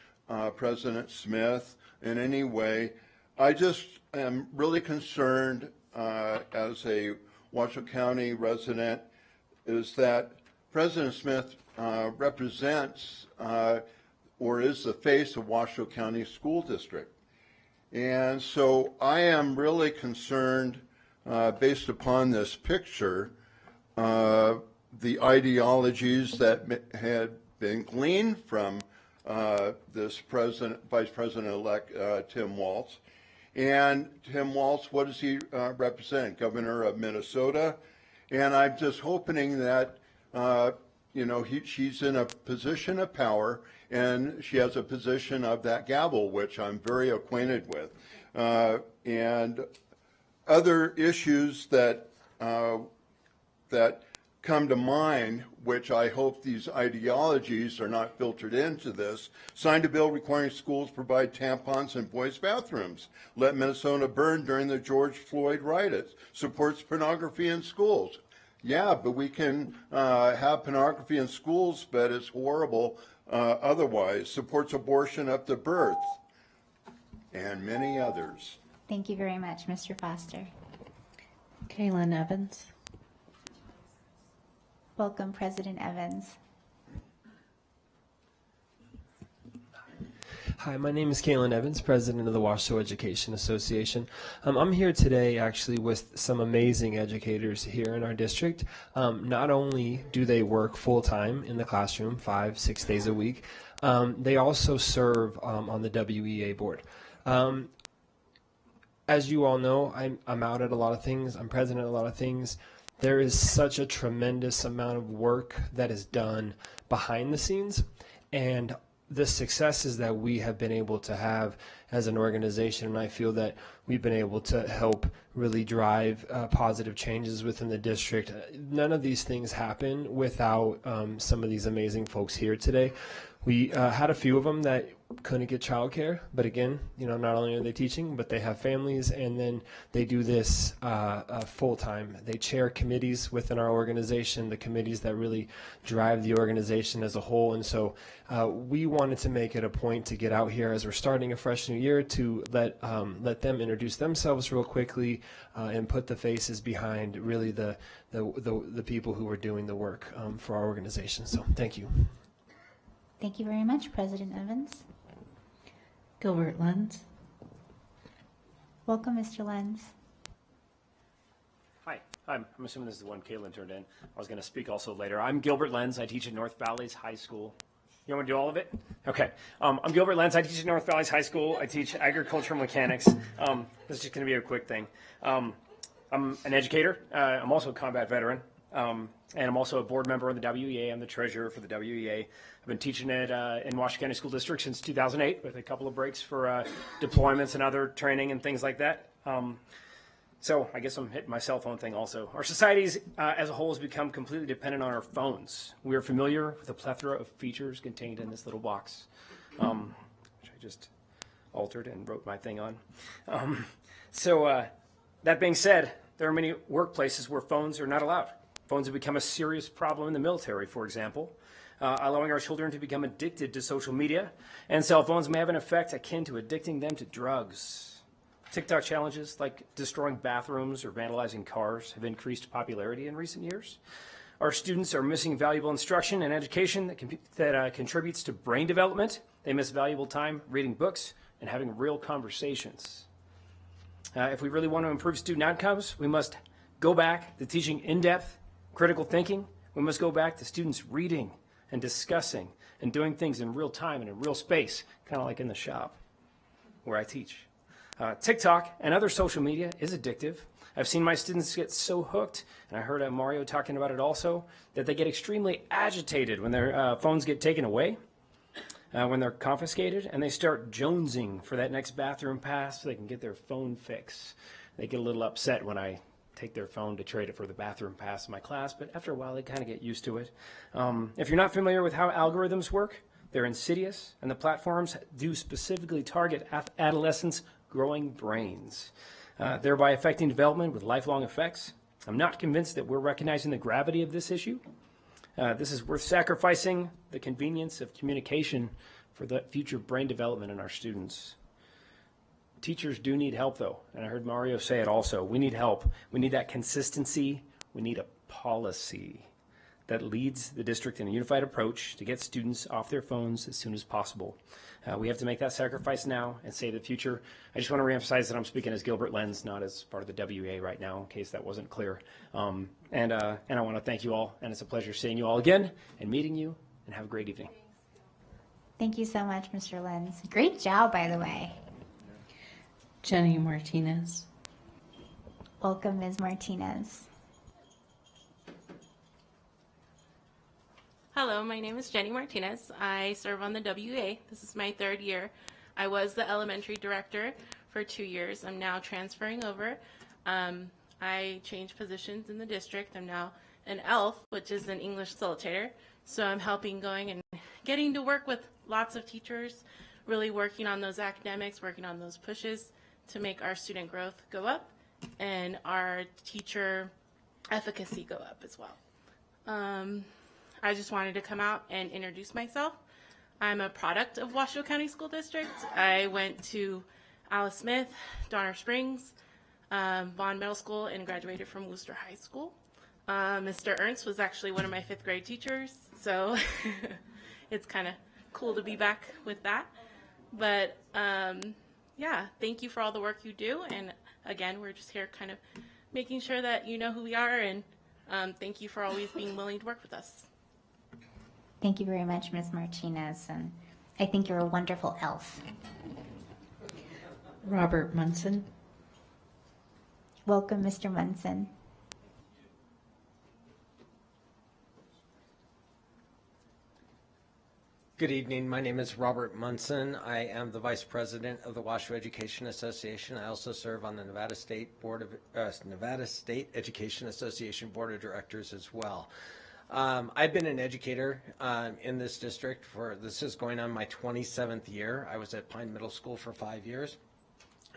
President Smith in any way. I just am really concerned as a Washoe County resident is that President Smith represents or is the face of Washoe County School District. And so I am really concerned based upon this picture, the ideologies that had been gleaned from this Vice President-elect Tim Walz. And Tim Walz, what does he represent? Governor of Minnesota. And I'm just hoping that, she's in a position of power, and she has a position of that gavel, which I'm very acquainted with. And other issues that come to mind, which I hope these ideologies are not filtered into this. Signed a bill requiring schools provide tampons in boys' bathrooms. Let Minnesota burn during the George Floyd riots. Supports pornography in schools. Yeah, but we can have pornography in schools, but it's horrible otherwise. Supports abortion up to birth. And many others. Thank you very much, Mr. Foster. Kaylin Evans. Welcome, President Evans. Hi, my name is Kaylin Evans, President of the Washoe Education Association. I'm here today actually with some amazing educators here in our district. Not only do they work full-time in the classroom 5-6 days a week, they also serve on the WEA board. As you all know, I'm out at a lot of things. I'm president at a lot of things. There is such a tremendous amount of work that is done behind the scenes, and the successes that we have been able to have as an organization, and I feel that we've been able to help really drive positive changes within the district. None of these things happen without some of these amazing folks here today. We had a few of them that couldn't get childcare, but again, not only are they teaching, but they have families, and then they do this full time. They chair committees within our organization, the committees that really drive the organization as a whole. And so we wanted to make it a point to get out here as we're starting a fresh new year to let them introduce themselves real quickly and put the faces behind really the people who are doing the work for our organization. So thank you. Thank you very much, President Evans. Gilbert Lenz. Welcome, Mr. Lenz. Hi, I'm assuming this is the one Caitlin turned in. I was going to speak also later. I'm Gilbert Lenz. I teach at North Valleys High School. You want to do all of it? Okay. I'm Gilbert Lenz. I teach at North Valleys High School. I teach agricultural mechanics. This is just going to be a quick thing. I'm an educator. I'm also a combat veteran. And I'm also a board member of the WEA. I'm the treasurer for the WEA. I've been teaching it in Washoe County School District since 2008 with a couple of breaks for deployments and other training and things like that. So I guess I'm hitting my cell phone thing also. Our societies as a whole has become completely dependent on our phones. We are familiar with the plethora of features contained in this little box, which I just altered and wrote my thing on. So that being said, there are many workplaces where phones are not allowed. Phones have become a serious problem in the military, for example, allowing our children to become addicted to social media, and cell phones may have an effect akin to addicting them to drugs. TikTok challenges like destroying bathrooms or vandalizing cars have increased popularity in recent years. Our students are missing valuable instruction and education that contributes to brain development. They miss valuable time reading books and having real conversations. If we really want to improve student outcomes, we must go back to teaching in-depth critical thinking. We must go back to students reading and discussing and doing things in real time and in real space, kind of like in the shop where I teach. TikTok and other social media is addictive. I've seen my students get so hooked, and I heard Mario talking about it also, that they get extremely agitated when their phones get taken away, when they're confiscated, and they start jonesing for that next bathroom pass so they can get their phone fix. They get a little upset when I take their phone to trade it for the bathroom pass in my class, but after a while they kind of get used to it. If you're not familiar with how algorithms work, they're insidious, and the platforms do specifically target adolescents' growing brains, thereby affecting development with lifelong effects. I'm not convinced that we're recognizing the gravity of this issue. This is worth sacrificing the convenience of communication for the future brain development in our students. Teachers do need help, though, and I heard Mario say it also. We need help. We need that consistency. We need a policy that leads the district in a unified approach to get students off their phones as soon as possible. We have to make that sacrifice now and save the future. I just want to reemphasize that I'm speaking as Gilbert Lenz, not as part of the WA right now, in case that wasn't clear. And I want to thank you all, and it's a pleasure seeing you all again and meeting you, and have a great evening. Thank you so much, Mr. Lenz. Great job, by the way. Jenny Martinez. Welcome, Ms. Martinez. Hello, my name is Jenny Martinez. I serve on the WA. This is my 3rd year. I was the elementary director for 2 years. I'm now transferring over. I changed positions in the district. I'm now an ELF, which is an English facilitator. So I'm helping going and getting to work with lots of teachers, really working on those academics, working on those pushes to make our student growth go up and our teacher efficacy go up as well. I just wanted to come out and introduce myself. I'm a product of Washoe County School District. I went to Alice Smith, Donner Springs, Vaughn Middle School, and graduated from Worcester High School. Mr. Ernst was actually one of my 5th grade teachers, so it's kind of cool to be back with that. But yeah, thank you for all the work you do, and again, we're just here kind of making sure that you know who we are, and thank you for always being willing to work with us. Thank you very much, Ms. Martinez, and I think you're a wonderful elf. Robert Munson. Welcome, Mr. Munson. Good evening. My name is Robert Munson. I am the Vice President of the Washoe Education Association. I also serve on the Nevada State Education Association Board of Directors as well. I've been an educator in this district this is going on my 27th year. I was at Pine Middle School for 5 years,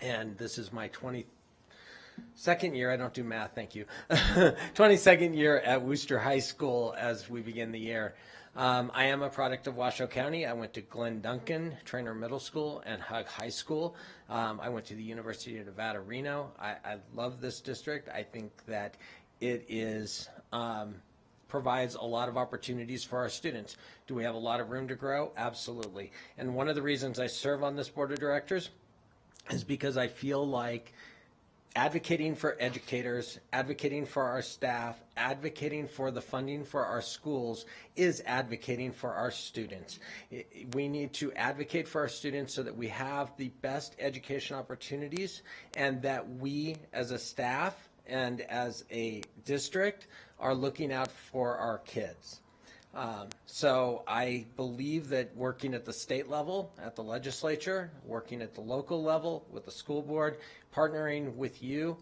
and this is my 22nd year. I don't do math, thank you. 22nd year at Worcester High School as we begin the year. I am a product of Washoe County. I went to Glenn Duncan, Trainer Middle School, and Hug High School. I went to the University of Nevada, Reno. I love this district. I think that it is provides a lot of opportunities for our students. Do we have a lot of room to grow? Absolutely. And one of the reasons I serve on this board of directors is because I feel like advocating for educators, advocating for our staff, advocating for the funding for our schools is advocating for our students. We need to advocate for our students so that we have the best education opportunities, and that we as a staff and as a district are looking out for our kids. So I believe that working at the state level, at the legislature, working at the local level with the school board, partnering with you,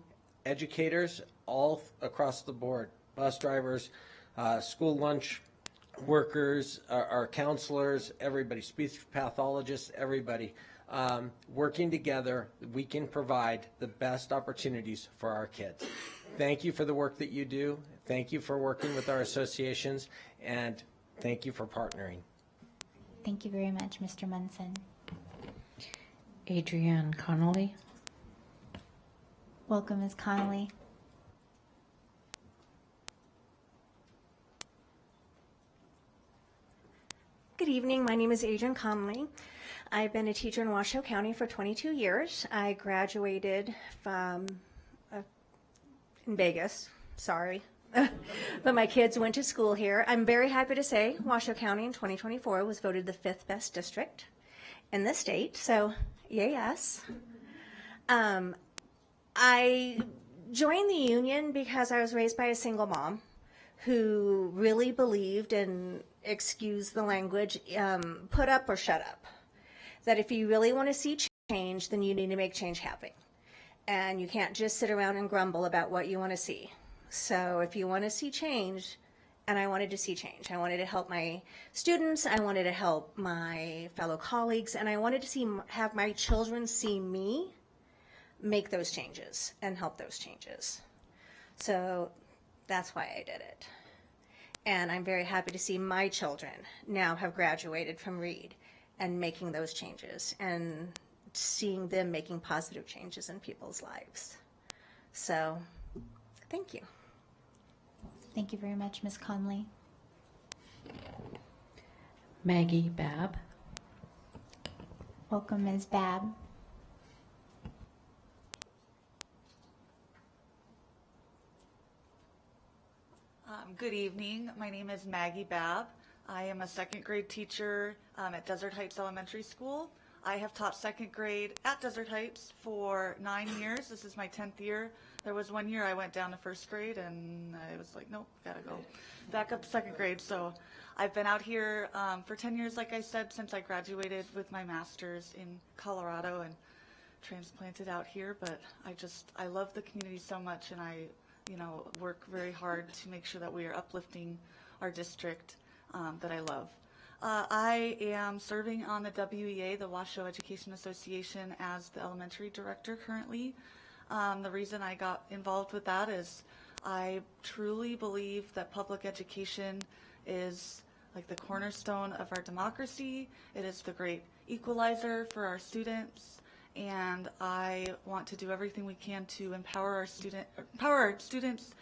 educators, all across the board, bus drivers, school lunch workers, our counselors, everybody, speech pathologists, everybody, working together, we can provide the best opportunities for our kids. Thank you for the work that you do. Thank you for working with our associations, and thank you for partnering. Thank you very much, Mr. Munson. Adrienne Connolly. Welcome, Ms. Connolly. Good evening. My name is Adrienne Connolly. I've been a teacher in Washoe County for 22 years. I graduated from in Vegas, sorry. But my kids went to school here. I'm very happy to say Washoe County in 2024 was voted the 5th best district in the state, so yay us. I joined the union because I was raised by a single mom who really believed in, excuse the language, put up or shut up. That if you really want to see change, then you need to make change happen. And you can't just sit around and grumble about what you want to see. So if you want to see change, and I wanted to see change. I wanted to help my students, I wanted to help my fellow colleagues, and I wanted to have my children see me make those changes and help those changes. So that's why I did it. And I'm very happy to see my children now have graduated from Reed and making those changes and seeing them making positive changes in people's lives. So, thank you. Thank you very much, Ms. Conley. Maggie Babb. Welcome, Ms. Babb. Good evening. My name is Maggie Babb. I am a second grade teacher at Desert Heights Elementary School. I have taught second grade at Desert Heights for 9 years. This is my 10th year. There was 1 year I went down to first grade and I was like, nope, gotta go back up to second grade. So I've been out here for 10 years, like I said, since I graduated with my master's in Colorado and transplanted out here. But I love the community so much, and I work very hard to make sure that we are uplifting our district that I love. I am serving on the WEA, the Washoe Education Association, as the elementary director currently. The reason I got involved with that is I truly believe that public education is like the cornerstone of our democracy. It is the great equalizer for our students, and I want to do everything we can to empower our students,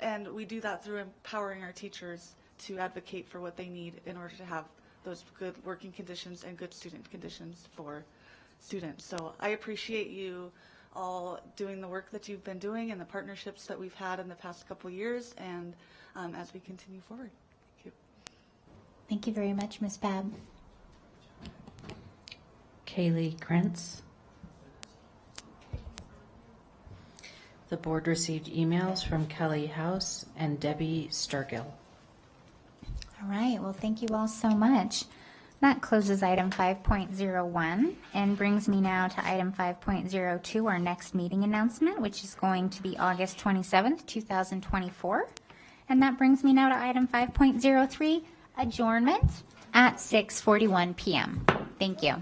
and we do that through empowering our teachers to advocate for what they need in order to have those good working conditions and good student conditions for students. So I appreciate you all doing the work that you've been doing and the partnerships that we've had in the past couple years, and as we continue forward. Thank you. Thank you very much, Ms. Babb. Kaylee Krentz. The board received emails from Kelly House and Debbie Sturgill. All right, well, thank you all so much. That closes item 5.01 and brings me now to item 5.02, our next meeting announcement, which is going to be August 27th, 2024. And that brings me now to item 5.03, adjournment at 6:41 p.m. Thank you.